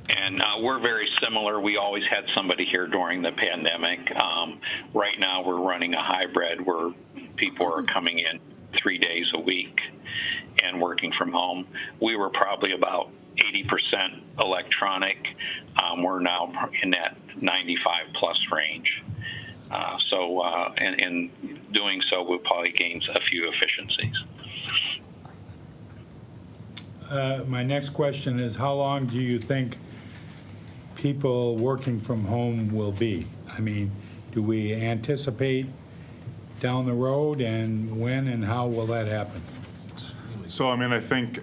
And we're very similar. We always had somebody here during the pandemic. Right now we're running a hybrid where people are coming in 3 days a week and working from home. We were probably about 80% electronic. We're now in that 95 plus range. So in doing so, we'll probably gain a few efficiencies. My next question is, how long do you think people working from home will be? I mean, do we anticipate down the road, and when and how will that happen? So, I mean, I think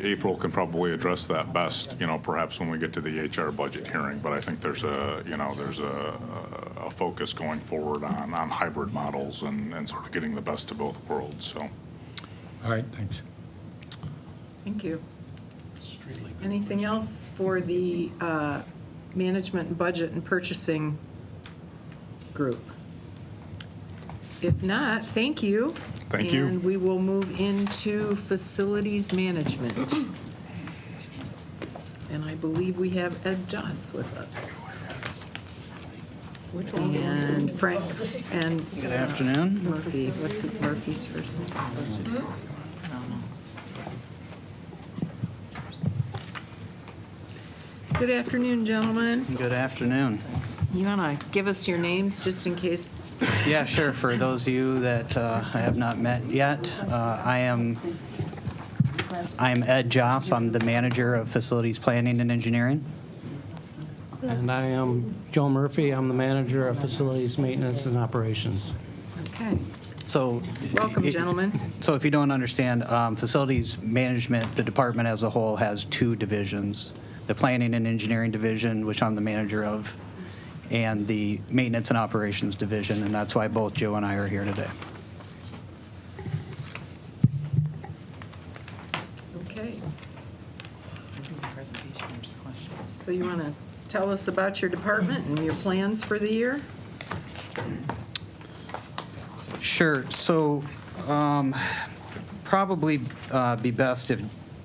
April can probably address that best, perhaps when we get to the HR budget hearing, but I think there's a focus going forward on hybrid models and sort of getting the best of both worlds, so. All right, thanks. Thank you. Anything else for the management, budget, and purchasing group? If not, thank you. Thank you. And we will move into facilities management. And I believe we have Ed Joss with us. Which one? And Frank and. Good afternoon. Murphy. What's Murphy's first name? Good afternoon, gentlemen. Good afternoon. You want to give us your names just in case? Yeah, sure. For those of you that I have not met yet, I am Ed Joss. I'm the manager of facilities planning and engineering. And I am Joe Murphy. I'm the manager of facilities maintenance and operations. Okay. So, welcome, gentlemen. So if you don't understand, facilities management, the department as a whole has two divisions. The planning and engineering division, which I'm the manager of, and the maintenance and operations division, and that's why both Joe and I are here today. Okay. So you want to tell us about your department and your plans for the year? Sure. So probably be best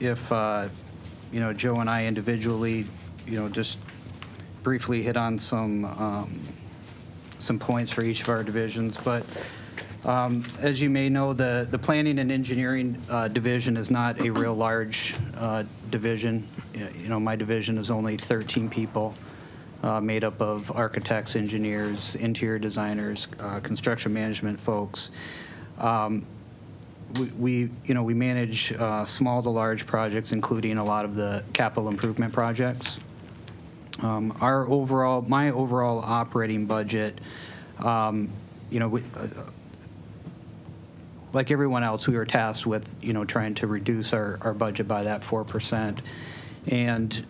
if, Joe and I individually, just briefly hit on some points for each of our divisions. But as you may know, the Planning and Engineering division is not a real large division. My division is only 13 people, made up of architects, engineers, interior designers, construction management folks. We manage small to large projects, including a lot of the capital improvement projects. My overall operating budget, like everyone else, we were tasked with, trying to reduce our budget by that 4%. And,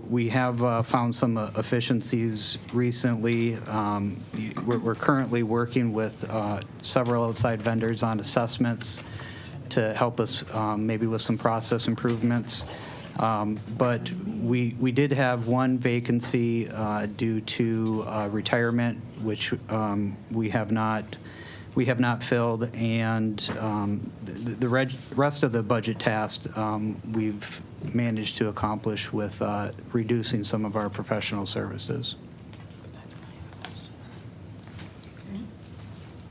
we have found some efficiencies recently. We're currently working with several outside vendors on assessments to help us maybe with some process improvements. But we did have one vacancy due to retirement, which we have not filled, and the rest of the budget task we've managed to accomplish with reducing some of our professional services.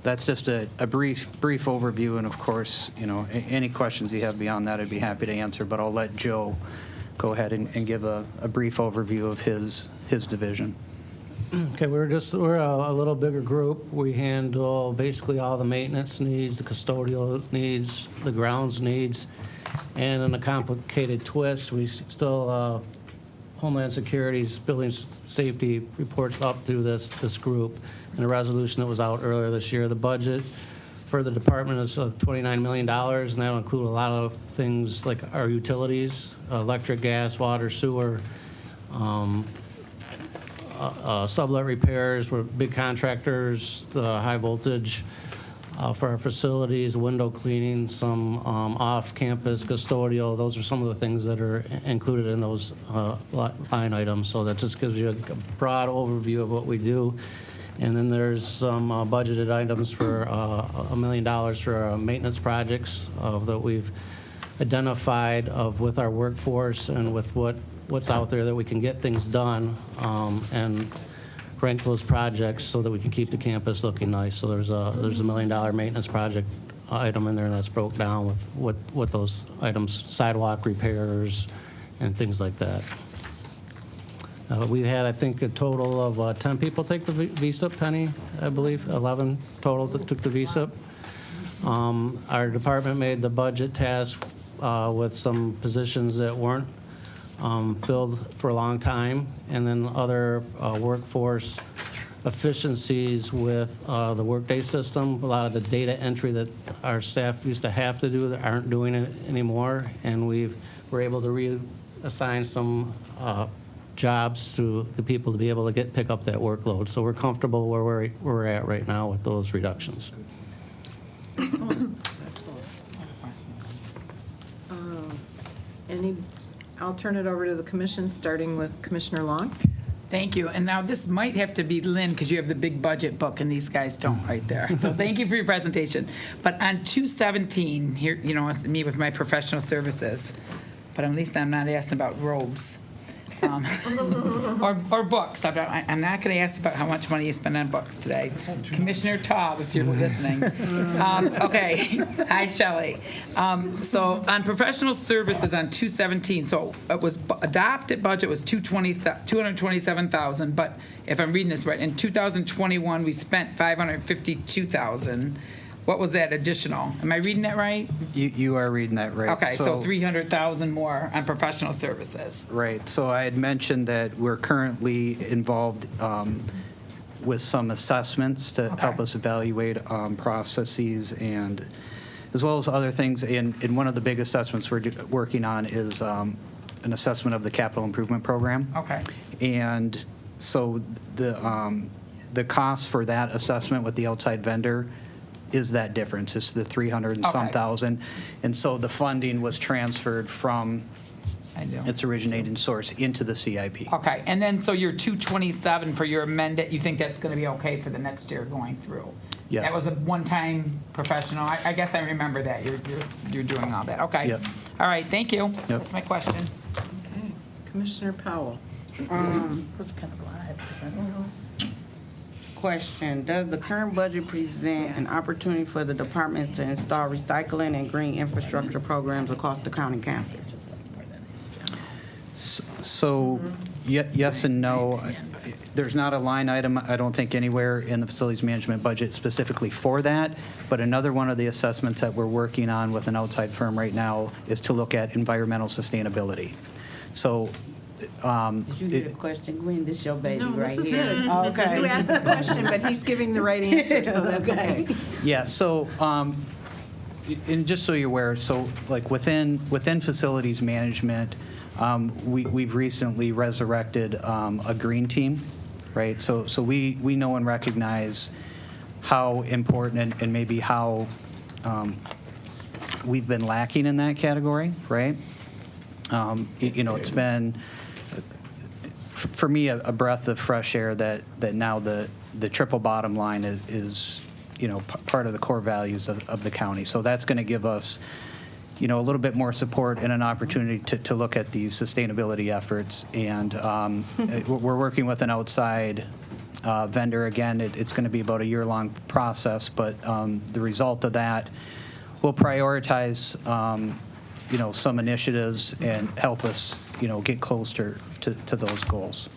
That's just a brief overview, and of course, any questions you have beyond that, I'd be happy to answer, but I'll let Joe go ahead and give a brief overview of his division. Okay, we're a little bigger group. We handle basically all the maintenance needs, the custodial needs, the grounds needs, and in a complicated twist, we still, Homeland Security's building safety reports up through this group. And a resolution that was out earlier this year, the budget for the department is $29 million, and that'll include a lot of things like our utilities, electric, gas, water, sewer, sublet repairs. We're big contractors, the high voltage for our facilities, window cleaning, some off-campus custodial. Those are some of the things that are included in those line items. So that just gives you a broad overview of what we do. And then there's some budgeted items for $1 million for maintenance projects that we've identified with our workforce and with what's out there that we can get things done and rank those projects so that we can keep the campus looking nice. So there's a $1 million maintenance project item in there that's broke down with what those items, sidewalk repairs and things like that. We had, I think, a total of 10 people take the VSIP, Penny, I believe, 11 total that took the VSIP. Our department made the budget task with some positions that weren't filled for a long time, and then other workforce efficiencies with the Workday system. A lot of the data entry that our staff used to have to do that aren't doing it anymore, and we're able to reassign some jobs to the people to be able to pick up that workload. So we're comfortable where we're at right now with those reductions. Excellent. I'll turn it over to the commission, starting with Commissioner Long. Thank you. And now this might have to be Lynn, because you have the big budget book, and these guys don't right there. So thank you for your presentation. But on 217, here, with me with my professional services, but at least I'm not asking about robes. Or books. I'm not going to ask about how much money you spend on books today. Commissioner Taub, if you're listening. Okay. Hi, Shelley. So on professional services on 217, so it was adopted budget was $227,000, but if I'm reading this right, in 2021 we spent $552,000. What was that additional? Am I reading that right? You are reading that right. Okay, so 300,000 more on professional services. Right. So I had mentioned that we're currently involved with some assessments to help us evaluate processes and as well as other things. And one of the big assessments we're working on is an assessment of the capital improvement program. Okay. And so the cost for that assessment with the outside vendor is that difference. It's the 300 and some thousand. And so the funding was transferred from I do. its originating source into the CIP. Okay, and then, so your 227 for your amended, you think that's gonna be okay for the next year going through? Yes. That was a one-time professional, I guess I remember that, you're doing all that, okay. Yep. All right, thank you. That's my question. Okay. Commissioner Powell. Was kind of live. Question, does the current budget present an opportunity for the departments to install recycling and green infrastructure programs across the county campus? So, yes and no. There's not a line item, I don't think, anywhere in the facilities management budget specifically for that, but another one of the assessments that we're working on with an outside firm right now is to look at environmental sustainability. So, Did you get a question, Gwen? This your baby No, right this is here. good. Okay. You asked the question, but he's giving the right answer, so that's okay. yeah, so, and just so you're aware, so like within facilities management, we've recently resurrected a green team, right? So we know and recognize how important and maybe how we've been lacking in that category, right? It's been, for me, a breath of fresh air that now the triple bottom line is part of the core values of the county. So that's going to give us a little bit more support and an opportunity to look at these sustainability efforts. And we're working with an outside vendor. Again, it's going to be about a year-long process, but the result of that will prioritize some initiatives and help us get closer to those goals.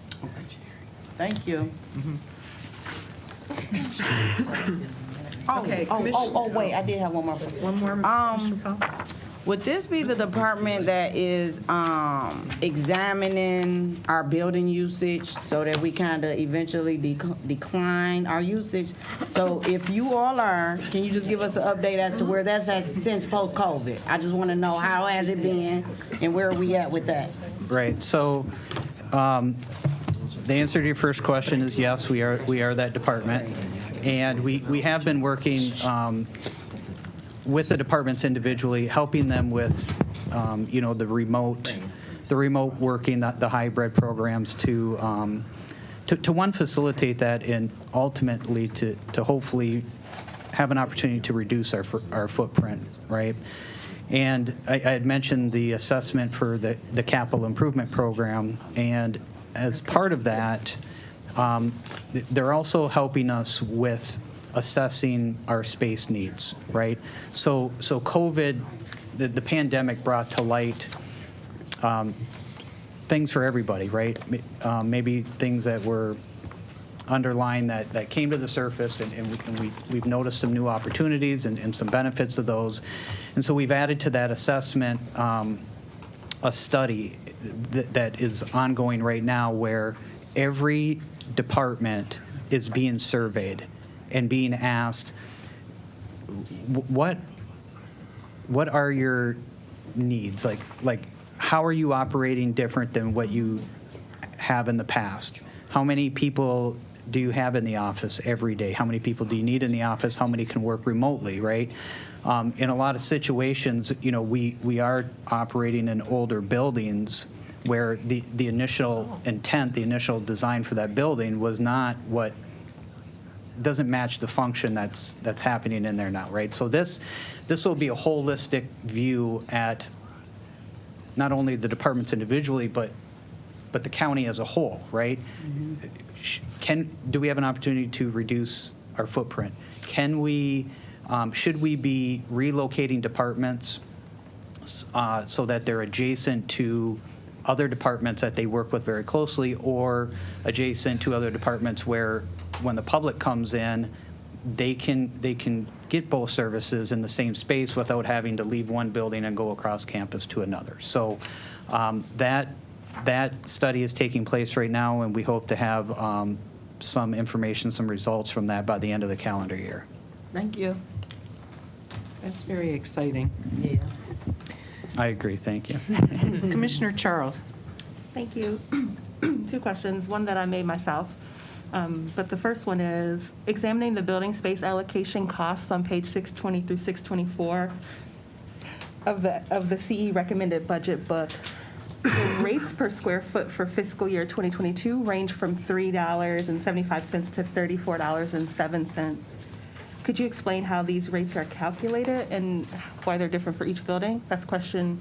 Thank you. Okay, Wait, I did have one more. One more, Commissioner Powell? Would this be the department that is examining our building usage so that we kind of eventually decline our usage? So if you all are, can you just give us an update as to where that's at since post-COVID? I just want to know how has it been and where are we at with that? Right. So the answer to your first question is yes, we are that department. And we have been working with the departments individually, helping them with, the remote working, the hybrid programs to one, facilitate that, and ultimately to hopefully have an opportunity to reduce our footprint, right? And I had mentioned the assessment for the capital improvement program, and as part of that, they're also helping us with assessing our space needs, right? So COVID, the pandemic brought to light things for everybody, right? Maybe things that were underlying that came to the surface, and we've noticed some new opportunities and some benefits of those. And so we've added to that assessment a study that is ongoing right now where every department is being surveyed and being asked, what are your needs? Like how are you operating different than what you have in the past? How many people do you have in the office every day? How many people do you need in the office? How many can work remotely, right? In a lot of situations, we are operating in older buildings where the initial intent, the initial design for that building was not what doesn't match the function that's happening in there now, right? So this will be a holistic view at not only the departments individually, but the county as a whole, right? Do we have an opportunity to reduce our footprint? Should we be relocating departments so that they're adjacent to other departments that they work with very closely, or adjacent to other departments where when the public comes in, they can get both services in the same space without having to leave one building and go across campus to another. So that study is taking place right now, and we hope to have some information, some results from that by the end of the calendar year. Thank you. That's very exciting. Yeah. I agree, thank you. Commissioner Charles. Thank you. Two questions, one that I made myself. But the first one is, examining the building space allocation costs on page 620 through 624 of the CE recommended budget book. The rates per square foot for fiscal year 2022 range from $3.75 to $34.07. Could you explain how these rates are calculated and why they're different for each building? That's question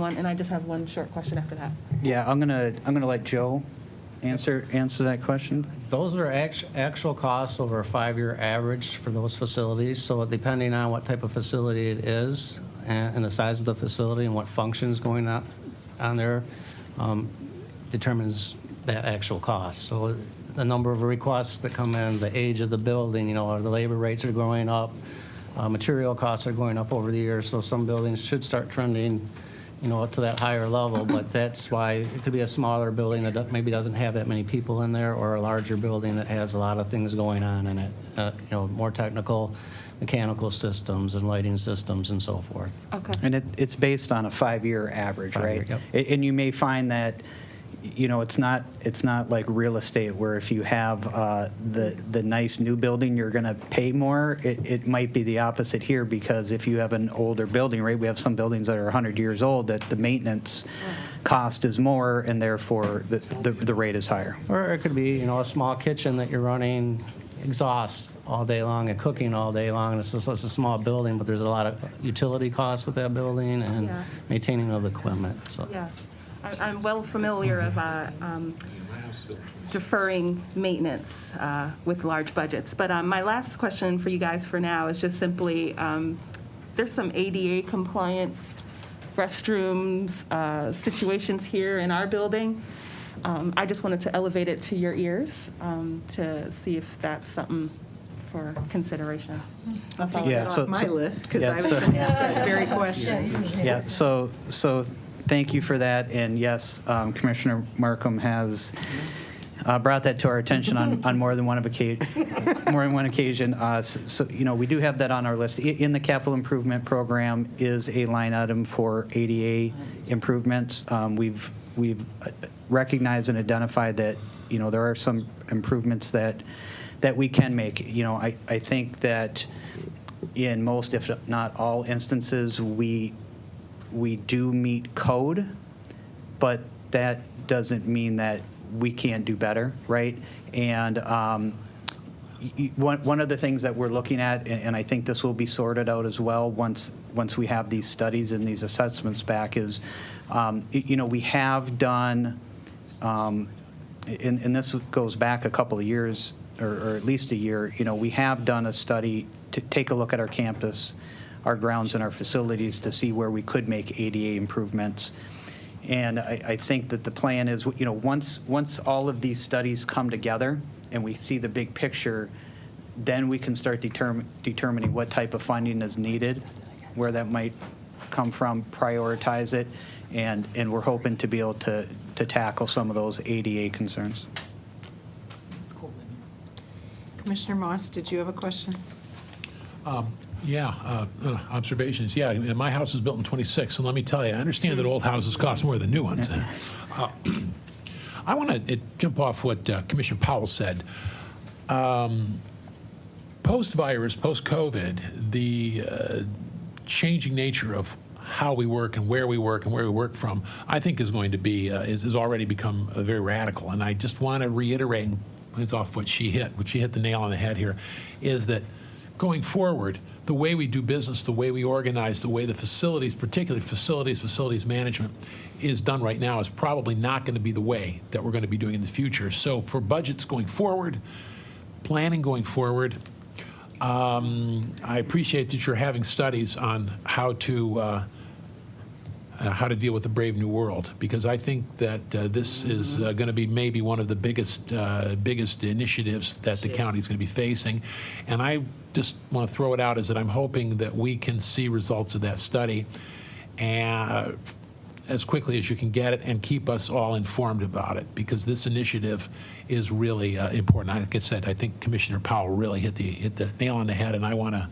one, and I just have one short question after that. Yeah, I'm gonna let Joe answer that question. Those are actual costs over a 5-year average for those facilities. So depending on what type of facility it is and the size of the facility and what functions going on there, determines that actual cost. So the number of requests that come in, the age of the building, the labor rates are going up, material costs are going up over the years. So some buildings should start trending up to that higher level, but that's why it could be a smaller building that maybe doesn't have that many people in there, or a larger building that has a lot of things going on in it, more technical, mechanical systems and lighting systems and so forth. Okay. And it's based on a 5-year average, right? And you may find that, it's not like real estate where if you have the nice new building, you're going to pay more. It might be the opposite here, because if you have an older building, right, we have some buildings that are 100 years old that the maintenance cost is more, and therefore the rate is higher. Or it could be, a small kitchen that you're running exhaust all day long and cooking all day long. It's a small building, but there's a lot of utility costs with that building and maintaining of the equipment. So. Yes. I'm well familiar of deferring maintenance with large budgets. But my last question for you guys for now is just simply, there's some ADA compliance restrooms situations here in our building. I just wanted to elevate it to your ears to see if that's something for consideration. That's all I got. Off my list, because I was going to ask that very question. Yeah, so thank you for that, and yes, Commissioner Markham has brought that to our attention on more than one occasion. So we do have that on our list. In the capital improvement program is a line item for ADA improvements. We've recognized and identified that there are some improvements that we can make. I think that in most, if not all instances, we do meet code, but that doesn't mean that we can't do better, right? And one of the things that we're looking at, and I think this will be sorted out as well once we have these studies and these assessments back, is we have done, and this goes back a couple of years, or at least a year, we have done a study to take a look at our campus, our grounds and our facilities to see where we could make ADA improvements. And I think that the plan is, once all of these studies come together and we see the big picture, then we can start determining what type of funding is needed, where that might come from, prioritize it, and we're hoping to be able to tackle some of those ADA concerns. Commissioner Moss, did you have a question? Observations. Yeah, my house was built in '26, and let me tell you, I understand that old houses cost more than new ones. I want to jump off what Commissioner Powell said. Post-virus, post-COVID, the changing nature of how we work and where we work from, I think is going to be, is already become very radical. And I just want to reiterate, and it's off what she hit the nail on the head here, is that going forward, the way we do business, the way we organize, the way the facilities, particularly facilities management, is done right now is probably not going to be the way that we're going to be doing in the future. So for budgets going forward, planning going forward, I appreciate that you're having studies on how to deal with the brave new world, because I think that this is going to be maybe one of the biggest initiatives that the county is going to be facing. And I just want to throw it out as that I'm hoping that we can see results of that study and as quickly as you can get it, and keep us all informed about it, because this initiative is really important. Like I said, I think Commissioner Powell really hit the nail on the head, and I want to.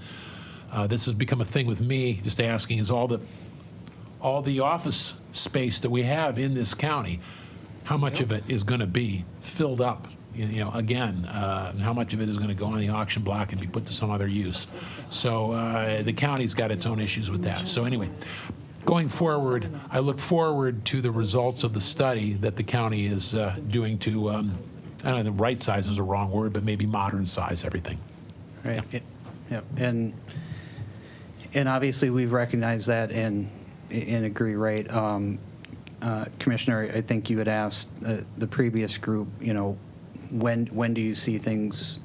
This has become a thing with me. Just asking, is all the office space that we have in this county, how much of it is going to be filled up? Again, how much of it is going to go on the auction block and be put to some other use? So the county's got its own issues with that. So anyway. going forward, I look forward to the results of the study that the county is doing to, I don't know, the right size is a wrong word, but maybe modern size everything. Right. Yep. And obviously, we've recognized that and agree, right? Commissioner, I think you had asked the previous group, when do you see things?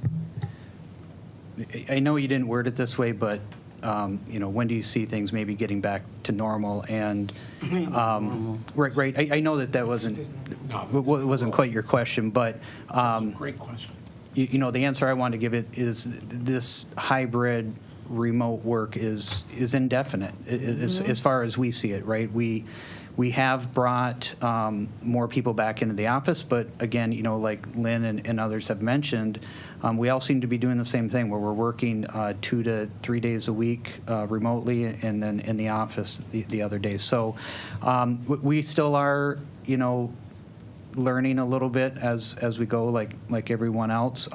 I know you didn't word it this way, but when do you see things maybe getting back to normal? And right. I know that wasn't quite your question, but great question. The answer I want to give it is this hybrid remote work is indefinite as far as we see it, right? We have brought more people back into the office, but again, like Lynn and others have mentioned, we all seem to be doing the same thing where we're working 2 to 3 days a week remotely and then in the office the other days. So we still are, learning a little bit as we go, like everyone else.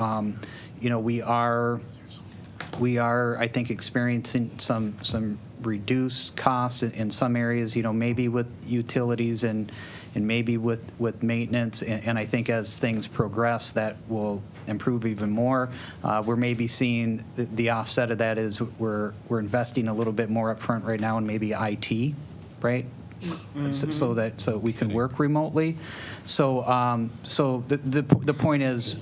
We are, I think, experiencing some reduced costs in some areas, maybe with utilities and maybe with maintenance. And I think as things progress, that will improve even more. We're maybe seeing the offset of that is we're investing a little bit more upfront right now in maybe IT, right? So we can work remotely. So the point is,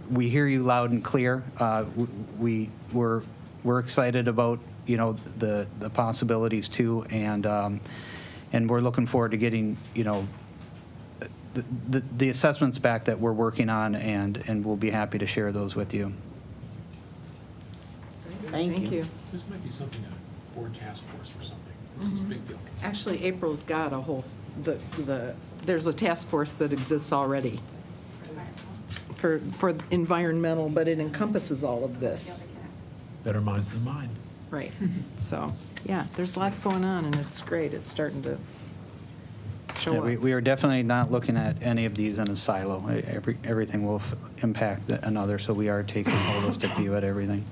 we hear you loud and clear. We're excited about the possibilities too, and we're looking forward to getting the assessments back that we're working on, and we'll be happy to share those with you. Thank you. This might be something a board task force or something. This is a big deal. Actually, April's got a whole, there's a task force that exists already for environmental, but it encompasses all of this. Better minds than mine. Right. So, yeah, there's lots going on, and it's great. It's starting to show Yeah, up. we are definitely not looking at any of these in a silo. Everything will impact another, so we are taking a holistic view at everything.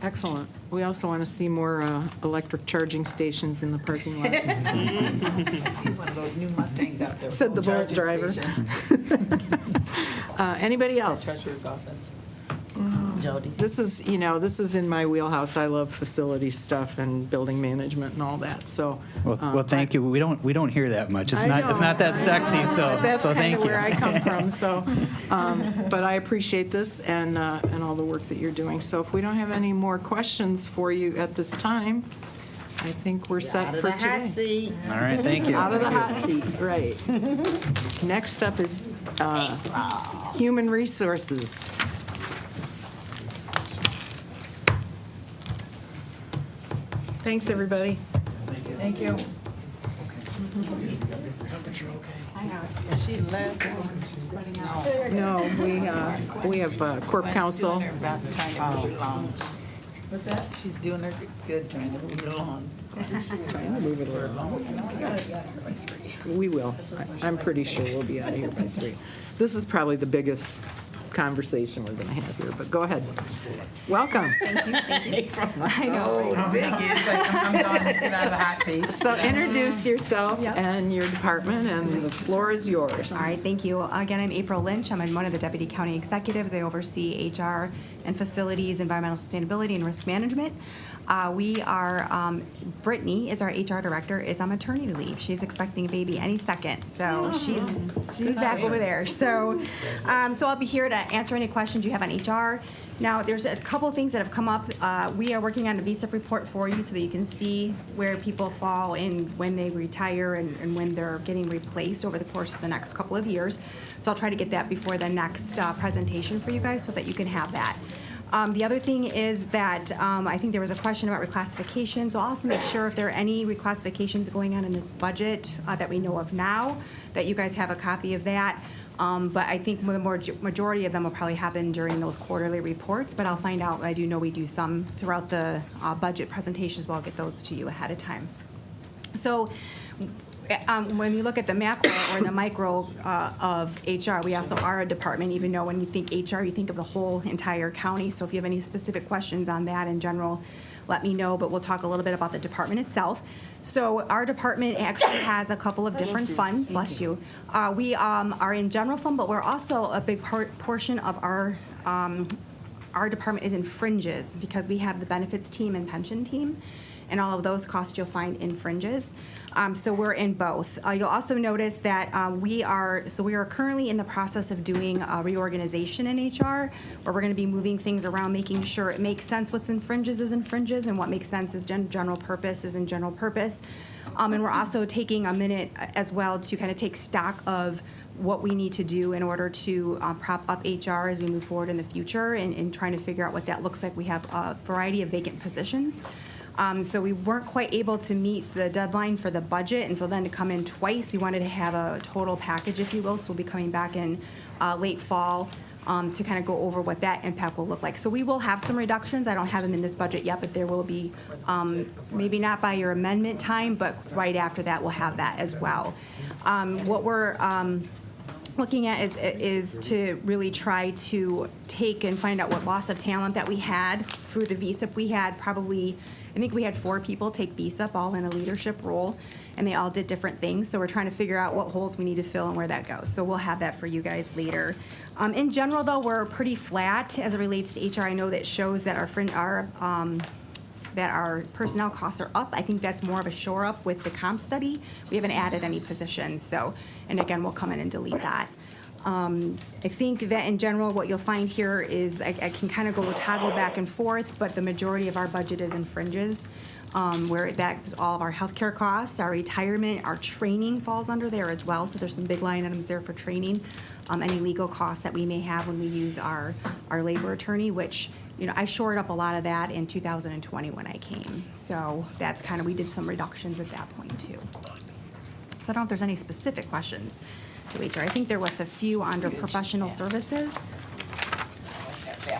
Excellent. We also want to see more electric charging stations in the parking lots. I see one of those new Mustangs out there. Said the Bolt Charging driver. station. Anybody else? Treasurer's office. Jody. This is in my wheelhouse. I love facility stuff and building management and all that, so. Well, thank you. We don't hear that much. It's I not know. that sexy. So That's so kind thank of you. where I come from, so, but I appreciate this and all the work that you're doing. So if we don't have any more questions for you at this time, I think we're set for today. Out of the hot seat. All right, thank you. Out of the hot seat, right. Next up is Human Resources. Thanks, everybody. Thank you. She left. No, we have Corp Council. What's that? She's doing her good, trying to move it along. Move it along. We will. I'm pretty sure we'll be out of here by 3. This is probably the biggest conversation we're going to have here, but go ahead. Welcome. I know. I'm going to get out of the hot seat. So introduce yourself and your department, and the floor is yours. All right, thank you. Again, I'm April Lynch. I'm one of the deputy county executives. I oversee HR and facilities, environmental sustainability, and risk management. Brittany is our HR director, is on maternity leave. She's expecting a baby any second, so she's back over there. So I'll be here to answer any questions you have on HR. Now, there's a couple of things that have come up. We are working on a visa report for you so that you can see where people fall in when they retire and when they're getting replaced over the course of the next couple of years. So I'll try to get that before the next presentation for you guys so that you can have that. The other thing is that I think there was a question about reclassification, so I'll also make sure if there are any reclassifications going on in this budget that we know of now, that you guys have a copy of that. But I think the majority of them will probably happen during those quarterly reports, but I'll find out. I do know we do some throughout the budget presentations, but I'll get those to you ahead of time. So when you look at the macro or the micro of HR, we also are a department, even though when you think HR, you think of the whole entire county. So if you have any specific questions on that in general, let me know, but we'll talk a little bit about the department itself. So our department actually has a couple of different funds, bless you. We are in general fund, but we're also a big portion of our department is in fringes because we have the benefits team and pension team. And all of those costs you'll find in fringes. So we're in both. You'll also notice that we are currently in the process of doing a reorganization in HR, where we're going to be moving things around, making sure it makes sense what's in fringes is in fringes, and what makes sense is general purpose is in general purpose. And we're also taking a minute as well to kind of take stock of what we need to do in order to prop up HR as we move forward in the future, and trying to figure out what that looks like. We have a variety of vacant positions. So we weren't quite able to meet the deadline for the budget, and so then to come in twice, we wanted to have a total package, if you will. So we'll be coming back in late fall to kind of go over what that impact will look like. So we will have some reductions. I don't have them in this budget yet, but there will be, maybe not by your amendment time, but right after that, we'll have that as well. What we're looking at is to really try to take and find out what loss of talent that we had through the VSIP. We had probably, I think we had 4 people take VSIP, all in a leadership role, and they all did different things. So we're trying to figure out what holes we need to fill and where that goes. So we'll have that for you guys later. In general, though, we're pretty flat as it relates to HR. I know that shows that our personnel costs are up. I think that's more of a shore up with the comp study. We haven't added any positions. So, and again, we'll come in and delete that. I think that in general, what you'll find here is I can kind of go toggle back and forth, but the majority of our budget is in fringes, where that's all of our healthcare costs, our retirement, our training falls under there as well. So there's some big line items there for training, any legal costs that we may have when we use our labor attorney, which, you know, I shored up a lot of that in 2020 when I came. So that's kind of, we did some reductions at that point too. So I don't know if there's any specific questions to HR. I think there was a few under professional services.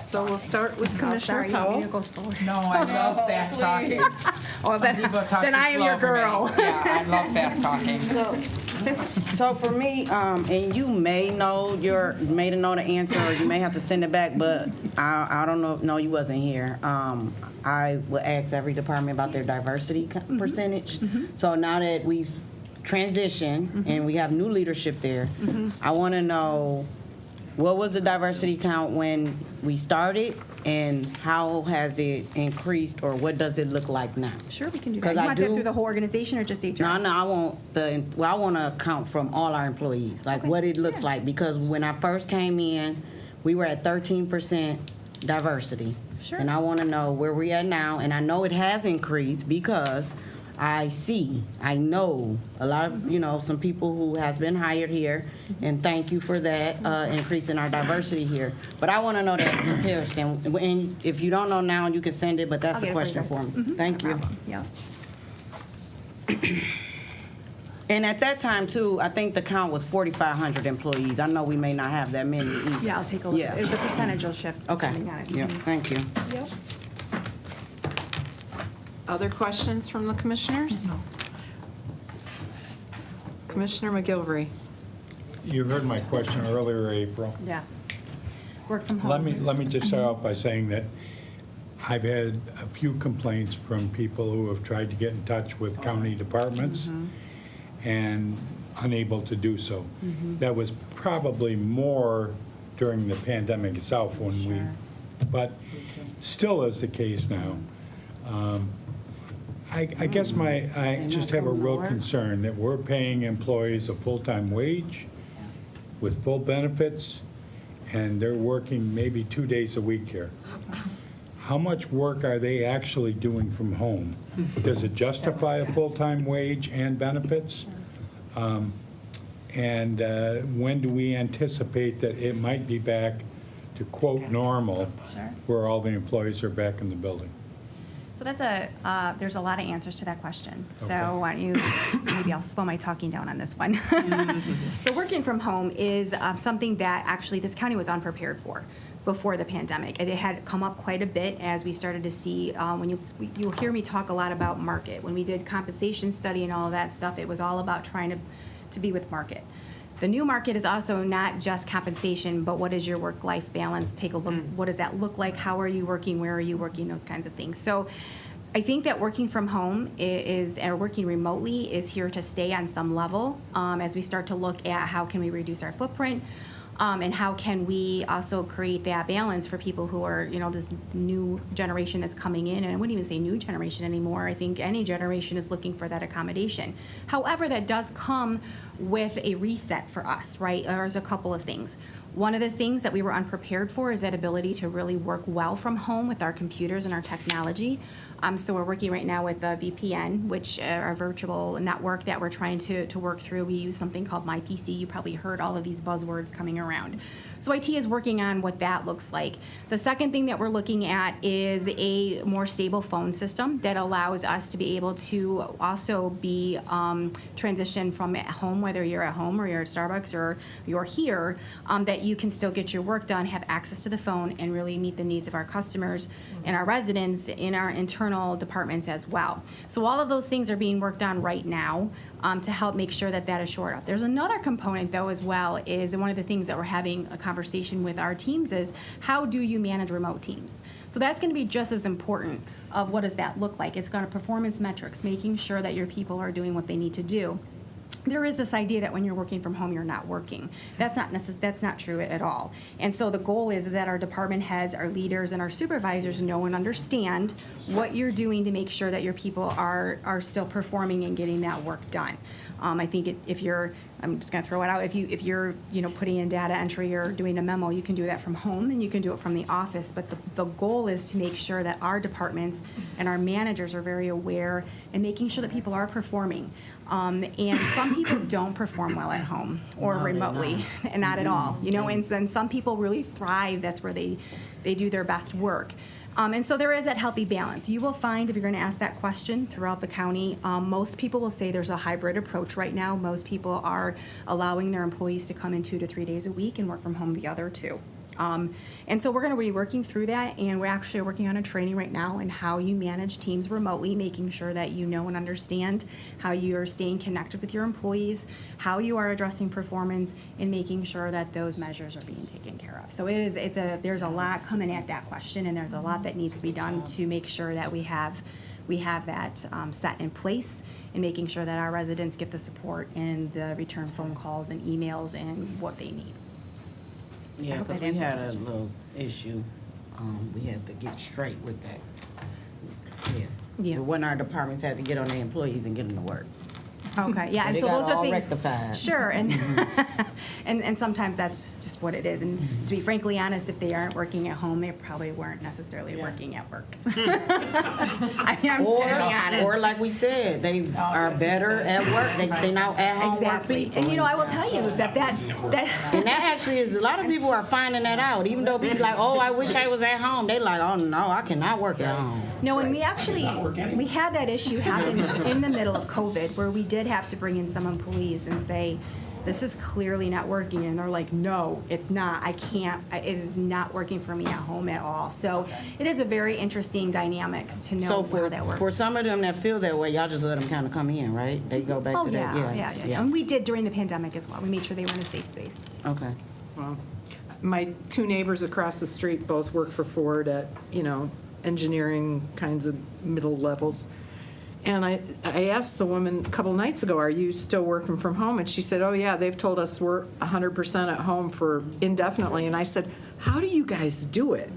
So we'll start with Commissioner Sorry, you want Powell. me to go slower? No, I love fast talking. Oh, then I am your girl. Yeah, I love fast talking. So for me, and you may know the answer, or you may have to send it back, but I don't know. No, you wasn't here. I would ask every department about their diversity percentage. So now that we've transitioned and we have new leadership there, I want to know, what was the diversity count when we started, and how has it increased, or what does it look like now? Sure, we can do that. You want that through the whole organization or just HR? No, I want to count from all our employees, like what it looks like, because when I first came in, we were at 13% diversity. Sure. And I want to know where we're at now, and I know it has increased because I know a lot of, some people who has been hired here, and thank you for that, increase in our diversity here. But I want to know that comparison, and if you don't know now, you can send it, but that's the question for me. Thank you. Yeah. And at that time, too, I think the count was 4,500 employees. I know we may not have that many either. Yeah, I'll take a look. Yeah. The percentage will shift. Okay. depending on it. Yeah, thank you. Yep. Other questions from the commissioners? No. Commissioner McGilvery. You heard my question earlier, April. Yes. Work from home. Let me just start off by saying that I've had a few complaints from people who have tried to get in touch with county departments and unable to do so. That was probably more during the pandemic itself but still is the case now. I guess I just have a real concern that we're paying employees a full-time wage with full benefits, and they're working maybe 2 days a week here. How much work are they actually doing from home? Does it justify a full-time wage and benefits? And when do we anticipate that it might be back to quote normal, where all the employees are back in the building? So that's there's a lot of answers to that question. So why don't you, maybe I'll slow my talking down on this one. So working from home is something that actually this county was unprepared for before the pandemic. It had come up quite a bit as we started to see, when you'll hear me talk a lot about market. When we did compensation study and all of that stuff, it was all about trying to be with market. The new market is also not just compensation, but what is your work-life balance? Take a look, what does that look like? How are you working? Where are you working? Those kinds of things. So I think that working from home or working remotely is here to stay on some level as we start to look at how can we reduce our footprint and how can we also create that balance for people who are, this new generation that's coming in. And I wouldn't even say new generation anymore. I think any generation is looking for that accommodation. However, that does come with a reset for us, right? There's a couple of things. One of the things that we were unprepared for is that ability to really work well from home with our computers and our technology. So we're working right now with a VPN, which our virtual network that we're trying to work through. We use something called MyPC. You probably heard all of these buzzwords coming around. So IT is working on what that looks like. The second thing that we're looking at is a more stable phone system that allows us to be able to also be transitioned from at home, whether you're at home or you're at Starbucks or you're here, that you can still get your work done, have access to the phone, and really meet the needs of our customers and our residents in our internal departments as well. So all of those things are being worked on right now to help make sure that that is shored up. There's another component, though, as well, is one of the things that we're having a conversation with our teams is how do you manage remote teams? So that's going to be just as important of what does that look like. It's going to performance metrics, making sure that your people are doing what they need to do. There is this idea that when you're working from home, you're not working. That's not true at all. And so the goal is that our department heads, our leaders, and our supervisors know and understand what you're doing to make sure that your people are still performing and getting that work done. I think if you're, I'm just going to throw it out, if you're putting in data entry or doing a memo, you can do that from home and you can do it from the office. But the goal is to make sure that our departments and our managers are very aware and making sure that people are performing. And some people don't perform well at home or remotely, and not at all. And then some people really thrive. That's where they do their best work. And so there is that healthy balance. You will find, if you're going to ask that question throughout the county, most people will say there's a hybrid approach right now. Most people are allowing their employees to come in 2 to 3 days a week and work from home the other 2. And so we're going to be working through that, and we're actually working on a training right now in how you manage teams remotely, making sure that you know and understand how you are staying connected with your employees, how you are addressing performance, and making sure that those measures are being taken care of. So there's a lot coming at that question, and there's a lot that needs to be done to make sure that we have that set in place, and making sure that our residents get the support and the return phone calls and emails and what they need. Yeah, because we had a little issue. We had to get straight with that. Yeah. When our departments had to get on their employees and get them to work. Okay, yeah, and They so got those are all things. rectified. Sure, and and sometimes that's just what it is. And to be frankly honest, if they aren't working at home, they probably weren't necessarily working at work. I mean, I'm just being honest. Or like we said, they are better at work. They now at home Exactly. work people. And I will tell you that And that actually is, a lot of people are finding that out. Even though people like, oh, I wish I was at home. They like, oh no, I cannot work at home. No, and we had that issue happen in the middle of COVID, where we did have to bring in some employees and say, this is clearly not working. And they're like, no, it's not. I can't. It is not working for me at home at all. So it is a very interesting dynamics to know how that works. For some of them that feel that way, y'all just let them kind of come in, right? They go back to that. Yeah. And we did during the pandemic as well. We made sure they were in a safe space. Okay. Well, my 2 neighbors across the street both work for Ford at, engineering kinds of middle levels. And I asked the woman a couple nights ago, are you still working from home? And she said, oh yeah, they've told us we're 100% at home for indefinitely. And I said, how do you guys do it?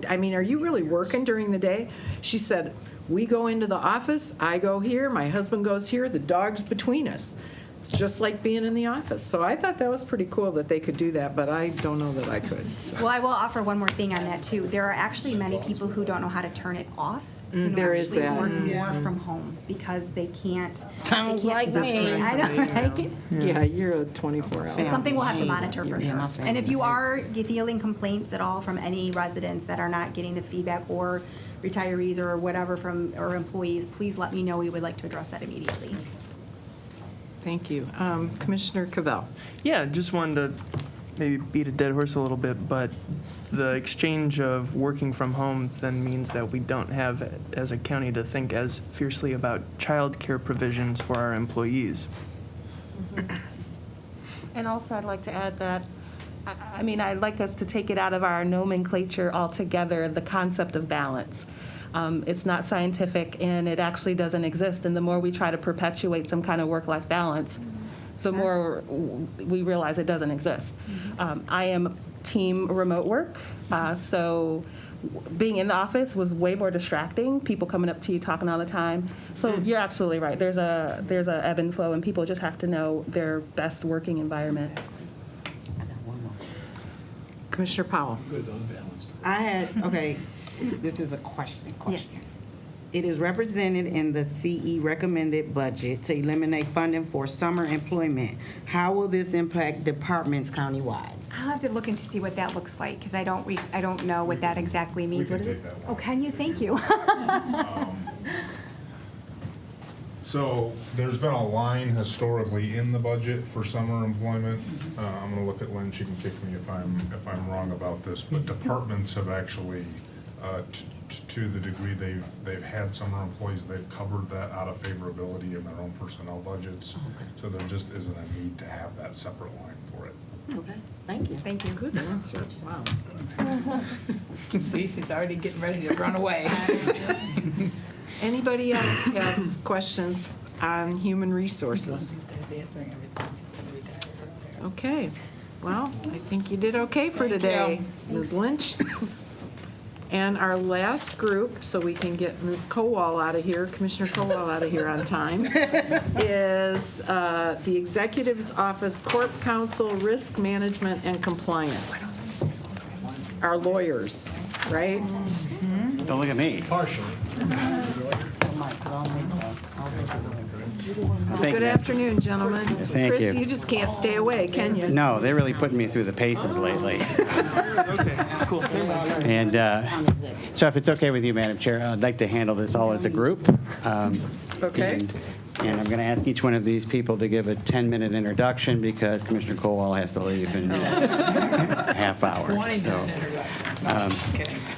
I mean, are you really working during the day? She said, we go into the office, I go here, my husband goes here, the dog's between us. It's just like being in the office. So I thought that was pretty cool that they could do that, but I don't know that I could. So. Well, I will offer one more thing on that too. There are actually many people who don't know how to turn it off. There is that. Work more from home because they can't. Sounds like me. I know, right? Yeah, you're a 24-hour. It's something we'll have to monitor for sure. And if you are feeling complaints at all from any residents that are not getting the feedback, or retirees or whatever from or employees, please let me know. We would like to address that immediately. Thank you. Commissioner Cavell. Yeah, just wanted to maybe beat a dead horse a little bit, but the exchange of working from home then means that we don't have, as a county, to think as fiercely about childcare provisions for our employees. And also, I'd like to add that, I'd like us to take it out of our nomenclature altogether, the concept of balance. It's not scientific, and it actually doesn't exist. And the more we try to perpetuate some kind of work-life balance, the more we realize it doesn't exist. I am team remote work, so being in the office was way more distracting. People coming up to you, talking all the time. So you're absolutely right. There's a ebb and flow, and people just have to know their best working environment. Commissioner Powell. This is a question. It is represented in the CE recommended budget to eliminate funding for summer employment. How will this impact departments countywide? I'll have to look into see what that looks like, because I don't know what that exactly means. What is it? Oh, can you? Thank you. So there's been a line historically in the budget for summer employment. I'm going to look at Lynn. She can kick me if I'm wrong about this. But departments have actually, to the degree they've had summer employees, they've covered that out of favorability in their own personnel budgets. So there just isn't a need to have that separate line for it. Okay, thank you. Thank you. Good answer. Wow. See, she's already getting ready to run away. Anybody else have questions on human resources? Okay. Well, I think you did okay for today, Ms. Lynch. And our last group, so we can get Ms. Kowal out of here, Commissioner Kowal out of here on time, is the Executive's Office Corp Counsel Risk Management and Compliance. Our lawyers, right? Don't look at me. Partially. Thank Good you. afternoon, gentlemen. Thank Chris, you. you just can't stay away, can you? No, they're really putting me through the paces lately. And so if it's okay with you, Madam Chair, I'd like to handle this all as a group. Okay. And I'm going to ask each one of these people to give a 10-minute introduction because Commissioner Colwell has to leave in a half hour.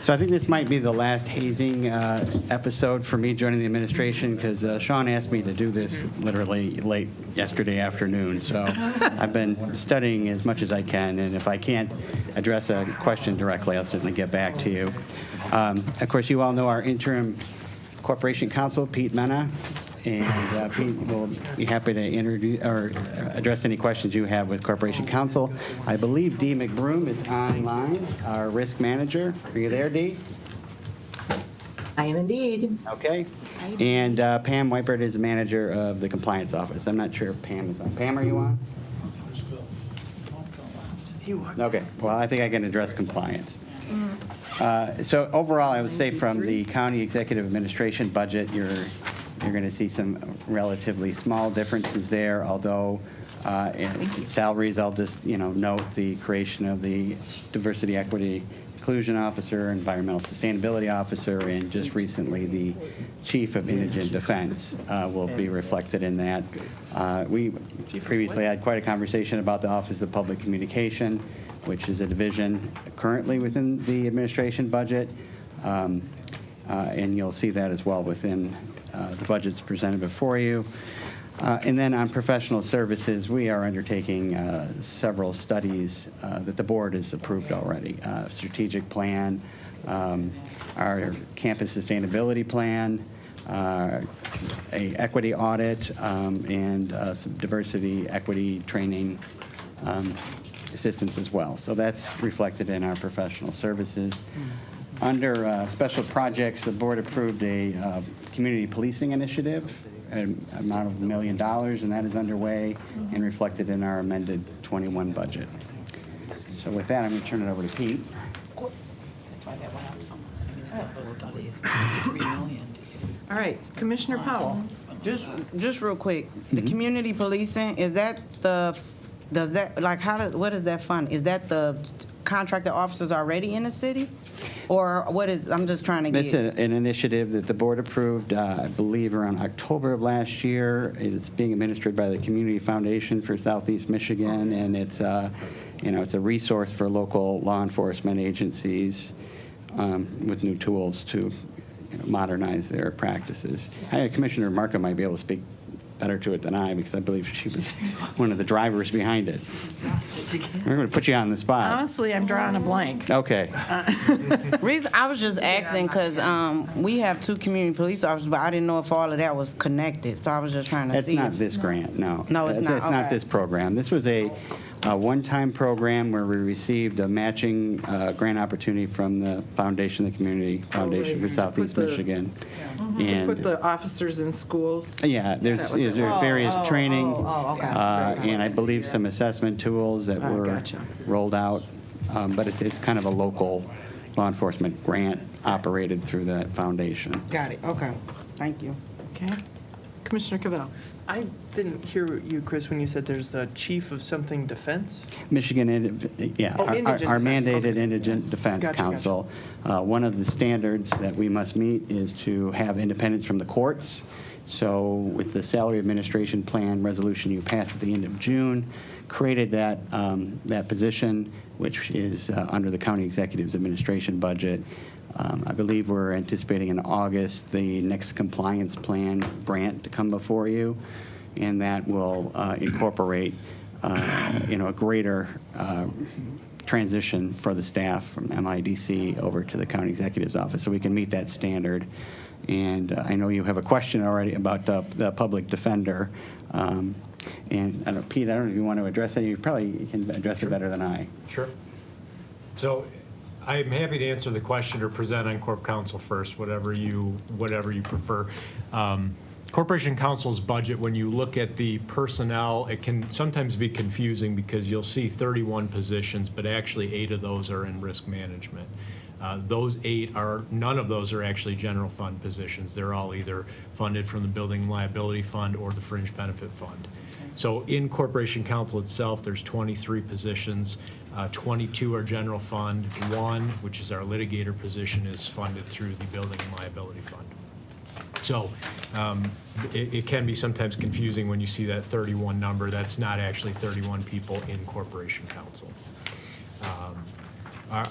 So I think this might be the last hazing episode for me joining the administration because Sean asked me to do this literally late yesterday afternoon. So I've been studying as much as I can, and if I can't address a question directly, I'll certainly get back to you. Of course, you all know our interim corporation counsel, Pete Mena. And Pete will be happy to introduce or address any questions you have with Corporation Counsel. I believe Dee McBroom is online, our risk manager. Are you there, Dee? I am indeed. Okay. And Pam Whitebird is the manager of the compliance office. I'm not sure if Pam is on. Pam, are you on? Okay. Well, I think I can address compliance. So overall, I would say from the county executive administration budget, you're going to see some relatively small differences there, although in salaries, I'll just note the creation of the diversity, equity, inclusion officer, environmental sustainability officer, and just recently the chief of indigent defense will be reflected in that. We previously had quite a conversation about the Office of Public Communication, which is a division currently within the administration budget, and you'll see that as well within the budgets presented before you. And then on professional services, we are undertaking several studies that the board has approved already. Strategic plan, our campus sustainability plan, a equity audit, and some diversity, equity training assistance as well. So that's reflected in our professional services. Under special projects, the board approved a community policing initiative, an amount of $1 million, and that is underway and reflected in our amended 21 budget. So with that, I'm going to turn it over to Pete. That's why that went up so much. Those studies, $3 million. All right, Commissioner Powell. Just real quick, the community policing, is that what is that fund? Is that the contracted officers already in the city? Or what is, I'm just trying to get. It's an initiative that the board approved, I believe, around October of last year. It's being administered by the Community Foundation for Southeast Michigan, and it's it's a resource for local law enforcement agencies with new tools to modernize their practices. Commissioner Markham might be able to speak better to it than I, because I believe she was one of the drivers behind it. We're going to put you on the spot. Honestly, I'm drawing a blank. Okay. Reason I was just asking because we have 2 community police officers, but I didn't know if all of that was connected. So I was just trying to That's see. not this grant, no. No, it's not. It's not Okay. this program. This was a one-time program where we received a matching grant opportunity from the Foundation, the Community Foundation for Southeast Michigan. To And put the officers in schools? yeah, Is there's that what that there are was? various training, okay. and I believe some assessment tools that were gotcha. rolled out. But it's kind of a local law enforcement grant operated through that foundation. Got it. Okay. Thank you. Okay. Commissioner Cavell? I didn't hear you, Chris, when you said there's the chief of something defense? Michigan, Oh, indigent our defense, mandated okay. Indigent Defense Gotcha, Council. One of the standards that we must meet is to have independence from the courts. So with the salary administration plan resolution you passed at the end of June, created that, that position, which is under the county executive's administration budget. I believe we're anticipating in August the next compliance plan grant to come before you, and that will incorporate a greater transition for the staff from MIDC over to the county executive's office, so we can meet that standard. And I know you have a question already about the public defender. And I don't know, Pete, I don't know if you want to address that. You probably can address it better than I. Sure. So I'm happy to answer the question or present on Corp Counsel first, whatever you prefer. Corporation Counsel's budget, when you look at the personnel, it can sometimes be confusing because you'll see 31 positions, but actually 8 of those are in risk management. Those 8 none of those are actually general fund positions. They're all either funded from the Building Liability Fund or the Fringe Benefit Fund. So in Corporation Counsel itself, there's 23 positions. 22 are general fund. 1, which is our litigator position, is funded through the Building and Liability Fund. So it can be sometimes confusing when you see that 31 number. That's not actually 31 people in Corporation Counsel.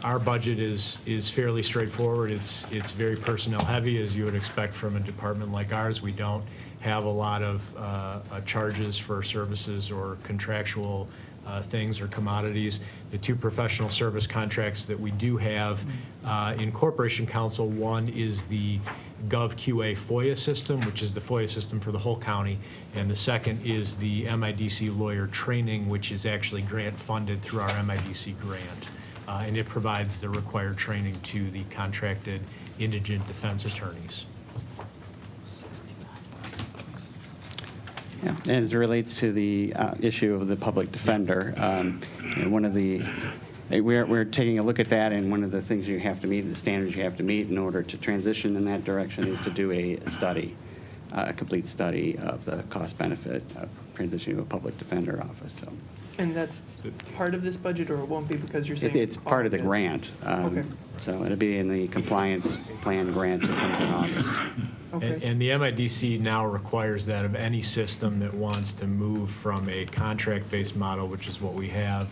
Our budget is fairly straightforward. It's very personnel heavy, as you would expect from a department like ours. We don't have a lot of charges for services or contractual things or commodities. The 2 professional service contracts that we do have in Corporation Counsel, one is the GovQA FOIA system, which is the FOIA system for the whole county, and the second is the MIDC lawyer training, which is actually grant funded through our MIDC grant. And it provides the required training to the contracted indigent defense attorneys. Yeah. And as it relates to the issue of the public defender, one of the we're taking a look at that, and one of the things you have to meet, the standards you have to meet in order to transition in that direction, is to do a study, a complete study of the cost benefit of transitioning to a public defender office. So. And that's part of this budget, or it won't be because you're saying? It's part of the grant. Okay. So it'll be in the compliance plan grant that comes in August. Okay. And the MIDC now requires that of any system that wants to move from a contract-based model, which is what we have,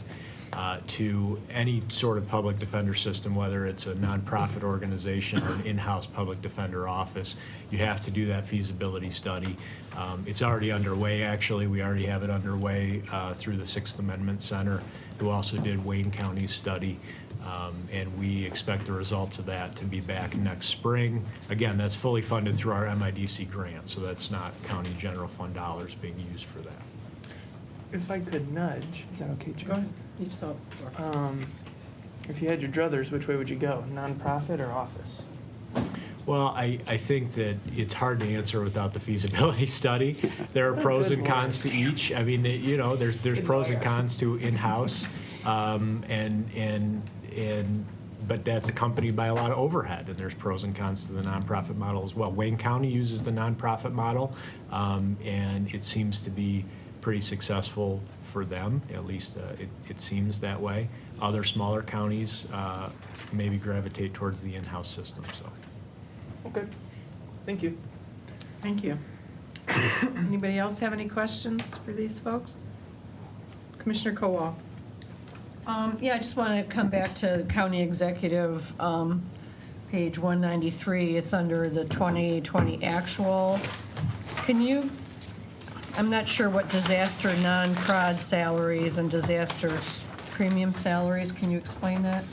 to any sort of public defender system, whether it's a nonprofit organization or an in-house public defender office. You have to do that feasibility study. It's already underway, actually. We already have it underway through the Sixth Amendment Center, who also did Wayne County's study. And we expect the results of that to be back next spring. Again, that's fully funded through our MIDC grant, so that's not county general fund dollars being used for that. If I could nudge, is that okay, Jim? Go ahead. You stop. If you had your druthers, which way would you go, nonprofit or office? Well, I think that it's hard to answer without the feasibility study. There are pros and cons to each. I mean, there's pros and cons to in-house, but that's accompanied by a lot of overhead, and there's pros and cons to the nonprofit model as well. Wayne County uses the nonprofit model, and it seems to be pretty successful for them. At least it seems that way. Other smaller counties maybe gravitate towards the in-house system. So. Okay, thank you. Thank you. Anybody else have any questions for these folks? Commissioner Kowal. Yeah, I just want to come back to county executive, page 193. It's under the 2020 actual. Can you I'm not sure what disaster non-prod salaries and disaster premium salaries, can you explain that?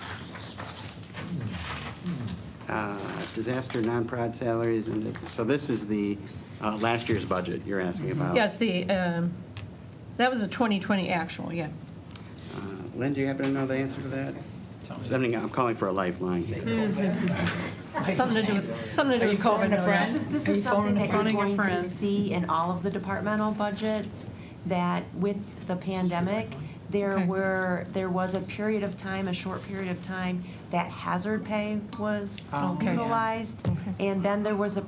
Disaster non-prod salaries, and so this is the last year's budget you're asking about? Yes, that was a 2020 actual, yeah. Lynn, do you happen to know the answer to that? I'm calling for a lifeline. Something to do with COVID. This is something that you're going to see in all of the departmental budgets, that with the pandemic, there was a period of time, a short period of time, that hazard pay was utilized. And then there was a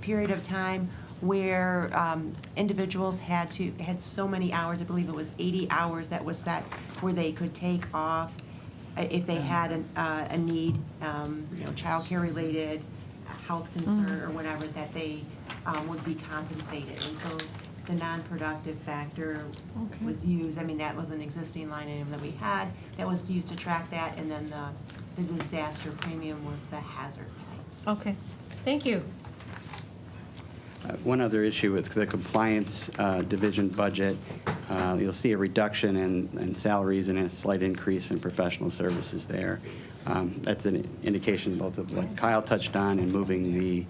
period of time where individuals had so many hours, I believe it was 80 hours that was set, where they could take off if they had a need, childcare related, health concern or whatever, that they would be compensated. And so the non-productive factor was used. I mean, that was an existing line item that we had that was used to track that, and then the disaster premium was the hazard pay. Okay, thank you. One other issue with the compliance division budget, you'll see a reduction in salaries and a slight increase in professional services there. That's an indication both of what Kyle touched on in moving the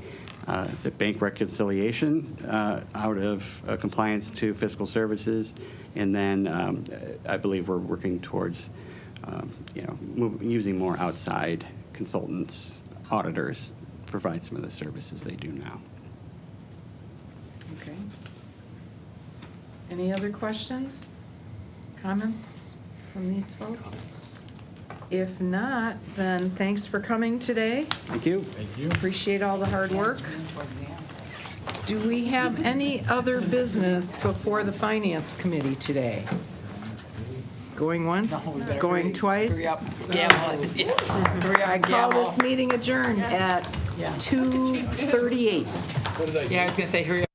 bank reconciliation out of compliance to fiscal services. And then I believe we're working towards using more outside consultants, auditors, to provide some of the services they do now. Okay. Any other questions, comments from these folks? If not, then thanks for coming today. Thank you. Appreciate all the hard work. Do we have any other business before the Finance Committee today? Going once, going twice? I call this meeting adjourned at 2:38. Yeah, I was gonna say, hurry up.